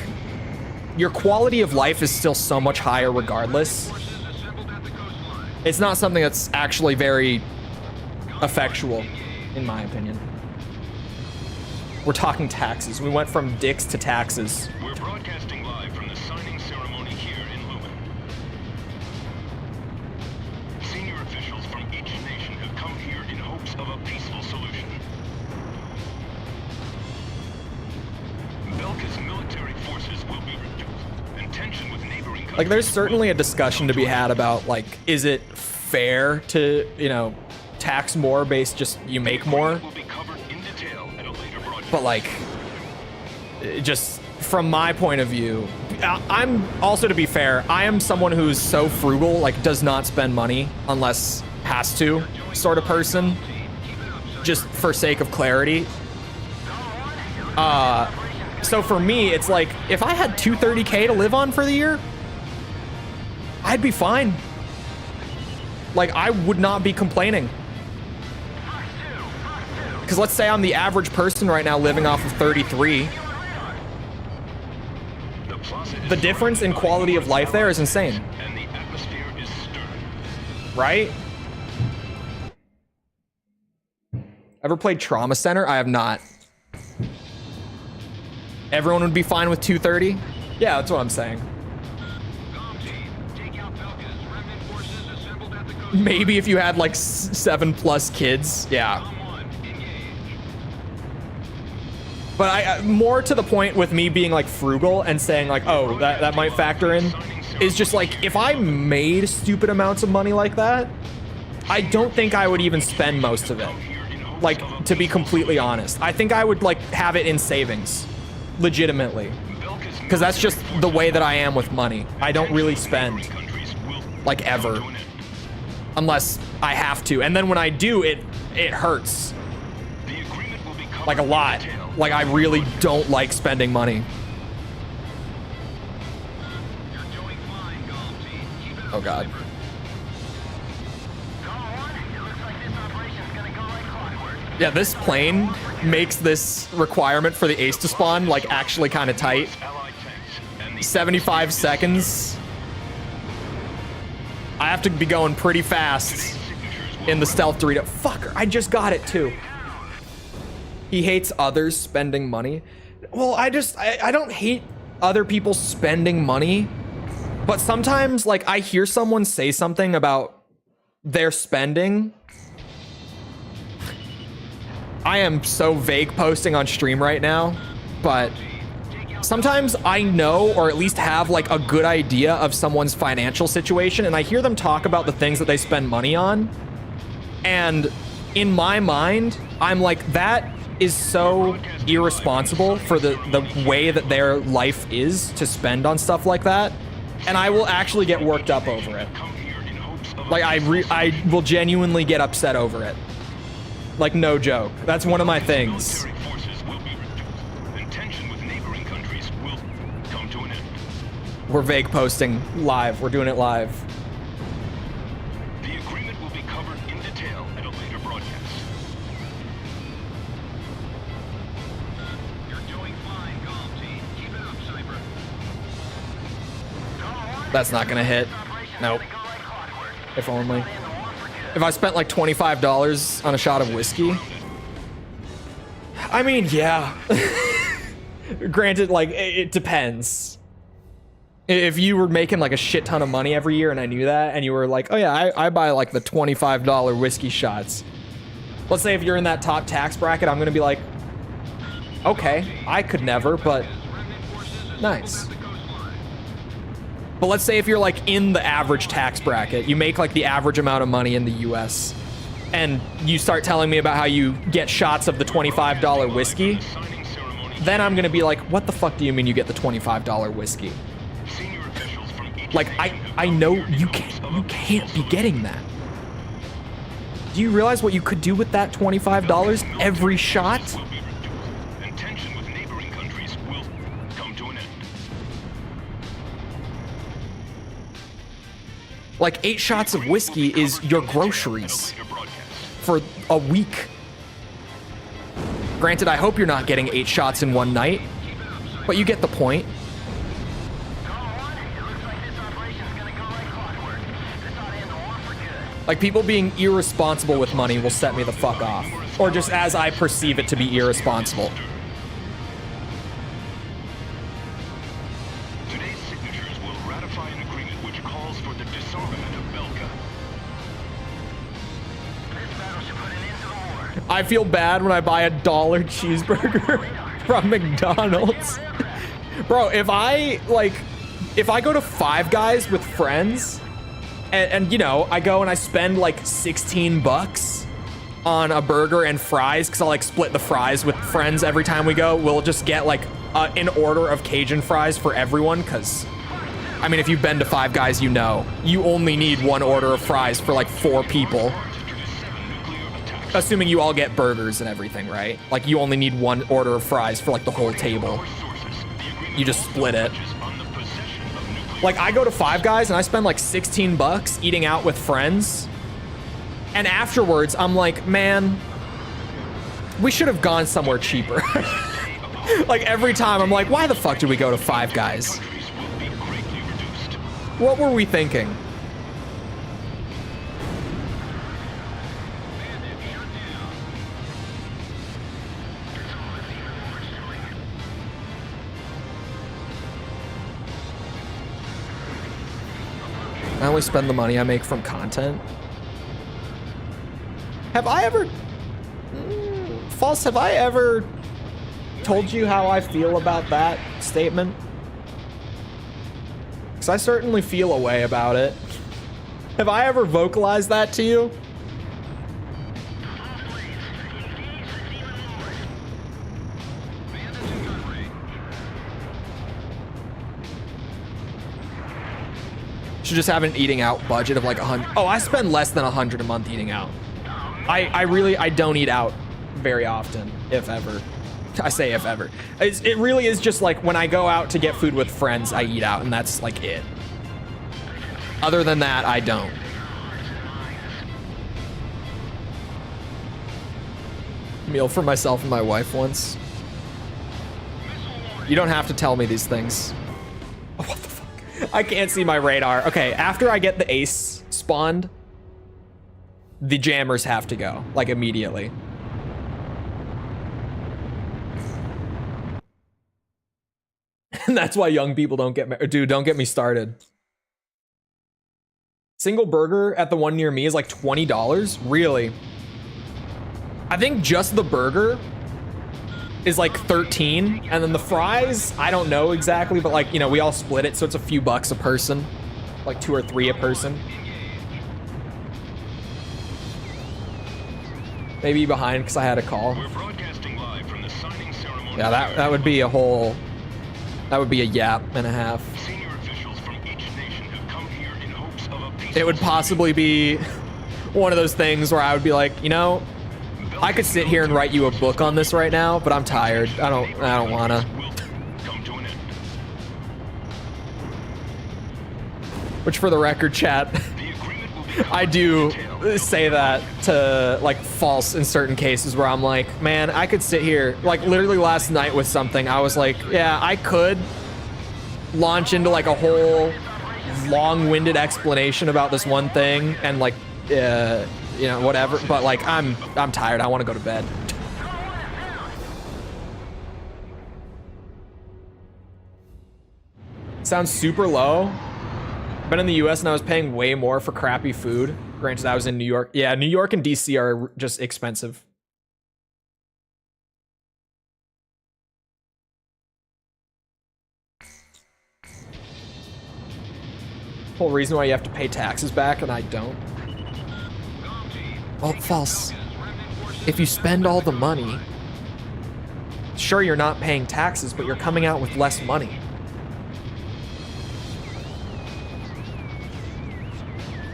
your quality of life is still so much higher regardless. It's not something that's actually very effectual, in my opinion. We're talking taxes. We went from dicks to taxes. We're broadcasting live from the signing ceremony here in Lumen. Senior officials from each nation have come here in hopes of a peaceful solution. Belka's military forces will be reduced, and tension with neighboring countries. Like, there's certainly a discussion to be had about, like, is it fair to, you know, tax more based just you make more? But like, just from my point of view, I'm also, to be fair, I am someone who's so frugal, like does not spend money unless has to sort of person, just for sake of clarity. So for me, it's like, if I had 230K to live on for the year, I'd be fine. Like, I would not be complaining. Because let's say I'm the average person right now living off of 33. The difference in quality of life there is insane. Right? Ever played Trauma Center? I have not. Everyone would be fine with 230? Yeah, that's what I'm saying. Maybe if you had like 7+ kids. Yeah. But I more to the point with me being like frugal and saying like, oh, that might factor in, is just like, if I made stupid amounts of money like that, I don't think I would even spend most of it. Like, to be completely honest, I think I would like have it in savings, legitimately, because that's just the way that I am with money. I don't really spend, like, ever, unless I have to, and then when I do, it hurts. Like a lot. Like I really don't like spending money. You're doing fine, Galm Team. Keep it up, Oh God. Cipher. Galm 1, it looks like this operation's gonna go like clockwork. Yeah, this plane makes this requirement for the ace to spawn like actually kind of tight. Allied tanks and the 75 seconds. I have to be going pretty fast in the stealth Dorito. Fucker, I just got it too. He hates others spending money. Well, I don't hate other people spending money, but sometimes like I hear someone say something about their spending. I am so vague posting on stream right now, but sometimes I know, or at least have like a good idea of someone's financial situation, and I hear them talk about the things that they spend money on. And in my mind, I'm like, that is so irresponsible for the way that their life is to spend on stuff like that. And I will actually get worked up over it. Like I will genuinely get upset over it. Like no joke. That's one of my things. We're vague posting live. We're doing it live. The agreement will be covered in detail at a later broadcast. You're doing fine, Galm Team. Keep it up, Cipher. That's not gonna hit. Nope. If only. If I spent like $25 on a shot of whiskey. I mean, yeah. Granted, like, it depends. If you were making like a shit ton of money every year and I knew that, and you were like, oh yeah, I buy like the $25 whiskey shots. Let's say if you're in that top tax bracket, I'm gonna be like, okay, I could never, but nice. But let's say if you're like in the average tax bracket, you make like the average amount of money in the US, and you start telling me about how you get shots of the $25 whiskey, then I'm gonna be like, what the fuck do you mean you get the $25 whiskey? Like, I know you can't be getting that. Do you realize what you could do with that $25 every shot? And tension with neighboring countries will come to an end. Like 8 shots of whiskey is your groceries for a week. Granted, I hope you're not getting 8 shots in one night, but you get the point. Like, people being irresponsible with money will set me the fuck off. Or just as I perceive it to be irresponsible. Today's signatures will ratify an agreement which calls for the disarmament of Belka. I feel bad when I buy a $1 cheeseburger from McDonald's. Bro, if I go to Five Guys with friends, and you know, I go and I spend like 16 bucks on a burger and fries, because I'll like split the fries with friends every time we go. We'll just get like an order of Cajun fries for everyone, because I mean, if you've been to Five Guys, you know, you only need one order of fries for like 4 people. Assuming you all get burgers and everything, right? Like, you only need one order of fries for like the whole table. You just split it. Like, I go to Five Guys and I spend like 16 bucks eating out with friends. And afterwards, I'm like, man, we should have gone somewhere cheaper. Like, every time I'm like, why the fuck did we go to Five Guys? What were we thinking? I only spend the money I make from content. Have I ever... False, have I ever told you how I feel about that statement? Because I certainly feel a way about it. Have I ever vocalized that to you? Should just have an eating out budget of like 100. Oh, I spend less than 100 a month eating out. I don't eat out very often, if ever. I say if ever. It really is just like when I go out to get food with friends, I eat out, and that's like it. Other than that, I don't. Meal for myself and my wife once. You don't have to tell me these things. Oh, what the fuck? I can't see my radar. Okay, after I get the ace spawned, the jammers have to go, like immediately. And that's why young people don't get married. Dude, don't get me started. Single burger at the one near me is like $20. Really? I think just the burger is like 13, and then the fries, I don't know exactly, but like, you know, we all split it, so it's a few bucks a person, like 2 or 3 a person. Maybe behind because I had a call. We're broadcasting live from the signing ceremony. Yeah, that would be a whole, that would be a yap and a half. Senior officials from each nation have come here in hopes of a peaceful It would possibly be one of those things where I would be like, you know, I could sit here and write you a book on this right now, but I'm tired. I don't wanna. will come to an end. Which, for the record, chat, The agreement will be I do say that to like false in certain cases where I'm like, man, I could sit here, like literally last night with something, I was like, yeah, I could launch into like a whole long-winded explanation about this one thing and like, you know, whatever, but like I'm tired. I want to go to bed. Sounds super low. Been in the US and I was paying way more for crappy food. Granted, I was in New York. Yeah, New York and DC are just expensive. Whole reason why you have to pay taxes back and I don't. Well, false. If you spend all the money, sure, you're not paying taxes, but you're coming out with less money.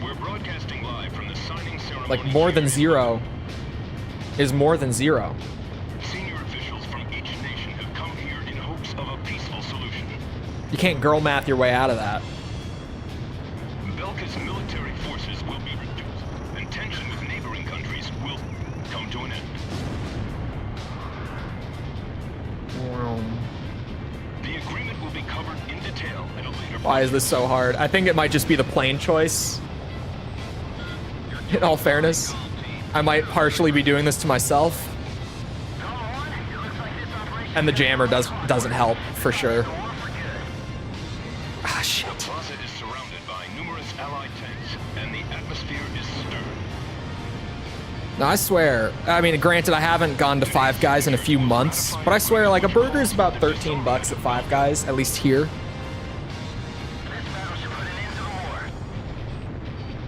We're broadcasting live from the signing ceremony. Like, more than zero is more than zero. Senior officials from each nation have come here in hopes of a peaceful solution. You can't girl math your way out of that. Belka's military forces will be reduced, and tension with neighboring countries will come to an end. The agreement will be covered in detail at a later Why is this so hard? I think it might just be the plane choice. In all fairness, I might partially be doing this to myself. And the jammer doesn't help, for sure. Ah, shit. The plaza is surrounded by numerous allied tanks, and the atmosphere is stirred. No, I swear. I mean, granted, I haven't gone to Five Guys in a few months, but I swear, like, a burger is about 13 bucks at Five Guys, at least here.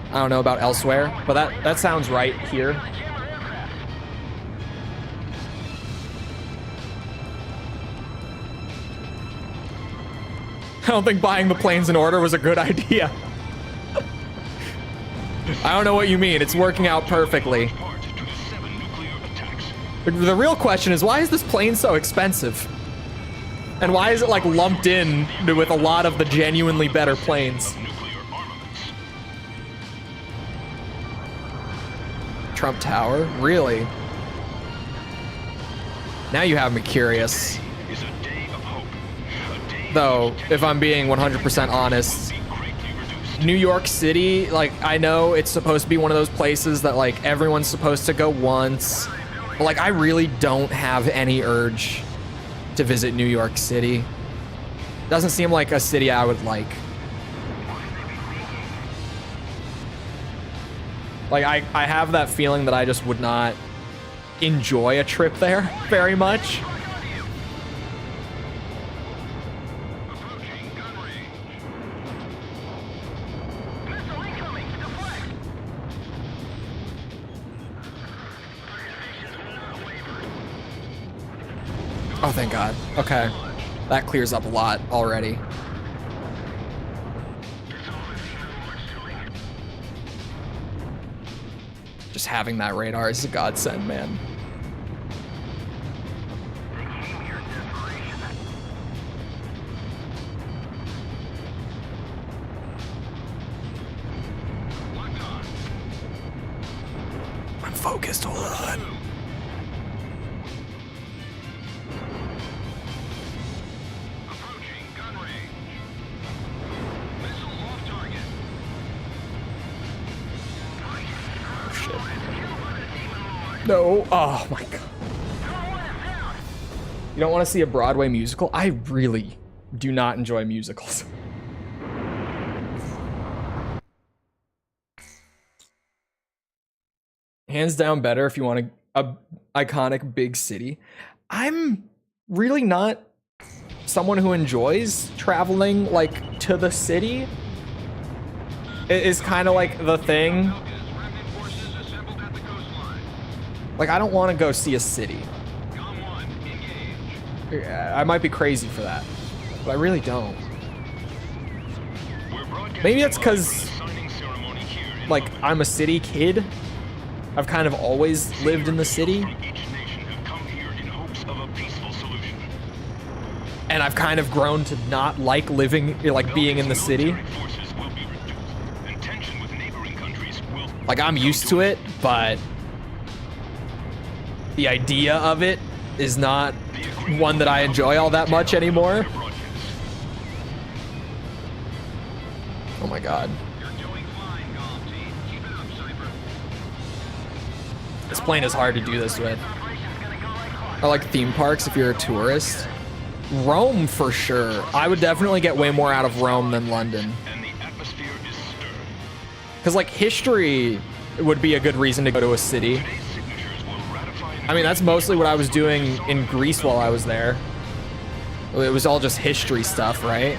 I don't know about elsewhere, but that sounds right here. I don't think buying the planes in order was a good idea. I don't know what you mean. It's working out perfectly. Part to the 7 nuclear attacks. The real question is, why is this plane so expensive? And why is it like lumped in with a lot of the genuinely better planes? Nuclear armaments. Trump Tower? Really? Now you have me curious. Is a day of hope. A day Though, if I'm being 100% honest, be greatly reduced. New York City, like, I know it's supposed to be one of those places that, like, everyone's supposed to go once. But, like, I really don't have any urge to visit New York City. Doesn't seem like a city I would like. Like, I have that feeling that I just would not enjoy a trip there very much. Approaching gun range. Missile incoming! Deflect! Oh, thank God. Okay. That clears up a lot already. Just having that radar is a godsend, man. focused. Hold on. Approaching gun range. Missile off target. No. Oh my god. You don't want to see a Broadway musical? I really do not enjoy musicals. Hands down better if you want a iconic big city. I'm really not someone who enjoys traveling like to the city. It is kind of like the thing. Remnant forces assembled at the coastline. Like I don't want to go see a city. Galm 1, engage. I might be crazy for that, but I really don't. We're broadcasting Maybe that's live because from the signing ceremony here in like London. I'm a city kid. I've kind of always lived in the city, From each nation have come here in hopes of a peaceful solution. and I've kind of grown to not like living, like being in the city. Military forces will be reduced, and tension with neighboring countries will Like I'm used to it, but the idea of it is not one that I enjoy all that much anymore. Oh my god. You're doing fine, Galm Team. Keep it up, Cipher. This plane is hard to do this with. I like theme parks if you're a tourist. Rome for sure. I would definitely get way more out of Rome than London. And the atmosphere is stirred. Because like history would be a good reason to go to a city. Today's signatures will ratify an I mean, that's mostly what I was doing in Greece while I was there. It was all just history stuff, right?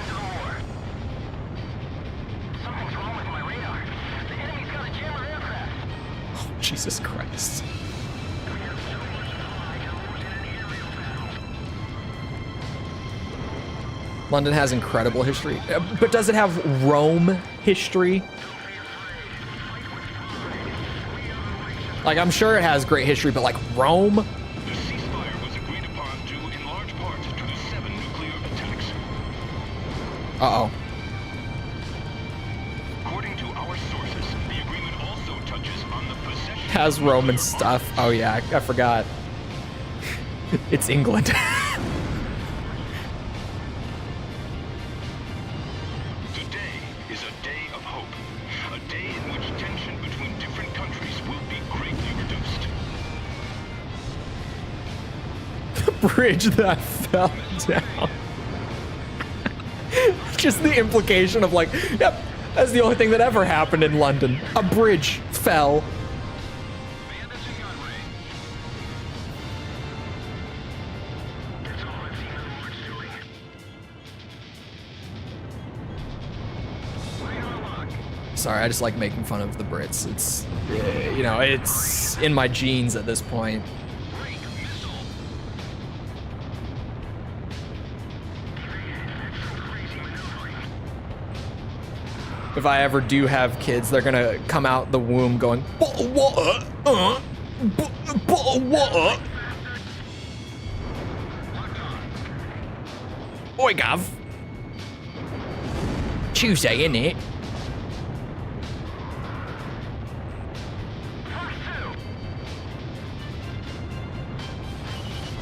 Something's wrong with my radar. The enemy's got a jammer aircraft. Oh, Jesus Christ. London has incredible history. But does it have Rome history? Like, I'm sure it has great history, but like Rome? The ceasefire was agreed upon due in large part to the 7 nuclear attacks. Uh-oh. According to our sources, the agreement also touches on the possession Has Roman stuff. Oh yeah, I forgot. It's England. Today is a day of hope. A day in which tension between different countries will be greatly reduced. The bridge that fell down. Just the implication of like, yep, that's the only thing that ever happened in London. A bridge fell. Bandits in gun range. That's all I've seen of the Lord's doing. Radar lock. Sorry, I just like making fun of the Brits. It's, you know, it's in my genes at this point. Break missile. If I ever do have kids, they're gonna come out the womb going, what? What? Oi, Gav. Tuesday, innit?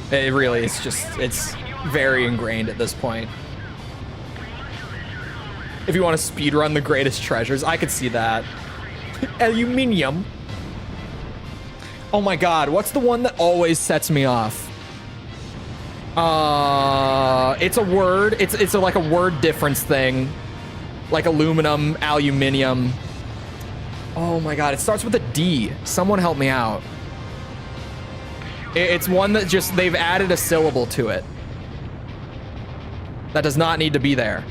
It really is just, it's very ingrained at this point. If you want to speedrun the greatest treasures, I could see that. Aluminium. Oh my god, what's the one that always sets me off? It's a word. It's like a word difference thing. Like aluminum, aluminium. Oh my god, it starts with a D. Someone help me out. It's one that just, they've added a syllable to it. That does not need to be there.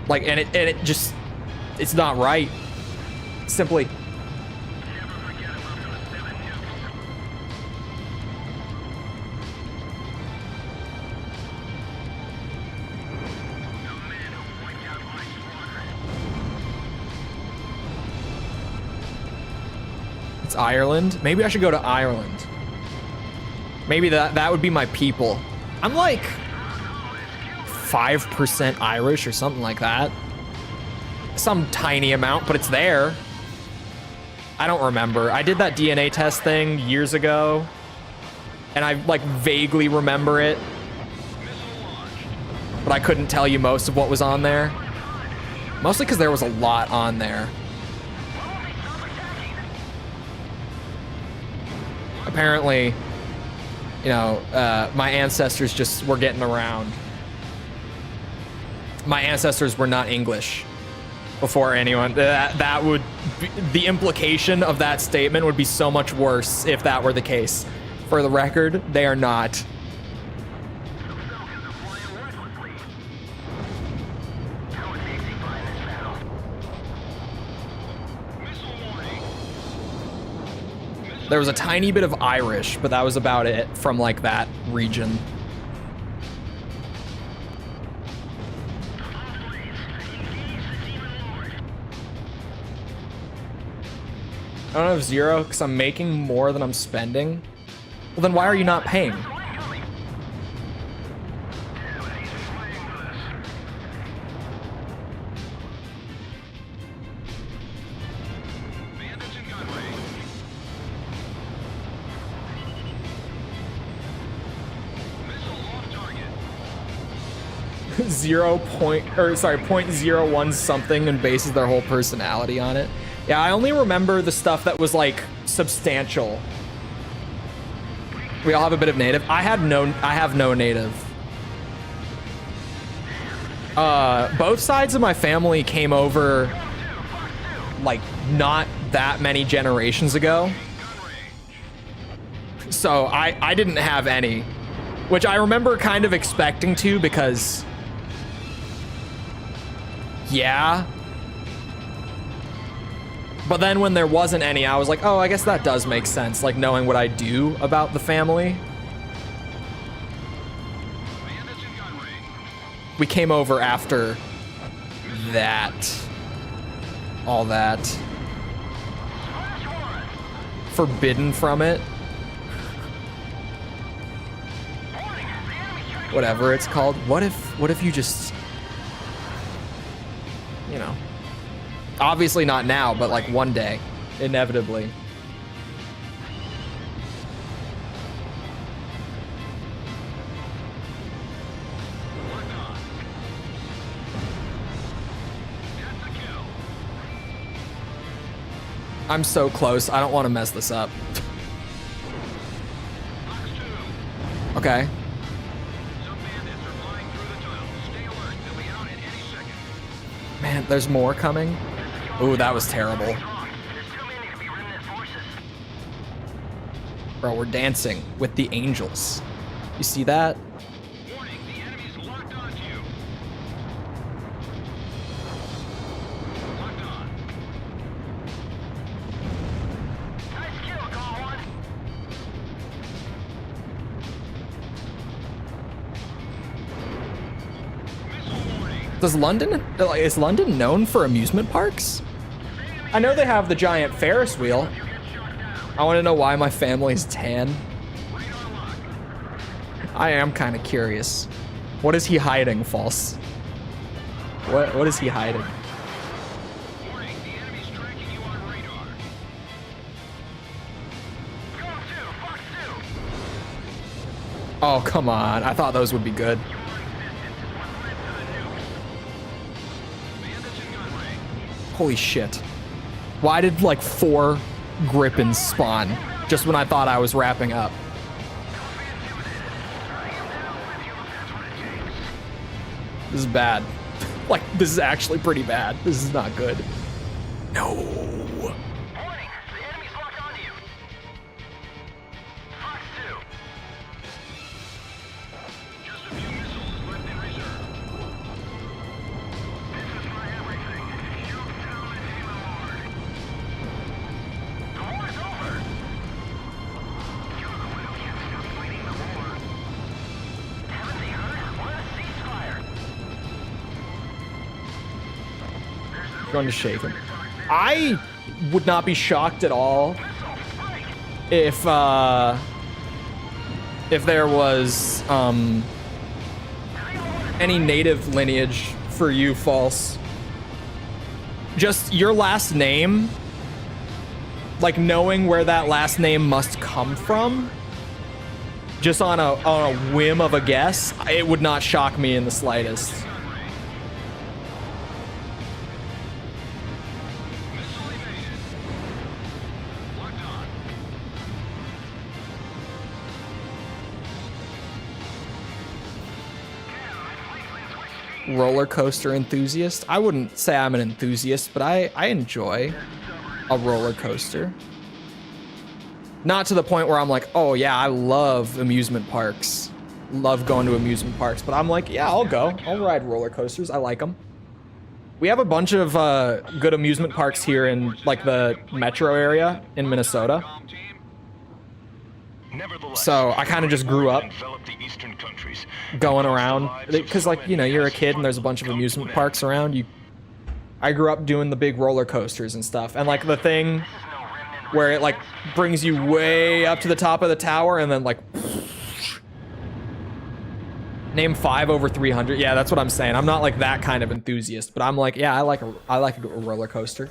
Like, and it just, it's not right. Simply. It's Ireland. Maybe I should go to Ireland. Maybe that would be my people. I'm like 5% Irish or something like that. Some tiny amount, but it's there. I don't remember. I did that DNA test thing years ago, and I like vaguely remember it, but I couldn't tell you most of what was on there. Mostly because there was a lot on there. Apparently, you know, my ancestors just were getting around. My ancestors were not English before anyone. That would be, the implication of that statement would be so much worse if that were the case. For the record, they are not. There was a tiny bit of Irish, but that was about it from like that region. I don't have zero because I'm making more than I'm spending. Well, then why are you not paying? .01 something and bases their whole personality on it. Yeah, I only remember the stuff that was like substantial. We all have a bit of native. I have no native. Both sides of my family came over like not that many generations ago. So I didn't have any, which I remember kind of expecting to because yeah. But then when there wasn't any, I was like, oh, I guess that does make sense, like knowing what I do about the family. We came over after that. All that. Forbidden from it. Whatever it's called. What if you just, you know, obviously not now, but like one day, inevitably. I'm so close. I don't want to mess this up. Okay. Man, there's more coming. Ooh, that was terrible. Bro, we're dancing with the angels. You see that? Warning, the enemy's locked onto you. Locked on. Nice kill, Galm. Missile warning. Does London, is London known for amusement parks? I know they have the giant Ferris wheel. I want to know why my family's tan. I am kind of curious. What is he hiding, False? What is he hiding? Warning, the enemy's tracking you on radar. Galm 2, Fox 2. Oh, come on. I thought those would be good. Bandits in gun range. Holy shit. Why did like 4 Grippins spawn just when I thought I was wrapping up? This is bad. Like, this is actually pretty bad. This is not good. No. Warning, the enemy's locked onto you. Fox 2. Just a few missiles left in reserve. This is my everything. Shoot down and aim hard. The war's over. You're the one who can't stop fighting the war. Haven't they heard? Want a ceasefire? Going to shake him. I would not be shocked at all if there was any native lineage for you, False. Just your last name like knowing where that last name must come from, just on a whim of a guess, it would not shock me in the slightest. Roller coaster enthusiast? I wouldn't say I'm an enthusiast, but I enjoy a roller coaster. Not to the point where I'm like, oh yeah, I love amusement parks. Love going to amusement parks, but I'm like, yeah, I'll go. I'll ride roller coasters. I like them. We have a bunch of good amusement parks here in like the metro area in Minnesota. So I kind of just grew up going around because, like, you know, you're a kid and there's a bunch of amusement parks around. I grew up doing the big roller coasters and stuff, and like the thing where it like brings you way up to the top of the tower and then like name 5 over 300. Yeah, that's what I'm saying. I'm not like that kind of enthusiast, but I'm like, yeah, I like a roller coaster.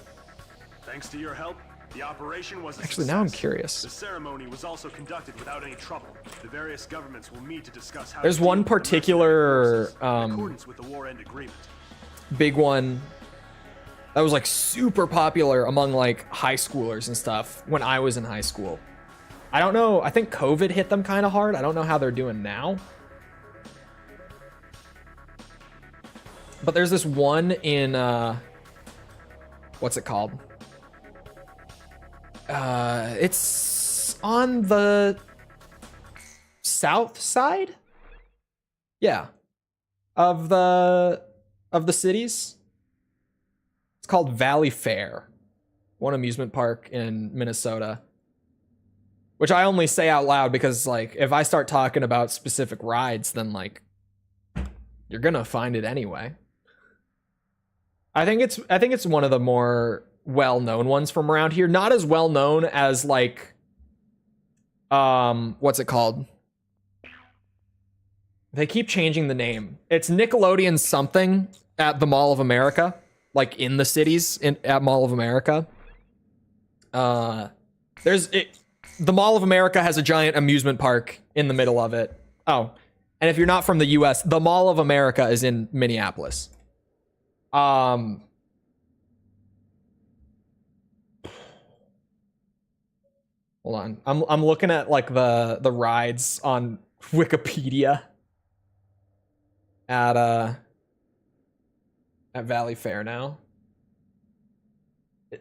Thanks to your help, the operation was a Actually, success. now I'm curious. The ceremony was also conducted without any trouble. The various governments will meet to discuss how There's to one deal with the particular mercenary forces in accordance with the war end agreement. big one that was like super popular among like high schoolers and stuff when I was in high school. I don't know, I think COVID hit them kind of hard. I don't know how they're doing now. But there's this one in what's it called? It's on the south side, yeah, of the cities. It's called Valley Fair, one amusement park in Minnesota, which I only say out loud because, like, if I start talking about specific rides, then like you're gonna find it anyway. I think it's one of the more well-known ones from around here. Not as well-known as like what's it called? They keep changing the name. It's Nickelodeon something at the Mall of America, like in the cities at Mall of America. The Mall of America has a giant amusement park in the middle of it. Oh, and if you're not from the US, the Mall of America is in Minneapolis. Hold on. I'm looking at like the rides on Wikipedia at Valley Fair now.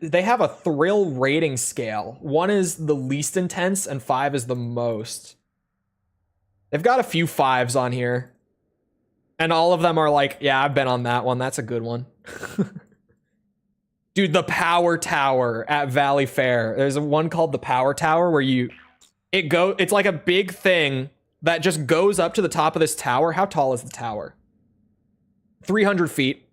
They have a thrill rating scale. 1 is the least intense and 5 is the most. They've got a few 5s on here. And all of them are like, yeah, I've been on that one. That's a good one. Dude, the Power Tower at Valley Fair. There's one called the Power Tower where it's like a big thing that just goes up to the top of this tower. How tall is the tower? 300 feet.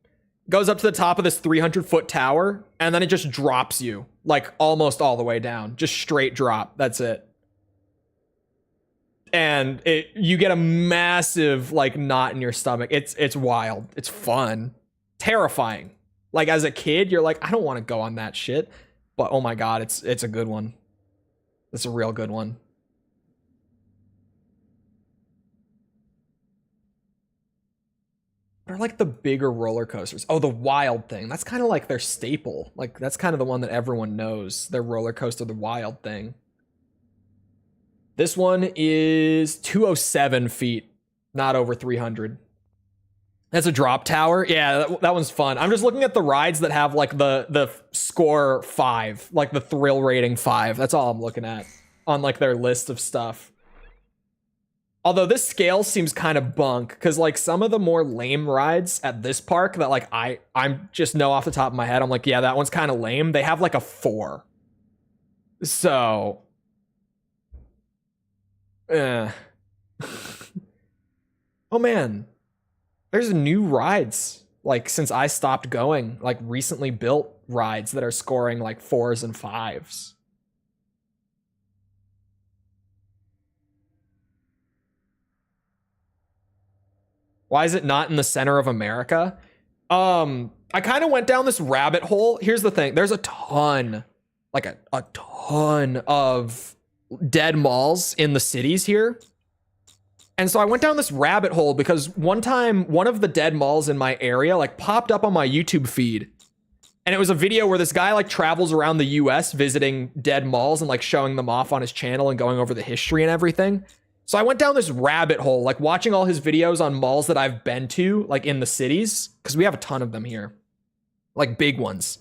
Goes up to the top of this 300-foot tower, and then it just drops you, like almost all the way down. Just straight drop. That's it. And you get a massive like knot in your stomach. It's wild. It's fun. Terrifying. Like as a kid, you're like, I don't want to go on that shit. But oh my god, it's a good one. It's a real good one. They're like the bigger roller coasters. Oh, the Wild Thing. That's kind of like their staple. Like that's kind of the one that everyone knows. Their roller coaster, the Wild Thing. This one is 207 feet, not over 300. That's a drop tower. Yeah, that one's fun. I'm just looking at the rides that have like the score 5, like the thrill rating 5. That's all I'm looking at on like their list of stuff. Although this scale seems kind of bunk because like some of the more lame rides at this park that like I'm just know off the top of my head, I'm like, yeah, that one's kind of lame. They have like a 4. So oh man, there's new rides like since I stopped going, like recently built rides that are scoring like 4s and 5s. Why is it not in the center of America? I kind of went down this rabbit hole. Here's the thing. There's a ton like a ton of dead malls in the cities here. And so I went down this rabbit hole because one time, one of the dead malls in my area like popped up on my YouTube feed. And it was a video where this guy like travels around the US visiting dead malls and like showing them off on his channel and going over the history and everything. So I went down this rabbit hole, like watching all his videos on malls that I've been to, like in the cities, because we have a ton of them here, like big ones.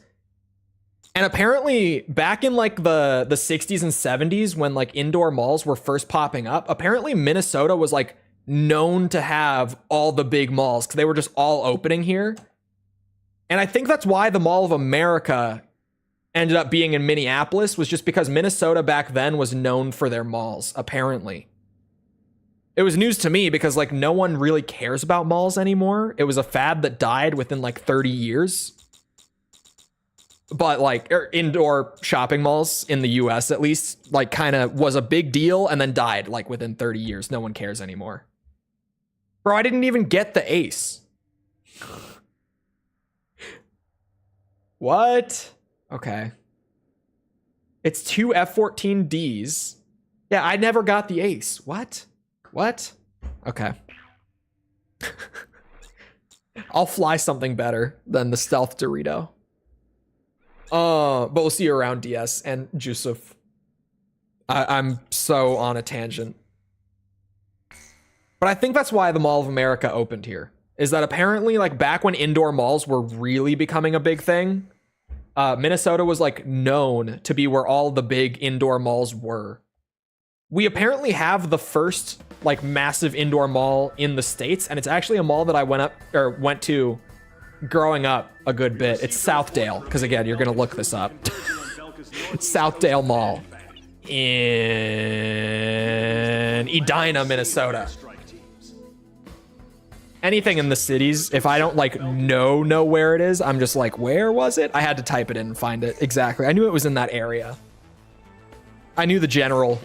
And apparently back in like the 60s and 70s when like indoor malls were first popping up, apparently Minnesota was like known to have all the big malls because they were just all opening here. And I think that's why the Mall of America ended up being in Minneapolis, was just because Minnesota back then was known for their malls, apparently. It was news to me because like no one really cares about malls anymore. It was a fad that died within like 30 years. But like indoor shopping malls in the US at least like kind of was a big deal and then died like within 30 years. No one cares anymore. Bro, I didn't even get the ace. What? Okay. It's 2 F-14Ds. Yeah, I never got the ace. What? What? Okay. I'll fly something better than the stealth Dorito. But we'll see you around, DS and Jusuf. I'm so on a tangent. But I think that's why the Mall of America opened here. Is that apparently like back when indoor malls were really becoming a big thing, Minnesota was like known to be where all the big indoor malls were. We apparently have the first like massive indoor mall in the States, and it's actually a mall that I went to growing up a good bit. It's Southdale, because again, you're gonna look this up. Southdale Mall in Edina, Minnesota. Anything in the cities, if I don't like know where it is, I'm just like, where was it? I had to type it in and find it. Exactly. I knew it was in that area. I knew the general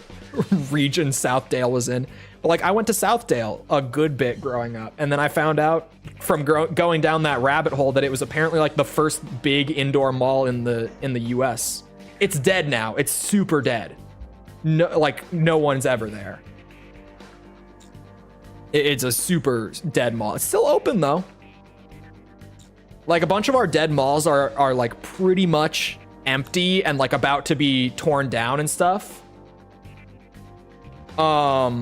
region Southdale was in. But like I went to Southdale a good bit growing up, and then I found out from going down that rabbit hole that it was apparently like the first big indoor mall in the US. It's dead now. It's super dead. No, like no one's ever there. It's a super dead mall. It's still open though. Like a bunch of our dead malls are like pretty much empty and like about to be torn down and stuff. But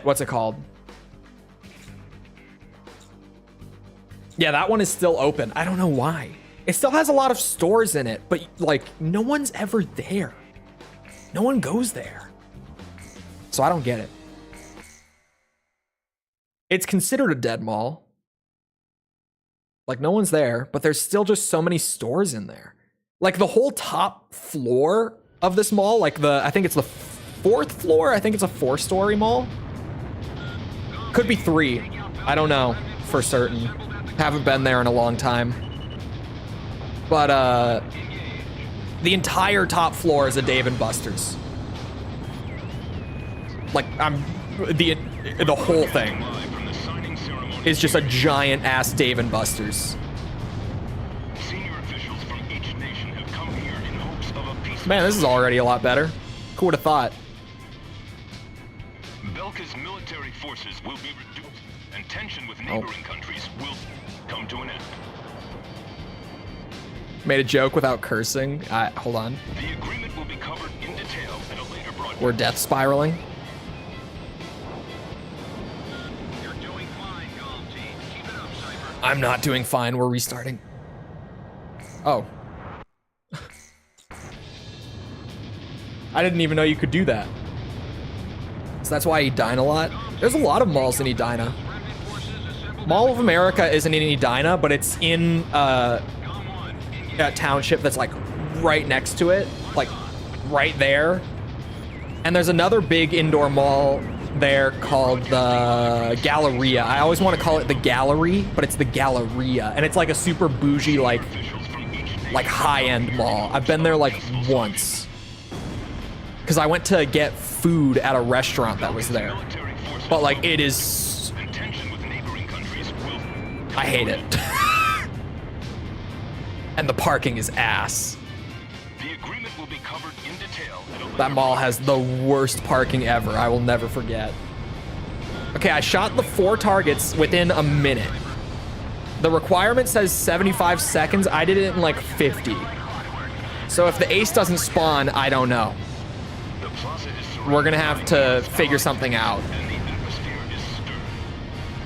what's it called? Yeah, that one is still open. I don't know why. It still has a lot of stores in it, but like no one's ever there. No one goes there. So I don't get it. It's considered a dead mall. Like no one's there, but there's still just so many stores in there. Like the whole top floor of this mall, like I think it's the 4th floor. I think it's a 4-story mall. Could be 3. I don't know for certain. Haven't been there in a long time. But the entire top floor is a Dave & Buster's. Like the whole thing is just a giant ass Dave & Buster's. Man, this is already a lot better. Who would have thought? Belka's military forces will be reduced, and tension with neighboring countries will come to an end. Made a joke without cursing. Hold on. The agreement will be covered in detail in a later broadcast. We're death spiraling. You're doing fine, Galm Team. Keep it up, Cipher. I'm not doing fine. We're restarting. Oh. I didn't even know you could do that. So that's why Edina a lot. There's a lot of malls in Edina. Mall of America isn't in Edina, but it's in a township that's like right next to it, like right there. And there's another big indoor mall there called the Galleria. I always want to call it the Gallery, but it's the Galleria, and it's like a super bougie, like high-end mall. I've been there like once because I went to get food at a restaurant that was there, but like it is, I hate it. And the parking is ass. The agreement will be covered in detail at a later That mall point. has the worst parking ever. I will never forget. Okay, I shot the 4 targets within a minute. The requirement says 75 seconds. I did it in like 50. So if the ace doesn't spawn, I don't know. The plaza is surrounded We're gonna have by to enormous figure crowds, something out. and the atmosphere is stirred.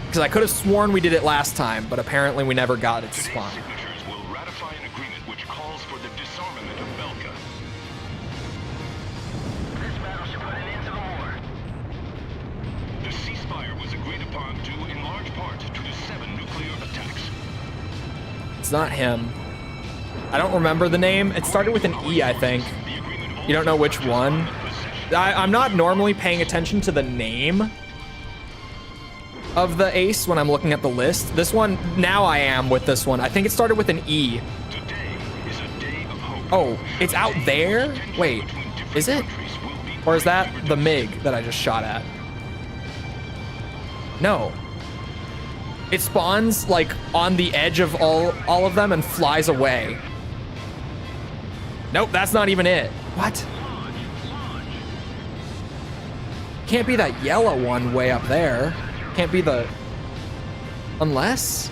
Because I could have sworn we did it last time, but apparently we never got it to Today's spawn. signatures will ratify an agreement which calls for the disarmament of Belka. This battle should put an end to the war. The ceasefire was agreed upon due in large part to the 7 nuclear attacks. It's not him. I don't remember the name. It started with an E, I think. The agreement You don't know which one? possession I'm not normally paying attention to the name of the ace when I'm looking at the list. This one, now I am with this one. I think it started with an E. Today is a day of hope. Oh, it's out there? Wait, is it? Or is that the MiG that I just shot at? No. It spawns like on the edge of all of them and flies away. Nope, that's not even it. What? Can't be that yellow one way up there. Can't be the... Unless?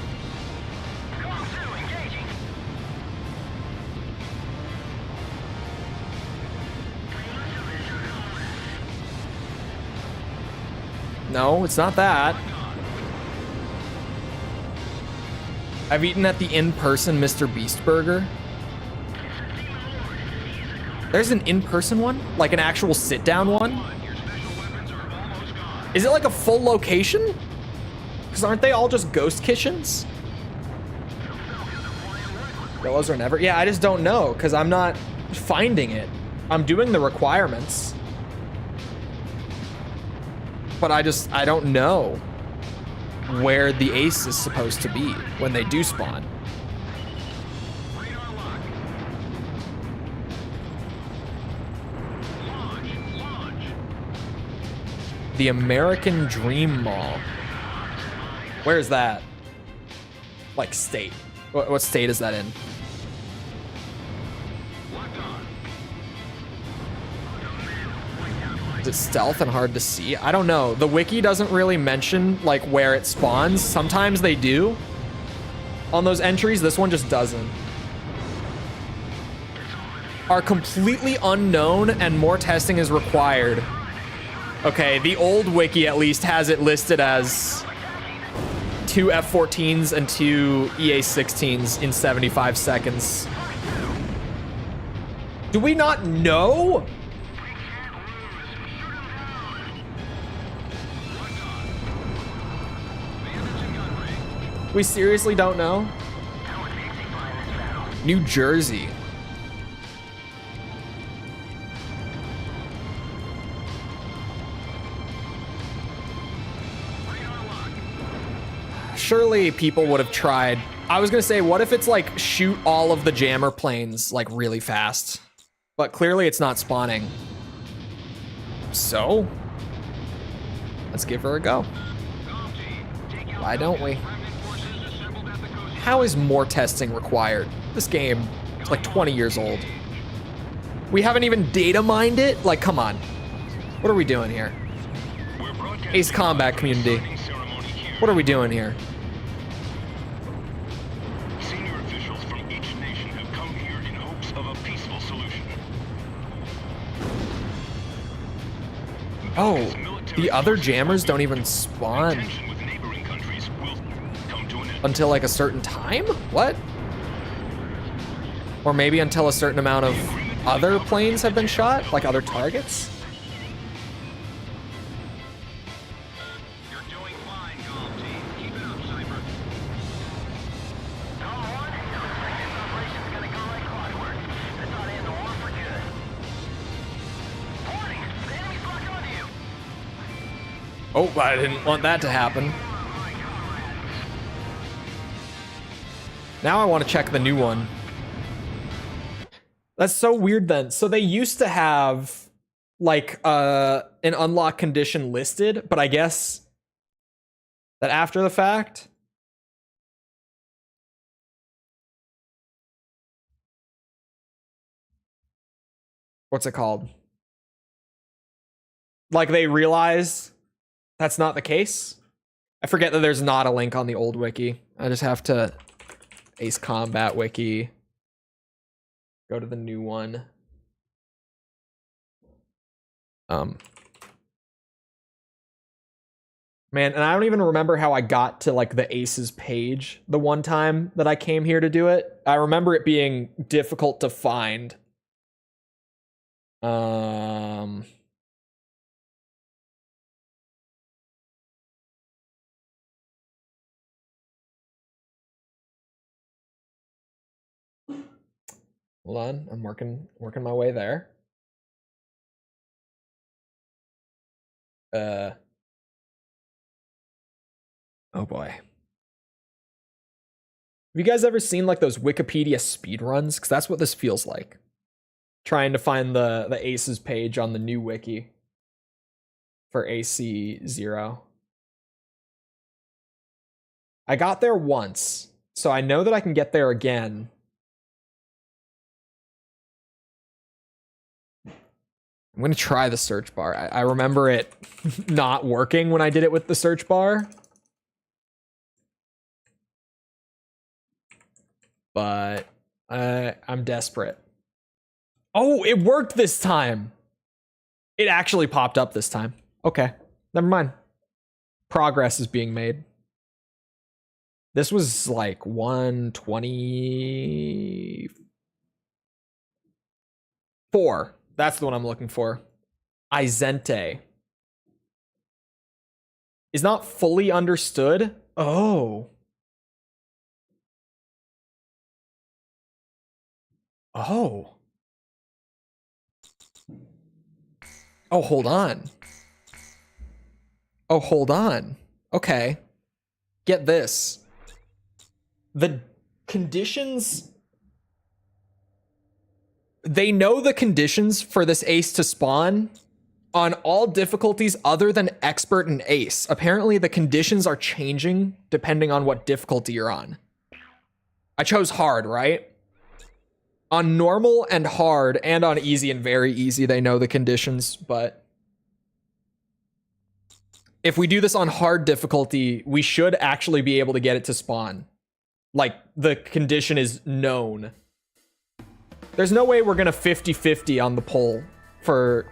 Galm 2 engaging. No, it's not that. I've eaten at the in-person Mr. Beast Burger. There's an in-person one? Like an actual sit-down one? Is it like a full location? Because aren't they all just ghost kitchens? Those are never... Yeah, I just don't know, because I'm not finding it. I'm doing the requirements. But I don't know where the ace is supposed to be when they do spawn. The American Dream Mall. Where is that? Like state. What state is that in? Is it stealth and hard to see? I don't know. The wiki doesn't really mention like where it spawns. Sometimes they do. On those entries, this one just doesn't. Are completely unknown and more testing is required. Okay, the old wiki at least has it listed as 2 F-14s and 2 EA-16s in 75 seconds. Do we not know? We seriously don't know? New Jersey. Surely people would have tried. I was gonna say, what if it's like shoot all of the jammer planes like really fast? But clearly it's not spawning. So, let's give her a go. Why don't we? How is more testing required? This game is like 20 years old. We haven't even data mined it? Like, come on. What are we doing here? Ace Combat community. What are we doing here? Senior officials from each nation have come here in hopes of a peaceful solution. Oh, the other jammers don't even spawn Tension with neighboring countries will come to an end. until like a certain time? What? Or maybe until a certain amount of other planes have been shot? Like other targets? You're doing fine, Galm Team. Keep it up, Cipher. Galm 1, it looks like this operation's gonna go like clockwork. This ought to end the war for good. Warning! The enemy's locked onto you! Oh, I didn't want that to happen. Now I want to check the new one. That's so weird then. So they used to have like an unlock condition listed, but I guess that after the fact what's it called? Like they realize that's not the case. I forget that there's not a link on the old wiki. I just have to Ace Combat wiki. Go to the new one. Man, and I don't even remember how I got to like the Aces page the one time that I came here to do it. I remember it being difficult to find. Hold on, I'm working my way there. Oh boy. Have you guys ever seen like those Wikipedia speedruns? Because that's what this feels like. Trying to find the Aces page on the new wiki for AC0. I got there once, so I know that I can get there again. I'm gonna try the search bar. I remember it not working when I did it with the search bar. But I'm desperate. Oh, it worked this time. It actually popped up this time. Okay, never mind. Progress is being made. This was like 124. That's the one I'm looking for. Izente. Is not fully understood. Oh. Oh. Oh, hold on. Oh, hold on. Okay. Get this. The conditions... They know the conditions for this ace to spawn on all difficulties other than expert and ace. Apparently the conditions are changing depending on what difficulty you're on. I chose hard, right? On normal and hard and on easy and very easy, they know the conditions, but if we do this on hard difficulty, we should actually be able to get it to spawn. Like the condition is known. There's no way we're gonna 50-50 on the poll for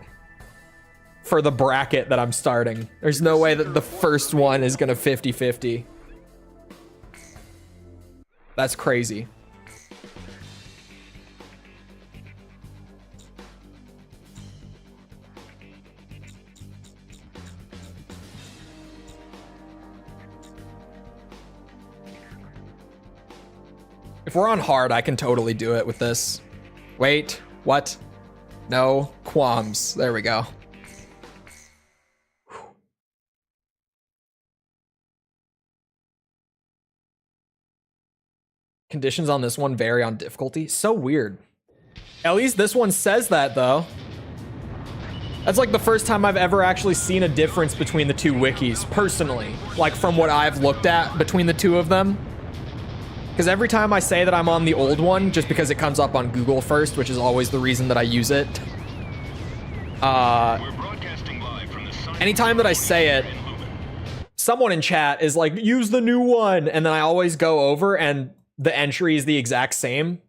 the bracket that I'm starting. There's no way that the first one is gonna 50-50. That's crazy. If we're on hard, I can totally do it with this. Wait, what? No, qualms. There we go. Conditions on this one vary on difficulty. So weird. At least this one says that, though. That's like the first time I've ever actually seen a difference between the two wikis, personally. Like from what I've looked at between the two of them. Because every time I say that I'm on the old one, just because it comes up on Google first, which is always the reason that I use it. Anytime that I say it, someone in chat is like, use the new one. And then I always go over and the entry is the exact same.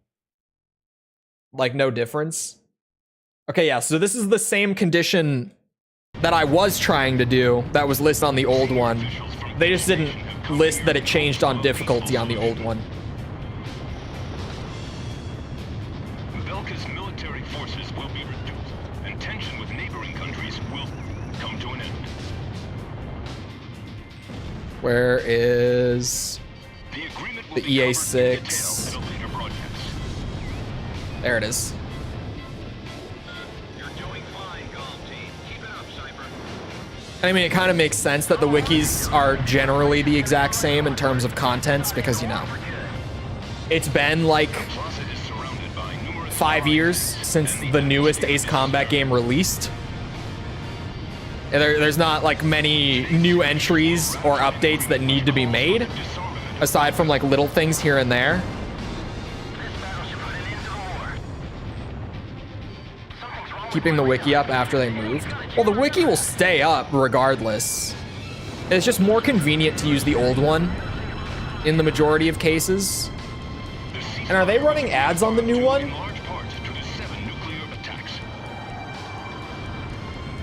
Like no difference. Okay, yeah, so this is the same condition that I was trying to do that was listed on the old one. They just didn't list that it changed on difficulty on the old one. Belka's military forces will be reduced, and tension with neighboring countries will come to an end. Where is the EA6? There it is. You're doing fine, Galm Team. Keep it up, Cipher. I mean, it kind of makes sense that the wikis are generally the exact same in terms of contents because, you know, it's been like 5 years since the newest Ace Combat game released. There's not like many new entries or updates that need to be made, aside from like little things here and there. This battle should put an end to the war. Something's wrong keeping the wiki up after they moved. Well, the wiki will stay up regardless. It's just more convenient to use the old one in the majority of cases. And are they running ads on the new one?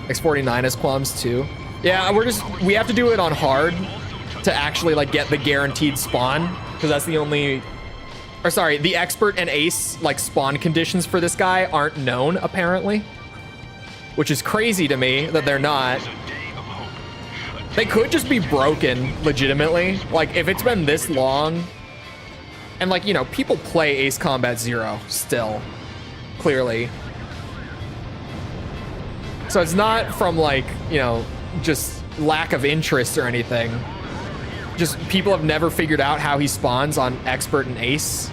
X49 has qualms too. Yeah, we have to do it on hard to actually like get the guaranteed spawn, because that's the only, or sorry, the expert and ace like spawn conditions for this guy aren't known apparently, which is crazy to me that they're not. They could just be broken legitimately. Like if it's been this long, and like, you know, people play Ace Combat Zero still, clearly. So it's not from like, you know, just lack of interest or anything. Just people have never figured out how he spawns on expert and ace.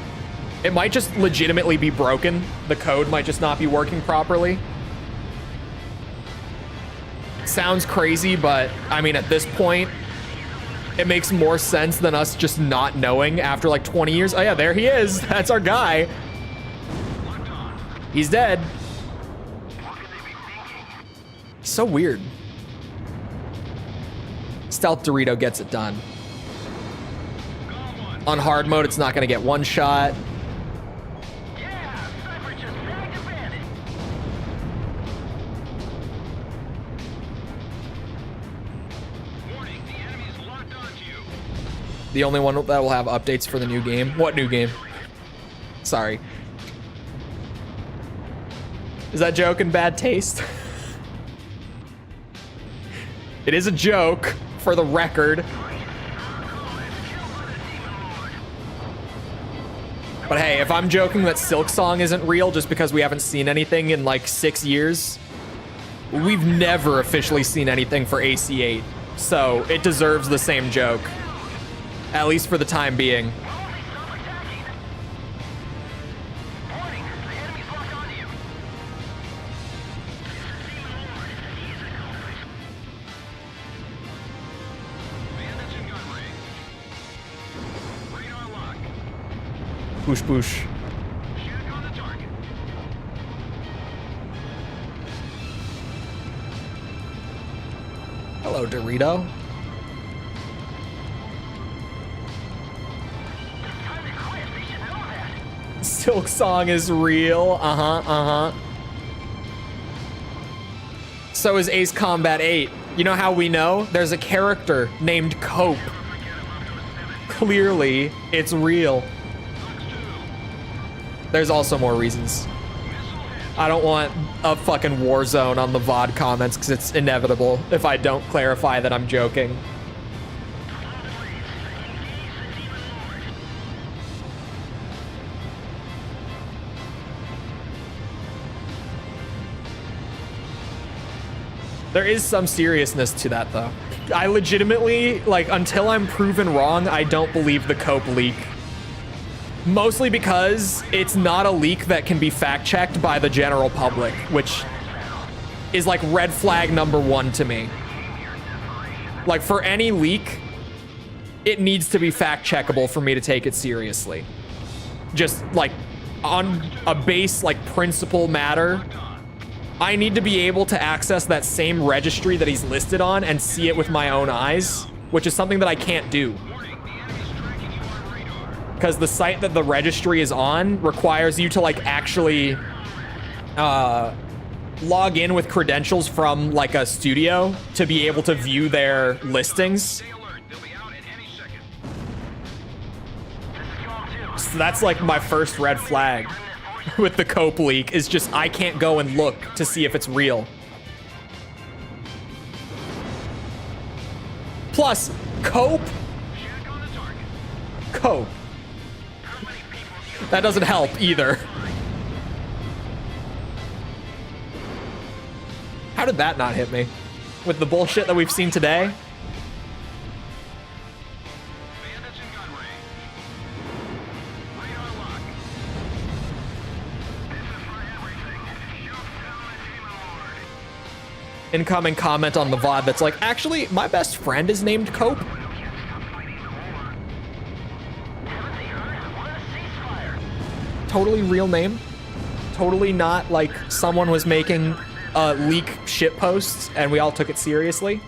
It might just legitimately be broken. The code might just not be working properly. Sounds crazy, but I mean, at this point, it makes more sense than us just not knowing after like 20 years. Oh yeah, there he is. That's our guy. He's dead. So weird. Stealth Dorito gets it done. On hard mode, it's not gonna get one shot. Yeah, Cipher just bagged a bandit. Warning, the enemy is locked onto you. The only one that will have updates for the new game. What new game? Sorry. Is that joke in bad taste? It is a joke, for the record. But hey, if I'm joking that Silk Song isn't real just because we haven't seen anything in like 6 years, we've never officially seen anything for AC8. So it deserves the same joke. At least for the time being. Warning, the enemy's locked onto you. Bandits in gun range. Radar lock. Push, push. Shoot on the target. Hello, Dorito. Time to quit, they should know that. Silk Song is real. So is Ace Combat 8. You know how we know? There's a character named Cope. Clearly, it's real. There's also more reasons. I don't want a fucking war zone on the VOD comments because it's inevitable if I don't clarify that I'm joking. There is some seriousness to that, though. I legitimately, like, until I'm proven wrong, I don't believe the Cope leak. Mostly because it's not a leak that can be fact-checked by the general public, which is, like, red flag number 1 to me. Like, for any leak, it needs to be fact-checkable for me to take it seriously. Just, like, on a base, like, principle matter, I need to be able to access that same registry that he's listed on and see it with my own eyes, which is something that I can't do. Because the site that the registry is on requires you to like actually log in with credentials from like a studio to be able to view their listings. Stay alert. They'll be out at any second. This is Galm 2. So that's like my first red flag with the Cope leak, is just I can't go and look to see if it's real. Plus, Cope? Cope. That doesn't help either. How did that not hit me? With the bullshit that we've seen today? Bandits in gun range. Radar lock. This is for everything. Shoot down the demon lord. Incoming comment on the VOD that's like, actually, my best friend is named Cope. Can't stop fighting the war. Haven't they heard? Want a ceasefire? Totally real name. Totally not like someone was making leak shit posts and we all took it seriously.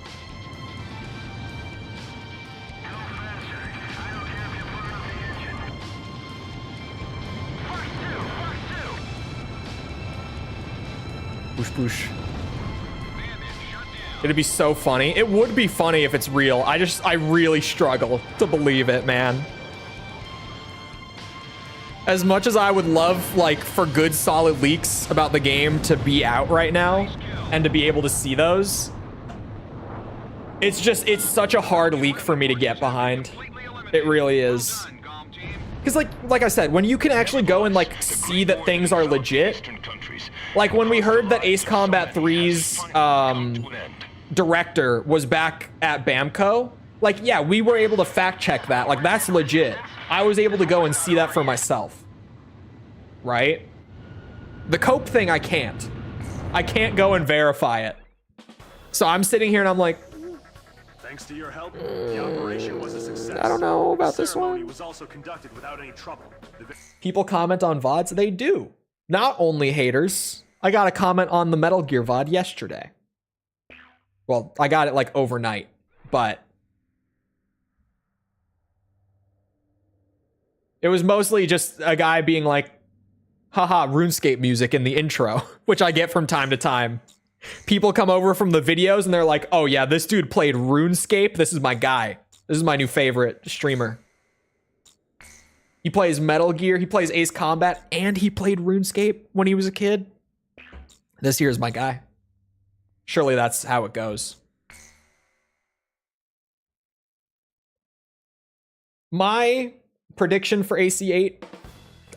Boosh boosh. It'd be so funny. It would be funny if it's real. I really struggle to believe it, man. As much as I would love, like, for good solid leaks about the game to be out right now and to be able to see those, it's such a hard leak for me to get behind. It really is. Because like I said, when you can actually go and like see that things are legit, like when we heard that Ace Combat 3's director was back at Bamco, like, yeah, we were able to fact check that. Like, that's legit. I was able to go and see that for myself. Right? The Cope thing, I can't. I can't go and verify it. So I'm sitting here and I'm like, thanks to your help, the operation was a success. I don't know about this ceremony one. was also conducted without any trouble. People comment on VODs, they do. Not only haters. I got a comment on the Metal Gear VOD yesterday. Well, I got it like overnight, but it was mostly just a guy being like, haha, RuneScape music in the intro, which I get from time to time. People come over from the videos and they're like, oh yeah, this dude played RuneScape. This is my guy. This is my new favorite streamer. He plays Metal Gear, he plays Ace Combat, and he played RuneScape when he was a kid. This here is my guy. Surely that's how it goes. My prediction for AC8,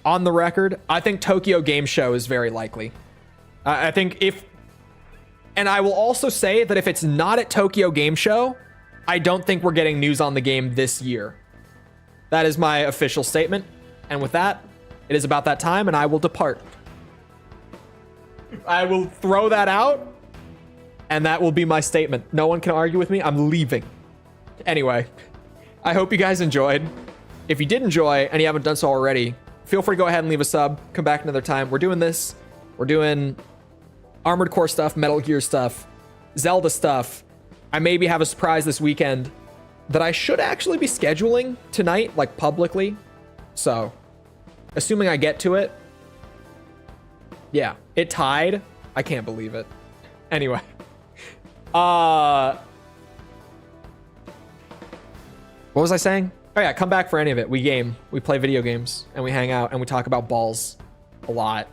on the record, I think Tokyo Game Show is very likely. I think if... And I will also say that if it's not at Tokyo Game Show, I don't think we're getting news on the game this year. That is my official statement. And with that, it is about that time, and I will depart. I will throw that out, and that will be my statement. No one can argue with me. I'm leaving. Anyway, I hope you guys enjoyed. If you did enjoy, and you haven't done so already, feel free to go ahead and leave a sub. Come back another time. We're doing this. We're doing Armored Core stuff, Metal Gear stuff, Zelda stuff. I maybe have a surprise this weekend that I should actually be scheduling tonight, like publicly. So, assuming I get to it. Yeah, it tied. I can't believe it. Anyway. What was I saying? Oh yeah, come back for any of it. We game, we play video games, and we hang out, and we talk about balls a lot.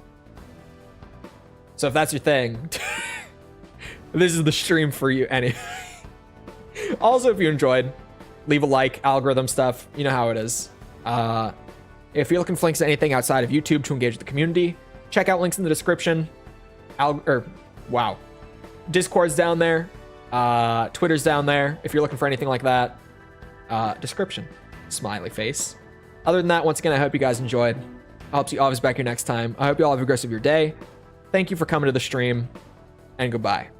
So if that's your thing, this is the stream for you anyway. Also, if you enjoyed, leave a like, algorithm stuff. You know how it is. If you're looking for links to anything outside of YouTube to engage with the community, check out links in the description. Wow. Discord's down there. Twitter's down there. If you're looking for anything like that. Description. Smiley face. Other than that, once again, I hope you guys enjoyed. I hope to see you always back here next time. I hope you all have a good rest of your day. Thank you for coming to the stream, and goodbye.